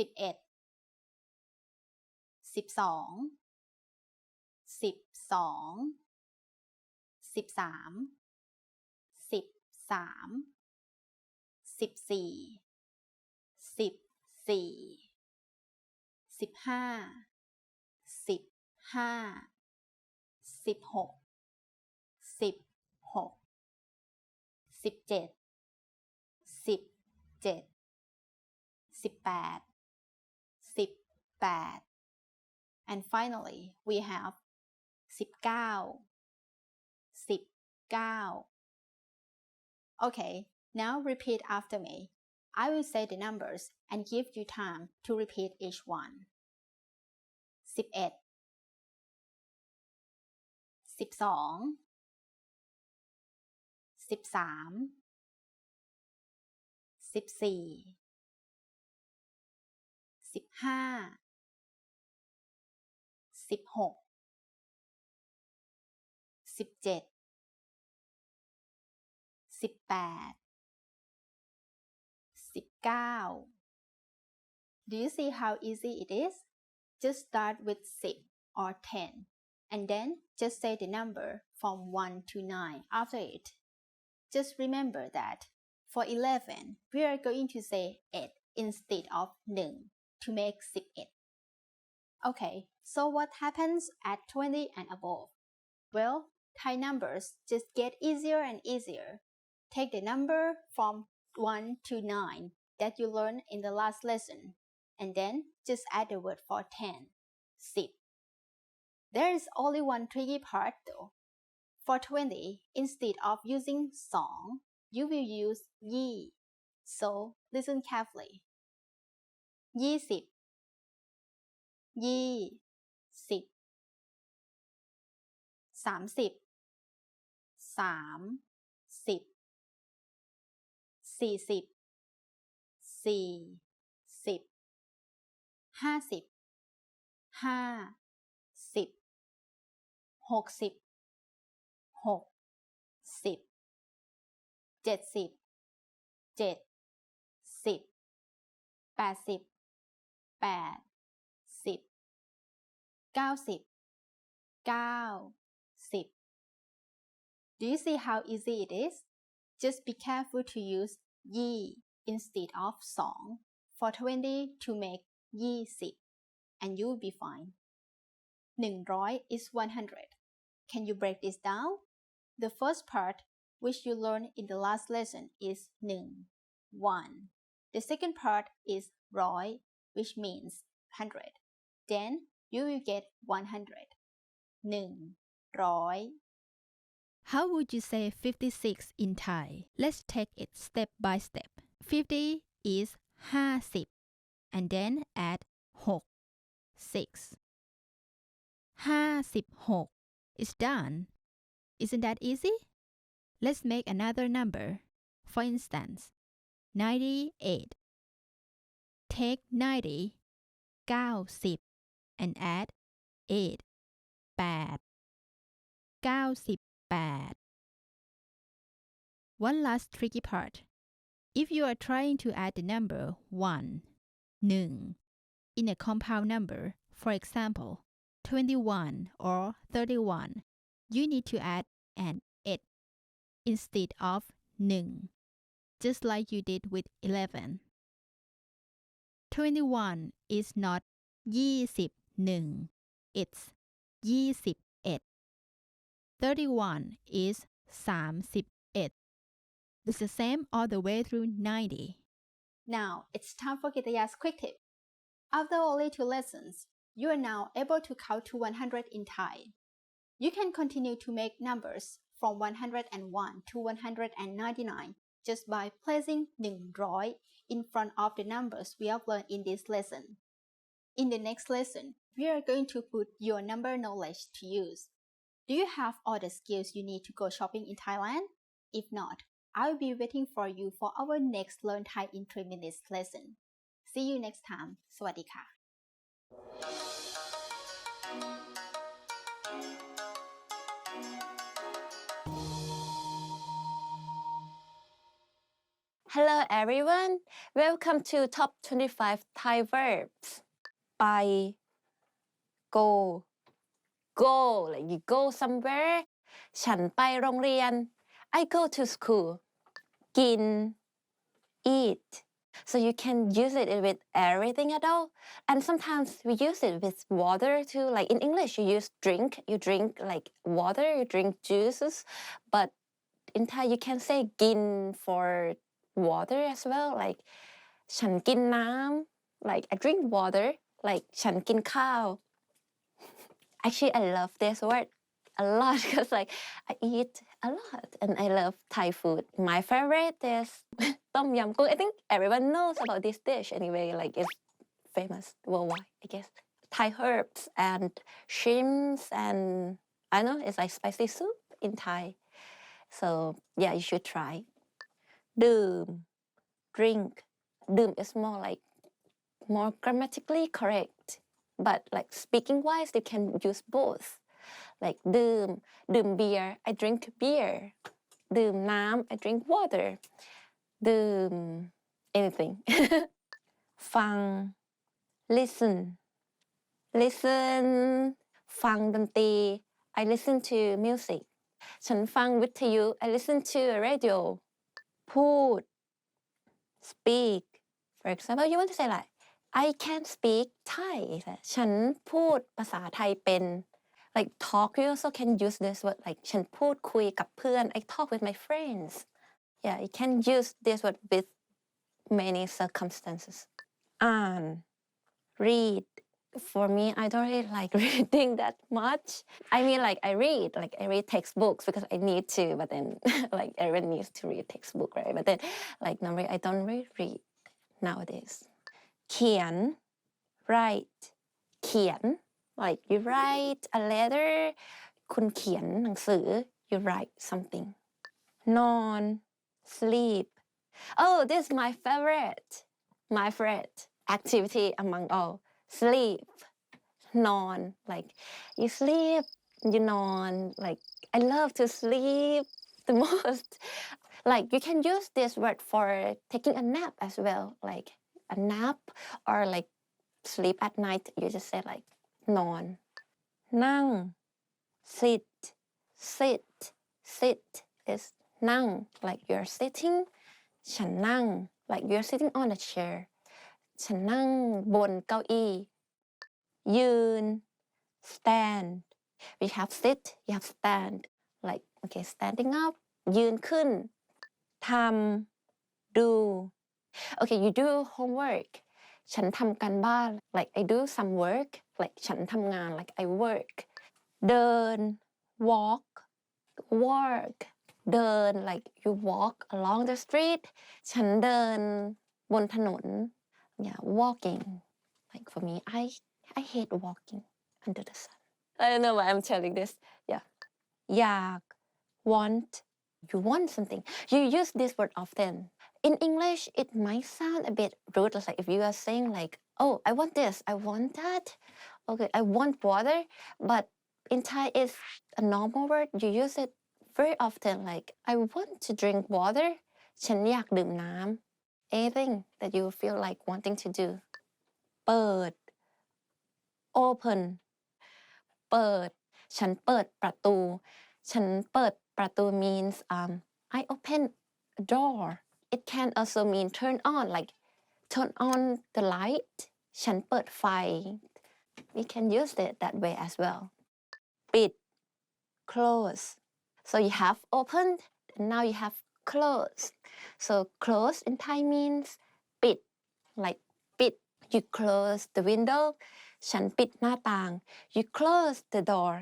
11 12 12 13 13 13 14 14 15 15 16 16 17 17 18 18 and finally we have 19 19 Okay, now repeat after me. I will say the numbers and give you time to repeat each one. 11 12 13 14 15 16 17 18 19 Do you see how easy it is? Just start with 10 or 10 and then just say the number from 1 to 9 after it. Just remember that for 11, we are going to say 8 instead of 1 to make 18. Okay, so what happens at 20 and above? Well, Thai numbers just get easier and easier. Take the number from 1 to 9 that you learned in the last lesson, and then just add the word for 10, 10. There is only one tricky part though. For 20, instead of using song, you will use yi. So listen carefully. 20 20 30 30 40 40 50 50 60 60 70 70 80 80 90 90 Do you see how easy it is? Just be careful to use yi instead of song for 20 to make 20 and you'll be fine. 100 is 100. Can you break this down? The first part, which you learned in the last lesson, is 1, 1. The second part is ร้อย which means 100. Then you will get 100. 100. How would you say 56 in Thai? Let's take it step by step. 50 is 50 and then add 6. 6. 56 is done. Isn't that easy? Let's make another number. For instance, 98. Take 90, 90 and add 8. 8. 98. One last tricky part. If you are trying to add the number 1, 1, in a compound number, for example, 21 or 31, you need to add an 8 instead of 1, just like you did with 11. 21 is not 21, it's 21. 31 is 31. It's the same all the way through 90. Now it's time for Kitaya's quick tip. After only 2 lessons, you are now able to count to 100 in Thai. You can continue to make numbers from 101 to 199 just by placing 100 in front of the numbers we have learned in this lesson. In the next lesson, we are going to put your number knowledge to use. Do you have all the skills you need to go shopping in Thailand? If not, I'll be waiting for you for our next Learn Thai in 3 minutes lesson. See you next time. สวัสดีค่ะ Hello everyone. Welcome to Top 25 Thai Verbs. ไป go like you go somewhere ฉันไปโรงเรียน I go to school กิน eat so you can use it with everything at all and sometimes we use it with water too like in English you use drink you drink like water you drink juices but in Thai you can say กิน for water as well like ฉันกินน้ำ like I drink water like ฉันกินข้าว Actually, I love this word a lot because like I eat a lot and I love Thai food. My favorite is Tom Yum Goong. I think everyone knows about this dish anyway. Like it's famous worldwide, I guess. Thai herbs and shrimps and I don't know, it's like spicy soup in Thai. So yeah, you should try. ดื่ม drink. ดื่ม is more grammatically correct. But like speaking wise, you can use both. Like ดื่ม beer, I drink beer. ดื่มน้ำ I drink water. ดื่ม anything. ฟัง listen. ฟังดนตรี I listen to music. ฉันฟังวิทยุ I listen to a radio. พูด speak. For example, you want to say like I can speak Thai ฉันพูดภาษาไทยเป็น like talk you also can use this word like ฉันพูดคุยกับเพื่อน I talk with my friends yeah you can use this word with many circumstances อ่าน read for me I don't really like reading that much I mean like I read textbooks because I need to but then like everyone needs to read textbook right but then like normally I don't really read nowadays เขียน write เขียน like you write a letter คุณเขียนหนังสือ you write something นอน sleep oh this is my favorite activity among all sleep นอน like you sleep you นอน like I love to sleep the most like you can use this word for taking a nap as well like a nap or like sleep at night you just say like นอน นั่ง sit is นั่ง like you're sitting ฉันนั่ง like you're sitting on a chair ฉันนั่งบนเก้าอี้ ยืน stand we have sit you have stand like okay standing up ยืนขึ้น ทำ do Okay, you do homework ฉันทำการบ้าน like I do some work like ฉันทำงาน like I work เดิน walk work เดิน like you walk along the street ฉันเดินบนถนน yeah walking like for me I hate walking under the sun I don't know why I'm telling this yeah อยาก want you want something you use this word often in English it might sound a bit rude like if you are saying like oh I want this I want that okay I want water but in Thai it's a normal word you use it very often like I want to drink water ฉันอยากดื่มน้ำ anything that you feel like wanting to do เปิด open เปิด ฉันเปิดประตู ฉันเปิดประตู means I open a door it can also mean turn on like turn on the light ฉันเปิดไฟ we can use it that way as well ปิด close so you have opened and now you have closed so close in Thai means ปิด like ปิด you close the window ฉันปิดหน้าต่าง you close the door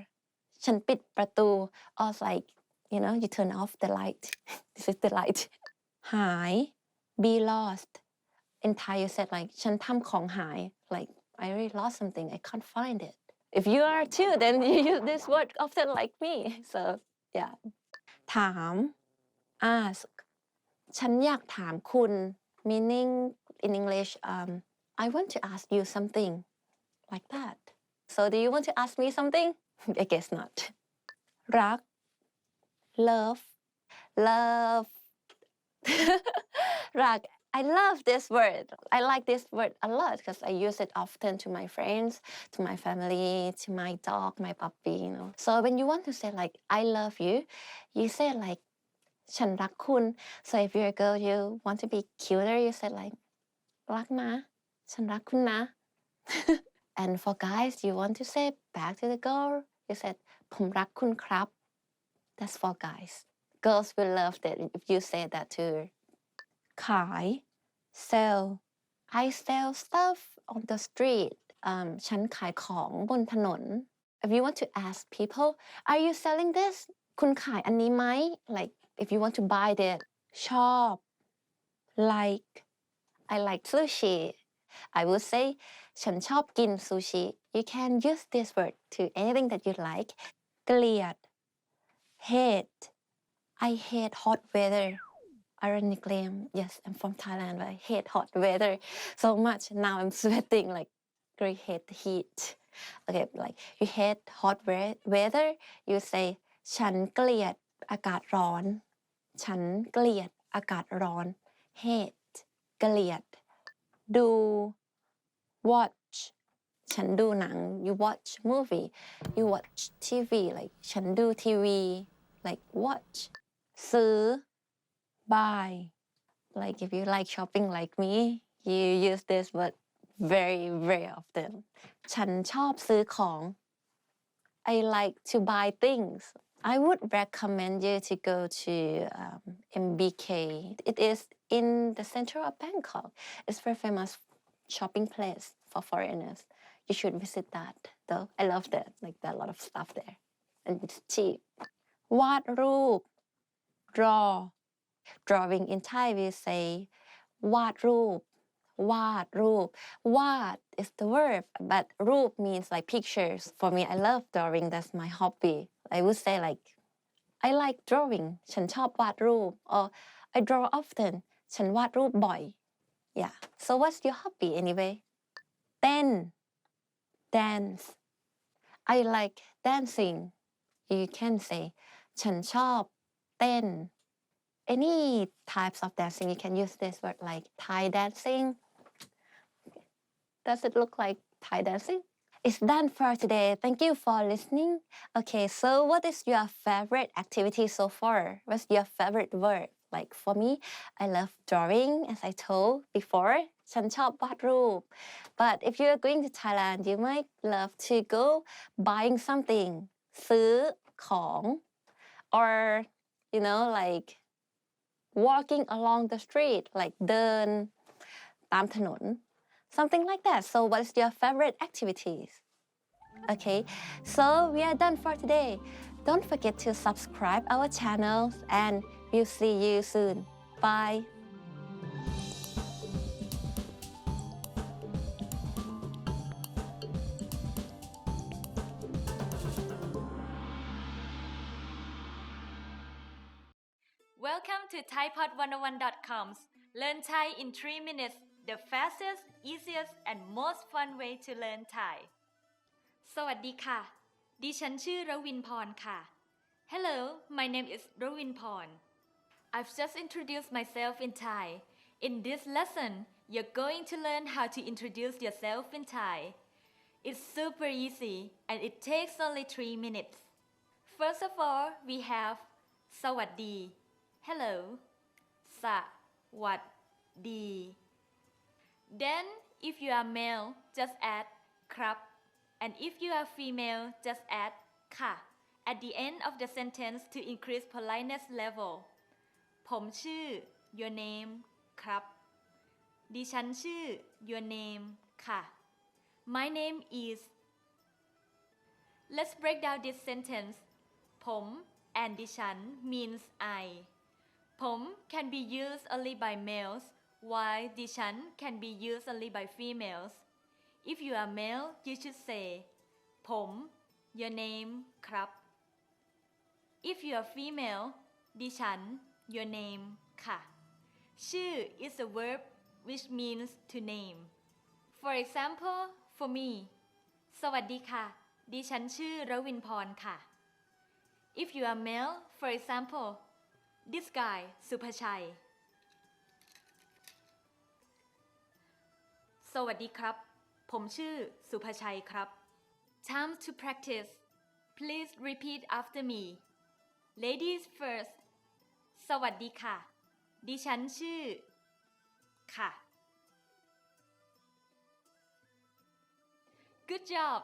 ฉันปิดประตู or like you know you turn off the light this is the light หาย be lost in Thai you said like ฉันทำของหาย like I really lost something I can't find it if you are too then you use this word often like me so yeah ถาม ask ฉันอยากถามคุณ meaning in English I want to ask you something like that so do you want to ask me something I guess not รัก love love รัก I love this word I like this word a lot because I use it often to my friends to my family to my dog my puppy you know so when you want to say like I love you you say like ฉันรักคุณ so if you're a girl you want to be cuter you say like รักนะฉันรักคุณนะ and for guys you want to say back to the girl you said ผมรักคุณครับ that's for guys girls will love that if you say that to her ขาย sell I sell stuff on the street ฉันขายของบนถนน if you want to ask people are you selling this คุณขายอันนี้ไหม like if you want to buy that ชอบ like I like sushi I would say ฉันชอบกิน sushi you can use this word to anything that you like เกลียด hate I hate hot weather ironically yes I'm from Thailand but I hate hot weather so much now I'm sweating like I hate the heat okay like you hate hot weather you say ฉันเกลียดอากาศร้อน ฉันเกลียดอากาศร้อน hate เกลียด ดู watch ฉันดูหนัง you watch movie you watch TV like ฉันดูทีวี like watch ซื้อ buy like if you like shopping like me you use this word very very often ฉันชอบซื้อของ I like to buy things I would recommend you to go to MBK it is in the center of Bangkok it's very famous shopping place for foreigners you should visit that though I love that like there are a lot of stuff there and it's cheap วาดรูป draw drawing in Thai we say วาดรูป วาดรูป วาด is the verb but รูป means like pictures for me I love drawing that's my hobby I would say like I like drawing ฉันชอบวาดรูป or I draw often ฉันวาดรูปบ่อย yeah so what's your hobby anyway เต้น dance I like dancing you can say ฉันชอบเต้น any types of dancing you can use this word like Thai dancing does it look like Thai dancing it's done for today thank you for listening okay so what is your favorite activity so far what's your favorite word like for me I love drawing as I told before ฉันชอบวาดรูป but if you are going to Thailand you might love to go buying something ซื้อของ or you know like walking along the street like เดิน ตามถนน something like that. So what is your favorite activities? Okay, so we are done for today. Don't forget to subscribe our channels and we'll see you soon. Bye. Welcome to ThaiPod101.com's Learn Thai in 3 minutes, the fastest, easiest, and most fun way to learn Thai. สวัสดีค่ะ ดิฉันชื่อรวินพรค่ะ Hello, my name is Ravin Porn. I've just introduced myself in Thai. In this lesson, you're going to learn how to introduce yourself in Thai. It's super easy and it takes only 3 minutes. First of all, we have สวัสดี Hello. สวัสดี Then, if you are male, just add ครับ and if you are female, just add ค่ะ at the end of the sentence to increase politeness level. ผมชื่อ your name ครับ ดิฉันชื่อ your name ค่ะ My name is. Let's break down this sentence. ผม and ดิฉัน means I. ผม can be used only by males, while ดิฉัน can be used only by females. If you are male, you should say ผม your name ครับ If you are female, ดิฉัน your name ค่ะ ชื่อ is a verb which means to name. For example, for me สวัสดีค่ะ ดิฉันชื่อรวินพรค่ะ If you are male, for example, this guy สุภชัย สวัสดีครับ ผมชื่อสุภชัยครับ Time to practice. Please repeat after me. Ladies first. สวัสดีค่ะ ดิฉันชื่อ ค่ะ Good job.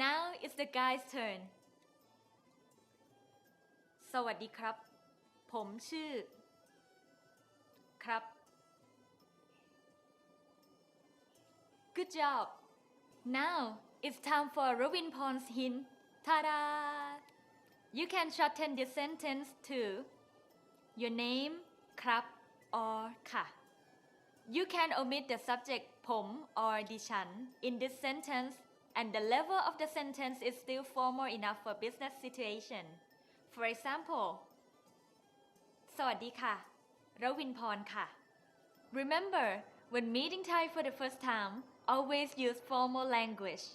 Now it's the guy's turn. สวัสดีครับ ผมชื่อ ครับ Good job. Now it's time for Ravin Porn's hint. Ta-da! You can shorten this sentence to your name, ครับ or ค่ะ You can omit the subject ผม or ดิฉัน in this sentence, and the level of the sentence is still formal enough for business situation. For example, สวัสดีค่ะ รวินพรค่ะ Remember, when meeting Thai for the first time, always use formal language.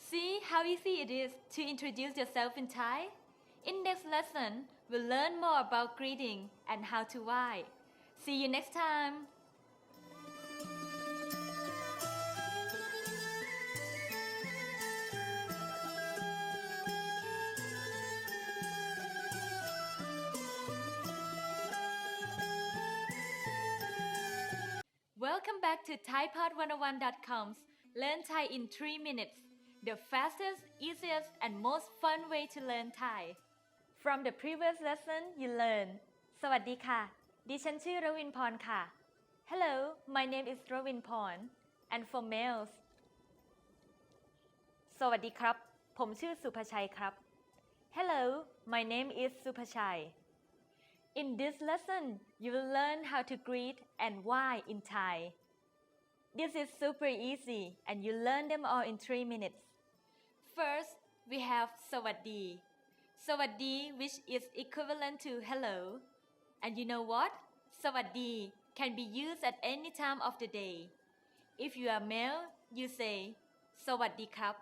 See how easy it is to introduce yourself in Thai? In next lesson, we'll learn more about greeting and how to why. See you next time. Welcome back to ThaiPod101.com's Learn Thai in 3 minutes, the fastest, easiest, and most fun way to learn Thai. From the previous lesson, you learned สวัสดีค่ะ ดิฉันชื่อรวินพรค่ะ Hello, my name is Ravin Porn. And for males สวัสดีครับ ผมชื่อสุภชัยครับ Hello, my name is สุภชัย In this lesson, you will learn how to greet and why in Thai. This is super easy and you learn them all in 3 minutes. First, we have สวัสดี สวัสดี which is equivalent to hello. And you know what? สวัสดี can be used at any time of the day. If you are male, you say สวัสดีครับ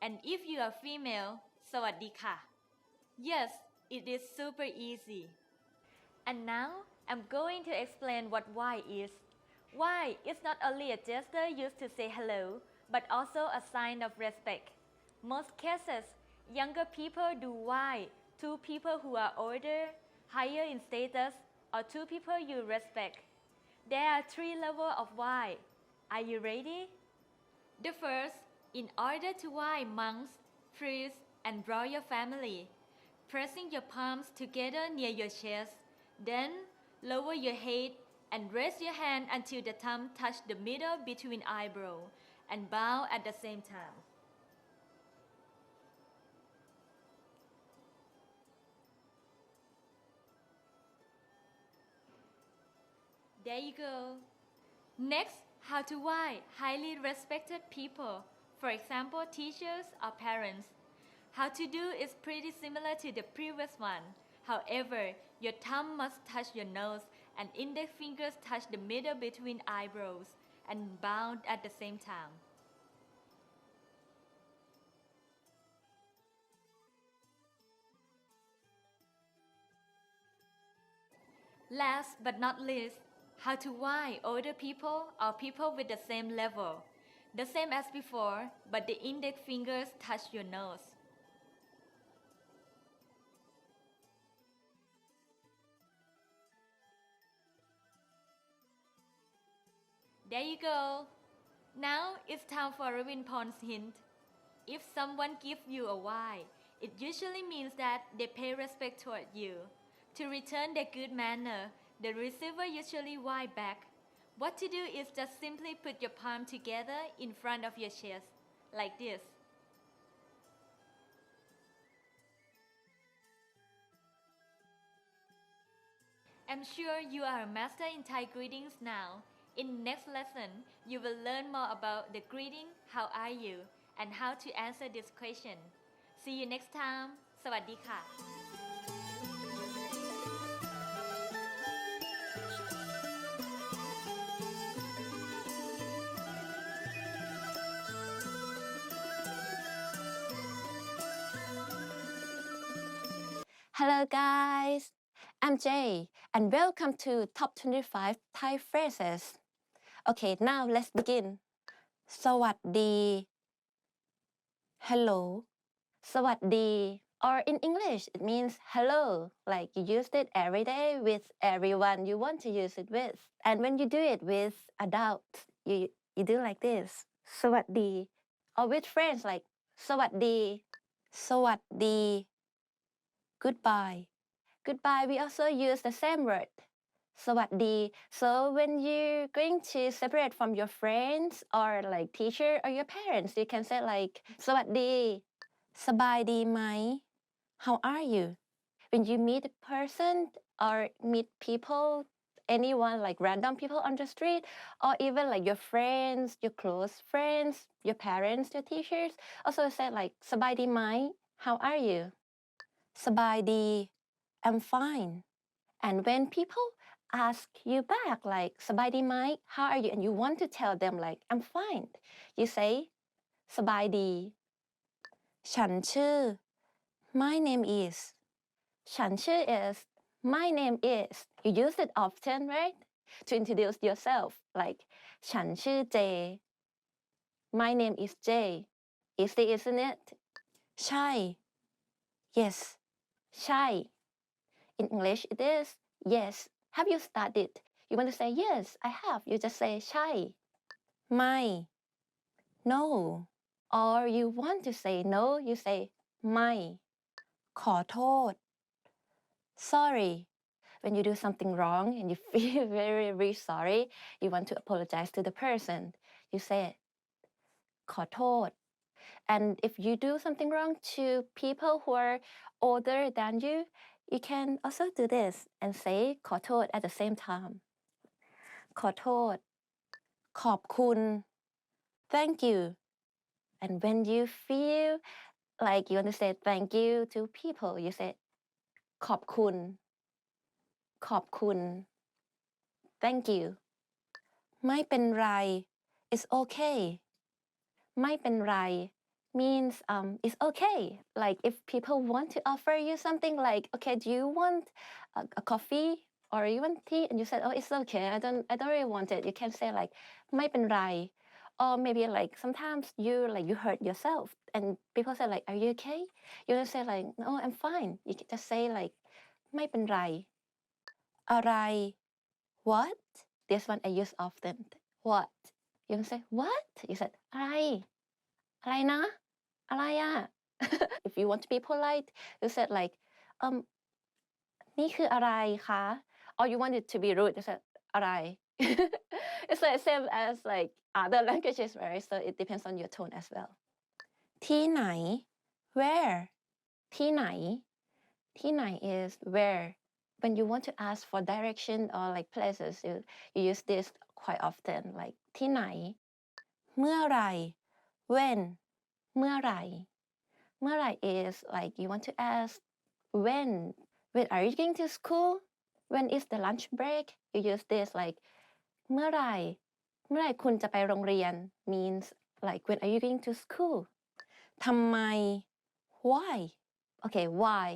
And if you are female, สวัสดีค่ะ Yes, it is super easy. And now, I'm going to explain what why is. Why is not only a gesture used to say hello, but also a sign of respect. Most cases, younger people do why to people who are older, higher in status, or to people you respect. There are 3 levels of why. Are you ready? The first, in order to why monks, priests, and royal family, pressing your palms together near your chest, then lower your head And raise your hand until the thumb touch the middle between eyebrow and bow at the same time. There you go. Next, how to why highly respected people, for example, teachers or parents. How to do is pretty similar to the previous one. However, your thumb must touch your nose and index fingers touch the middle between eyebrows and bow at the same time. Last but not least, how to why older people or people with the same level. The same as before, but the index fingers touch your nose. There you go. Now it's time for Ravin-Pon's hint. If someone gives you a why, it usually means that they pay respect toward you. To return their good manner, the receiver usually why back. What to do is just simply put your palm together in front of your chest, like this. I'm sure you are a master in Thai greetings now. In next lesson, you will learn more about the greeting, how are you, and how to answer this question. See you next time. สวัสดีค่ะ Hello guys, I'm Jay and welcome to Top 25 Thai Phrases. Okay, now let's begin. สวัสดี Hello. สวัสดี or in English it means hello, like you used it every day with everyone you want to use it with. And when you do it with adults, you do like this. สวัสดี or with friends like สวัสดี สวัสดี Goodbye. Goodbye, we also use the same word. สวัสดี So when you're going to separate from your friends or like teacher or your parents, you can say like สวัสดี สบายดีไหม How are you? When you meet a person or meet people, anyone like random people on the street or even like your friends, your close friends, your parents, your teachers, also say like สบายดีไหม How are you? สบายดี I'm fine. And when people ask you back like สบายดีไหม How are you? And you want to tell them like I'm fine. You say สบายดี ฉันชื่อ My name is. ฉันชื่อ is My name is. You use it often, right? To introduce yourself like ฉันชื่อ J. My name is J. Easy, isn't it? ใช่ Yes. ใช่ In English, it is yes. Have you studied? You want to say yes, I have. You just say ใช่ ไม่ no. Or you want to say no, you say ไม่ ขอโทษ sorry. When you do something wrong and you feel very, very sorry, you want to apologize to the person. You say ขอโทษ And if you do something wrong to people who are older than you, you can also do this and say ขอโทษ at the same time. ขอโทษ ขอบคุณ thank you. And when you feel like you want to say thank you to people, you say ขอบคุณ ขอบคุณ thank you. ไม่เป็นไร it's okay. ไม่เป็นไร means it's okay. Like if people want to offer you something like, okay, do you want a coffee or you want tea? And you said, oh, it's okay. I don't really want it. You can say like ไม่เป็นไร or maybe like sometimes you hurt yourself and people say like, are you okay? You just say like, no, I'm fine. You can just say like ไม่เป็นไร อะไร what? This one I use often. What? You can say what? You said อะไร อะไรนะ อะไรอะ If you want to be polite, you said like นี่คืออะไรคะ or you want it to be rude, you said อะไร It's like same as like other languages, right? So it depends on your tone as well. ที่ไหน where ที่ไหน ที่ไหน is where. When you want to ask for direction or like places, you use this quite often, like ที่ไหน เมื่อไหร่ when เมื่อไหร่ เมื่อไหร่ is like you want to ask when are you going to school? When is the lunch break? You use this like เมื่อไหร่ เมื่อไหร่คุณจะไปโรงเรียน means like when are you going to school? ทำไม why? Okay, why?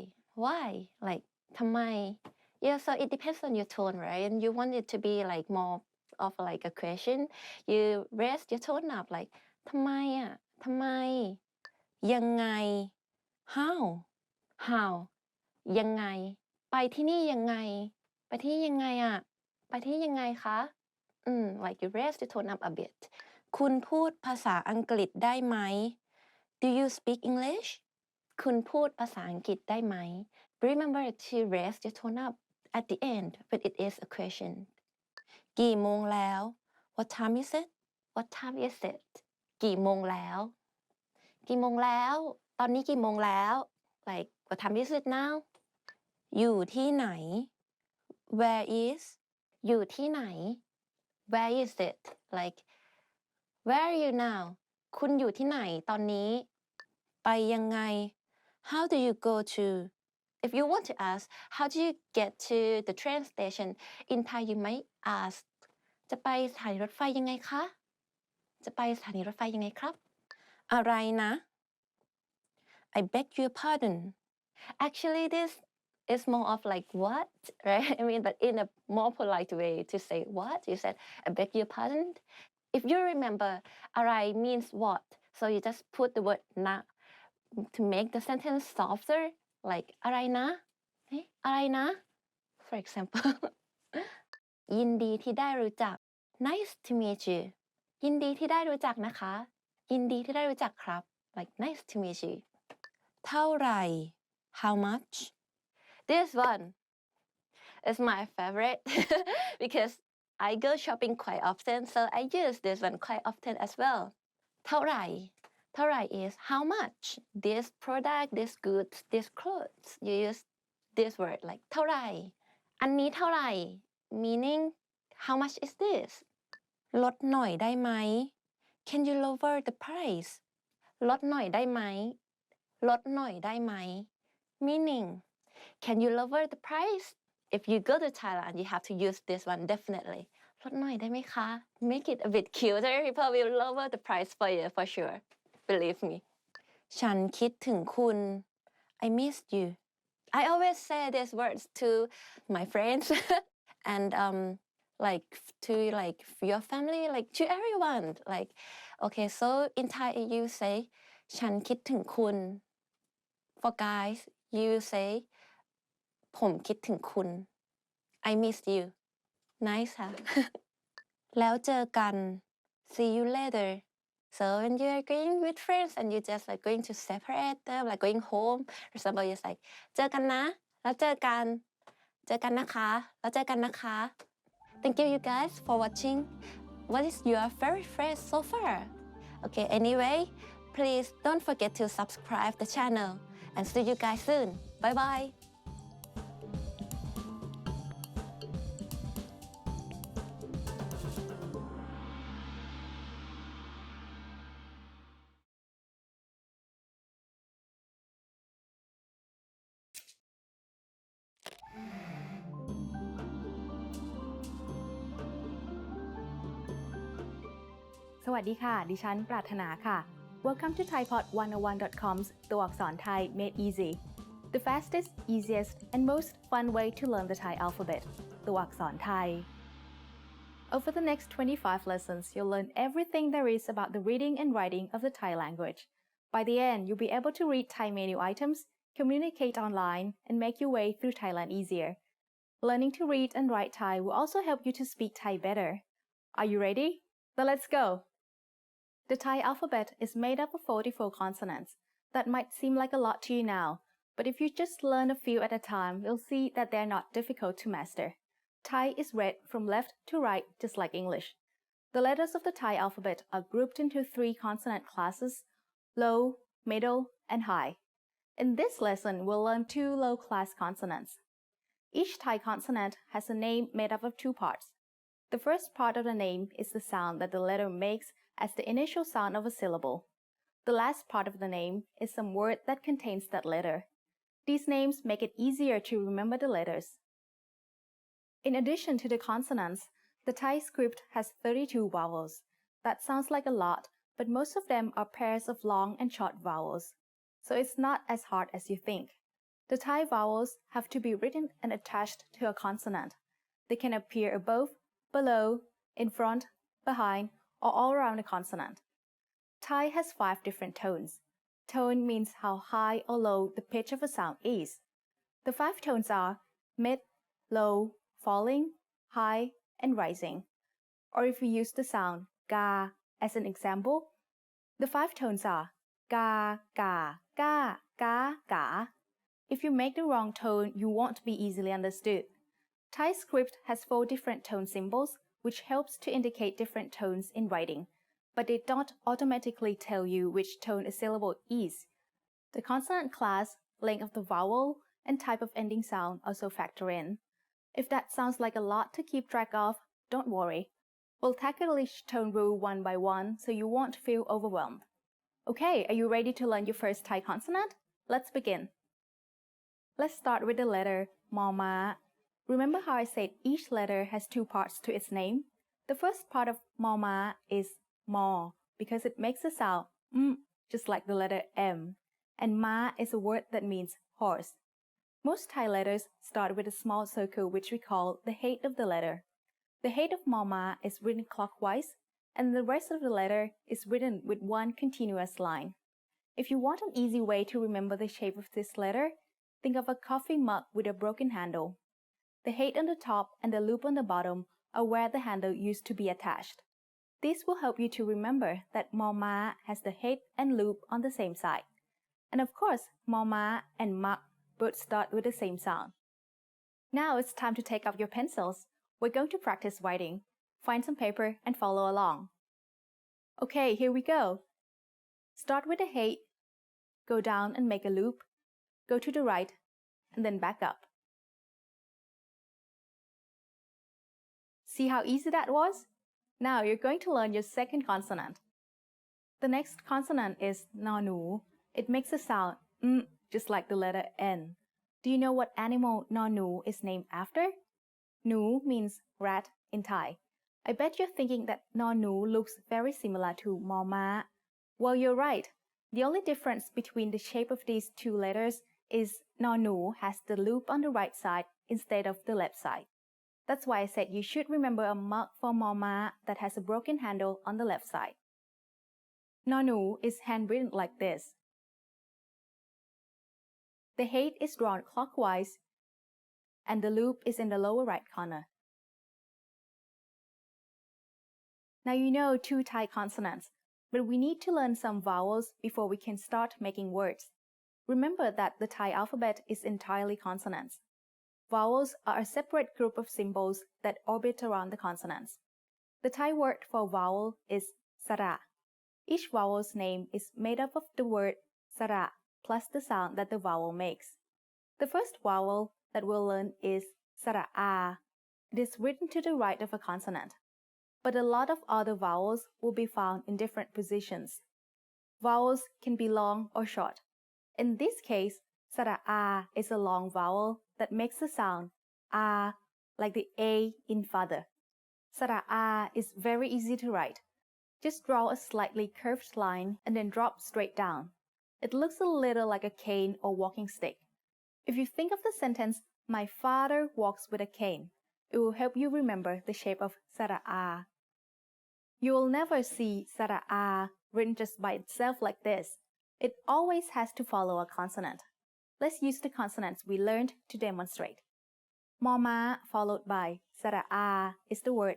Like ทำไม Yeah, so it depends on your tone, right? And you want it to be like more of like a question. You raise your tone up like ทำไมอ่ะทำไม ยังไง how ยังไง ไปที่นี่ยังไง ไปที่นี่ยังไงอ่ะ ไปที่นี่ยังไงคะ like you raise the tone up a bit คุณพูดภาษาอังกฤษได้ไหม Do you speak English คุณพูดภาษาอังกฤษได้ไหม Remember to raise your tone up at the end when it is a question กี่โมงแล้ว What time is it? What time is it? กี่โมงแล้ว กี่โมงแล้ว ตอนนี้กี่โมงแล้ว like what time is it now? อยู่ที่ไหน Where is อยู่ที่ไหน Where is it? Like where are you now? คุณอยู่ที่ไหนตอนนี้ ไปยังไง How do you go to? If you want to ask, how do you get to the train station? In Thai, you might ask, จะไปสถานีรถไฟยังไงคะ จะไปสถานีรถไฟยังไงครับ อะไรนะ I beg your pardon. Actually, this is more of like what, right? I mean, but in a more polite way to say what. You said, I beg your pardon. If you remember, อะไร means what. So you just put the word นะ to make the sentence softer. Like อะไรนะ อะไรนะ For example, ยินดีที่ได้รู้จัก Nice to meet you. ยินดีที่ได้รู้จักนะคะ ยินดีที่ได้รู้จักครับ Like nice to meet you. เท่าไหร่ How much? This one is my favorite because I go shopping quite often, so I use this one quite often as well. เท่าไหร่ เท่าไหร่ is how much. This product, this goods, this clothes. You use this word like เท่าไหร่ อันนี้เท่าไหร่ meaning how much is this? ลดหน่อยได้ไหม Can you lower the price? ลดหน่อยได้ไหม ลดหน่อยได้ไหม meaning can you lower the price? If you go to Thailand, you have to use this one definitely. ลดหน่อยได้ไหมคะ Make it a bit cuter. People will lower the price for you for sure. Believe me. ฉันคิดถึงคุณ I missed you. I always say these words to my friends and like to like your family, like to everyone. Like okay, so in Thai you say ฉันคิดถึงคุณ For guys, you say ผมคิดถึงคุณ I miss you. Nice, huh? แล้วเจอกัน See you later. So when you are going with friends and you just like going to separate them, like going home, or somebody is like เจอกันนะ แล้วเจอกัน เจอกันนะคะ แล้วเจอกันนะคะ Thank you guys for watching. What is your favorite phrase so far? Okay, anyway, please don't forget to subscribe the channel and see you guys soon. Bye bye. สวัสดีค่ะ ดิฉันปรารถนาค่ะ Welcome to ThaiPod101.com's ตัวอักษรไทย made easy. The fastest, easiest, and most fun way to learn the Thai alphabet. ตัวอักษรไทย Over the next 25 lessons, you'll learn everything there is about the reading and writing of the Thai language. By the end, you'll be able to read Thai menu items, communicate online, and make your way through Thailand easier. Learning to read and write Thai will also help you to speak Thai better. Are you ready? Then let's go! The Thai alphabet is made up of 44 consonants. That might seem like a lot to you now, but if you just learn a few at a time, you'll see that they're not difficult to master. Thai is read from left to right just like English. The letters of the Thai alphabet are grouped into 3 consonant classes: low, middle, and high. In this lesson, we'll learn 2 low-class consonants. Each Thai consonant has a name made up of 2 parts. The first part of the name is the sound that the letter makes as the initial sound of a syllable. The last part of the name is some word that contains that letter. These names make it easier to remember the letters. In addition to the consonants, the Thai script has 32 vowels. That sounds like a lot, but most of them are pairs of long and short vowels, so it's not as hard as you think. The Thai vowels have to be written and attached to a consonant. They can appear above, below, in front, behind, or all around the consonant. Thai has 5 different tones. Tone means how high or low the pitch of a sound is. The 5 tones are mid, low, falling, high, and rising. Or if we use the sound ga as an example, the 5 tones are ga, ga, ga, ga, ga. If you make the wrong tone, you won't be easily understood. Thai script has 4 different tone symbols, which helps to indicate different tones in writing, but they don't automatically tell you which tone a syllable is. The consonant class, length of the vowel, and type of ending sound also factor in. If that sounds like a lot to keep track of, don't worry. We'll tackle each tone rule one by one so you won't feel overwhelmed. Okay, are you ready to learn your first Thai consonant? Let's begin. Let's start with the letter ma. Remember how I said each letter has 2 parts to its name? The first part of ma is ma because it makes a sound just like the letter M. And ma is a word that means horse. Most Thai letters start with a small circle which we call the head of the letter. The head of ma is written clockwise, and the rest of the letter is written with one continuous line. If you want an easy way to remember the shape of this letter, think of a coffee mug with a broken handle. The head on the top and the loop on the bottom are where the handle used to be attached. This will help you to remember that ma has the head and loop on the same side. And of course, ma and mug both start with the same sound. Now it's time to take up your pencils. We're going to practice writing. Find some paper and follow along. Okay, here we go. Start with the head, go down and make a loop, go to the right, and then back up. See how easy that was? Now you're going to learn your second consonant. The next consonant is nonu. It makes a sound just like the letter N. Do you know what animal nonu is named after? Nu means rat in Thai. I bet you're thinking that nonu looks very similar to ma. Well, you're right. The only difference between the shape of these 2 letters is nonu has the loop on the right side instead of the left side. That's why I said you should remember a mug for ma that has a broken handle on the left side. Nonu is handwritten like this. The head is drawn clockwise, and the loop is in the lower right corner. Now you know 2 Thai consonants, but we need to learn some vowels before we can start making words. Remember that the Thai alphabet is entirely consonants. Vowels are a separate group of symbols that orbit around the consonants. The Thai word for vowel is sara. Each vowel's name is made up of the word sara plus the sound that the vowel makes. The first vowel that we'll learn is sara. It is written to the right of a consonant, but a lot of other vowels will be found in different positions. Vowels can be long or short. In this case, sara is a long vowel that makes the sound a like the A in father. Sara is very easy to write. Just draw a slightly curved line and then drop straight down. It looks a little like a cane or walking stick. If you think of the sentence, my father walks with a cane, it will help you remember the shape of sara. You will never see sara written just by itself like this. It always has to follow a consonant. Let's use the consonants we learned to demonstrate. Ma followed by sara is the word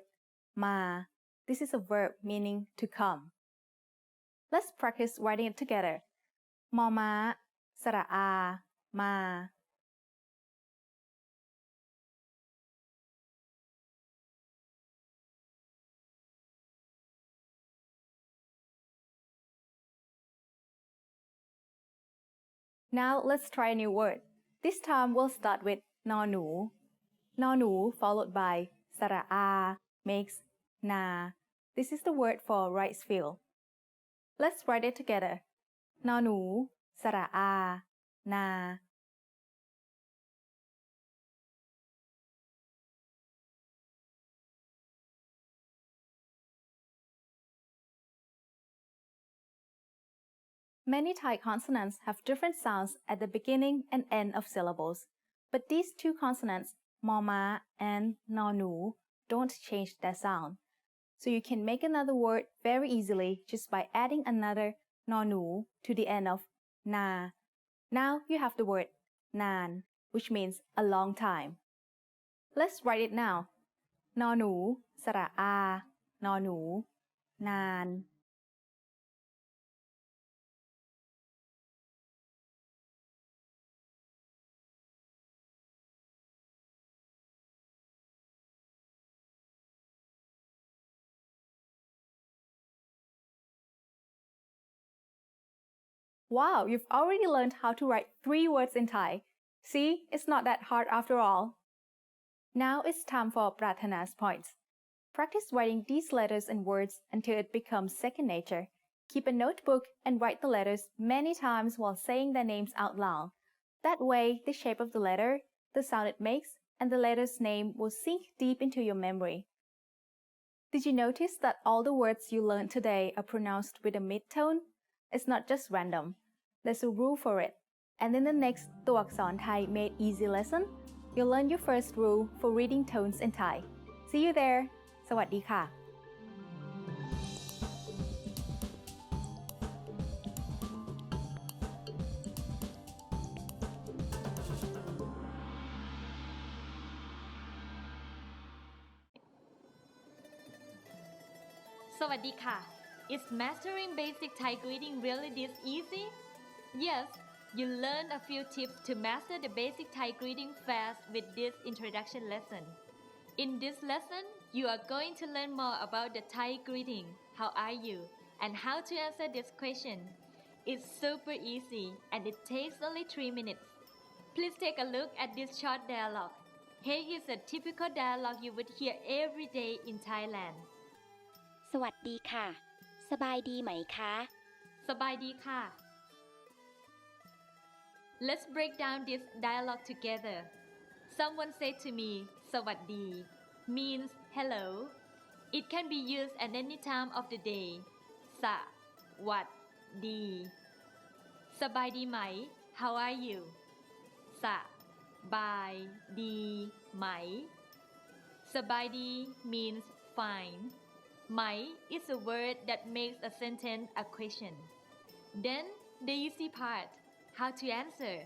ma. This is a verb meaning to come. Let's practice writing it together. Ma, sara, ma. Now let's try a new word. This time we'll start with นอหนู นอหนู followed by สระอา makes นา This is the word for rice field. Let's write it together. นอหนู สระอา นา Many Thai consonants have different sounds at the beginning and end of syllables, but these two consonants, มอม้า and นอหนู don't change their sound. So you can make another word very easily just by adding another นอหนู to the end of นา Now you have the word นาน which means a long time. Let's write it now. นอหนู สระอา นอหนู นาน Wow, you've already learned how to write 3 words in Thai. See, it's not that hard after all. Now it's time for Prathana's points. Practice writing these letters and words until it becomes second nature. Keep a notebook and write the letters many times while saying their names out loud. That way, the shape of the letter, the sound it makes, and the letter's name will sink deep into your memory. Did you notice that all the words you learned today are pronounced with a mid-tone? It's not just random. There's a rule for it. And in the next ตัวอักษรไทย Made Easy lesson, you'll learn your first rule for reading tones in Thai. See you there. สวัสดีค่ะ สวัสดีค่ะ Is mastering basic Thai greeting really this easy? Yes, you learned a few tips to master the basic Thai greeting fast with this introduction lesson. In this lesson, you are going to learn more about the Thai greeting, how are you, and how to answer this question. It's super easy and it takes only 3 minutes. Please take a look at this short dialogue. Here is a typical dialogue you would hear every day in Thailand. สวัสดีค่ะ สบายดีไหมคะ สบายดีค่ะ Let's break down this dialogue together. Someone said to me, สวัสดี means hello. It can be used at any time of the day. สวัสดี สบายดีไหม How are you? สบายดีไหม สบายดี means fine. ไหม is a word that makes a sentence a question. Then the easy part, how to answer.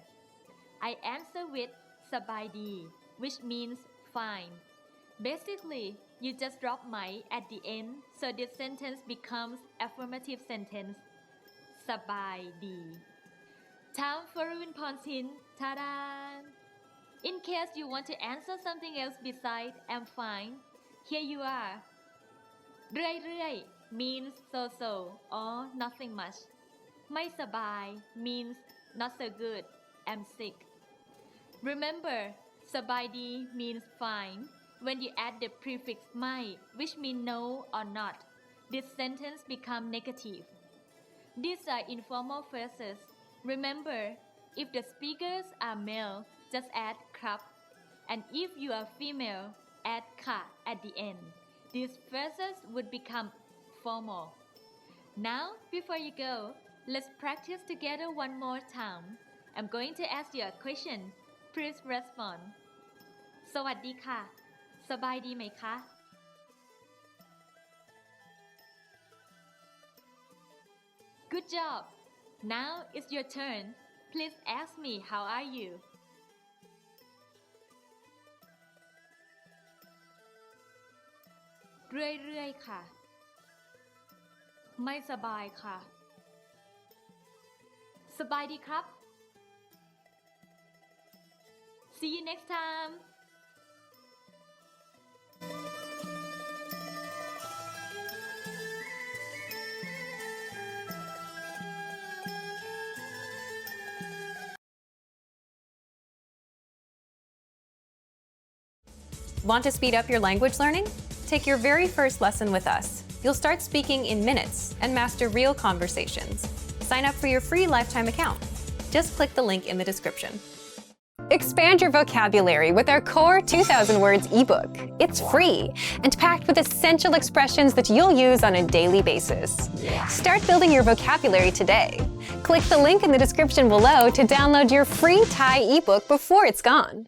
I answer with สบายดี which means fine. Basically, you just drop ไหม at the end so this sentence becomes affirmative sentence. สบายดี Time for Rinponsin. Ta-da! In case you want to answer something else besides I'm fine, here you are. เรื่อยๆ means so-so or nothing much. ไม่สบาย means not so good, I'm sick. Remember, สบายดี means fine when you add the prefix ไม่ which means no or not. This sentence becomes negative. These are informal phrases. Remember, if the speakers are male, just add ครับ and if you are female, add ค่ะ at the end. These phrases would become formal. Now, before you go, let's practice together one more time. I'm going to ask you a question. Please respond. สวัสดีค่ะ สบายดีไหมคะ Good job. Now it's your turn. Please ask me how are you? เรื่อยๆ ค่ะ ไม่สบายค่ะ สบายดีครับ See you next time. Want to speed up your language learning? Take your very first lesson with us. You'll start speaking in minutes and master real conversations. Sign up for your free lifetime account. Just click the link in the description. Expand your vocabulary with our core 2,000 words ebook. It's free and packed with essential expressions that you'll use on a daily basis. Start building your vocabulary today. Click the link in the description below to download your free Thai ebook before it's gone.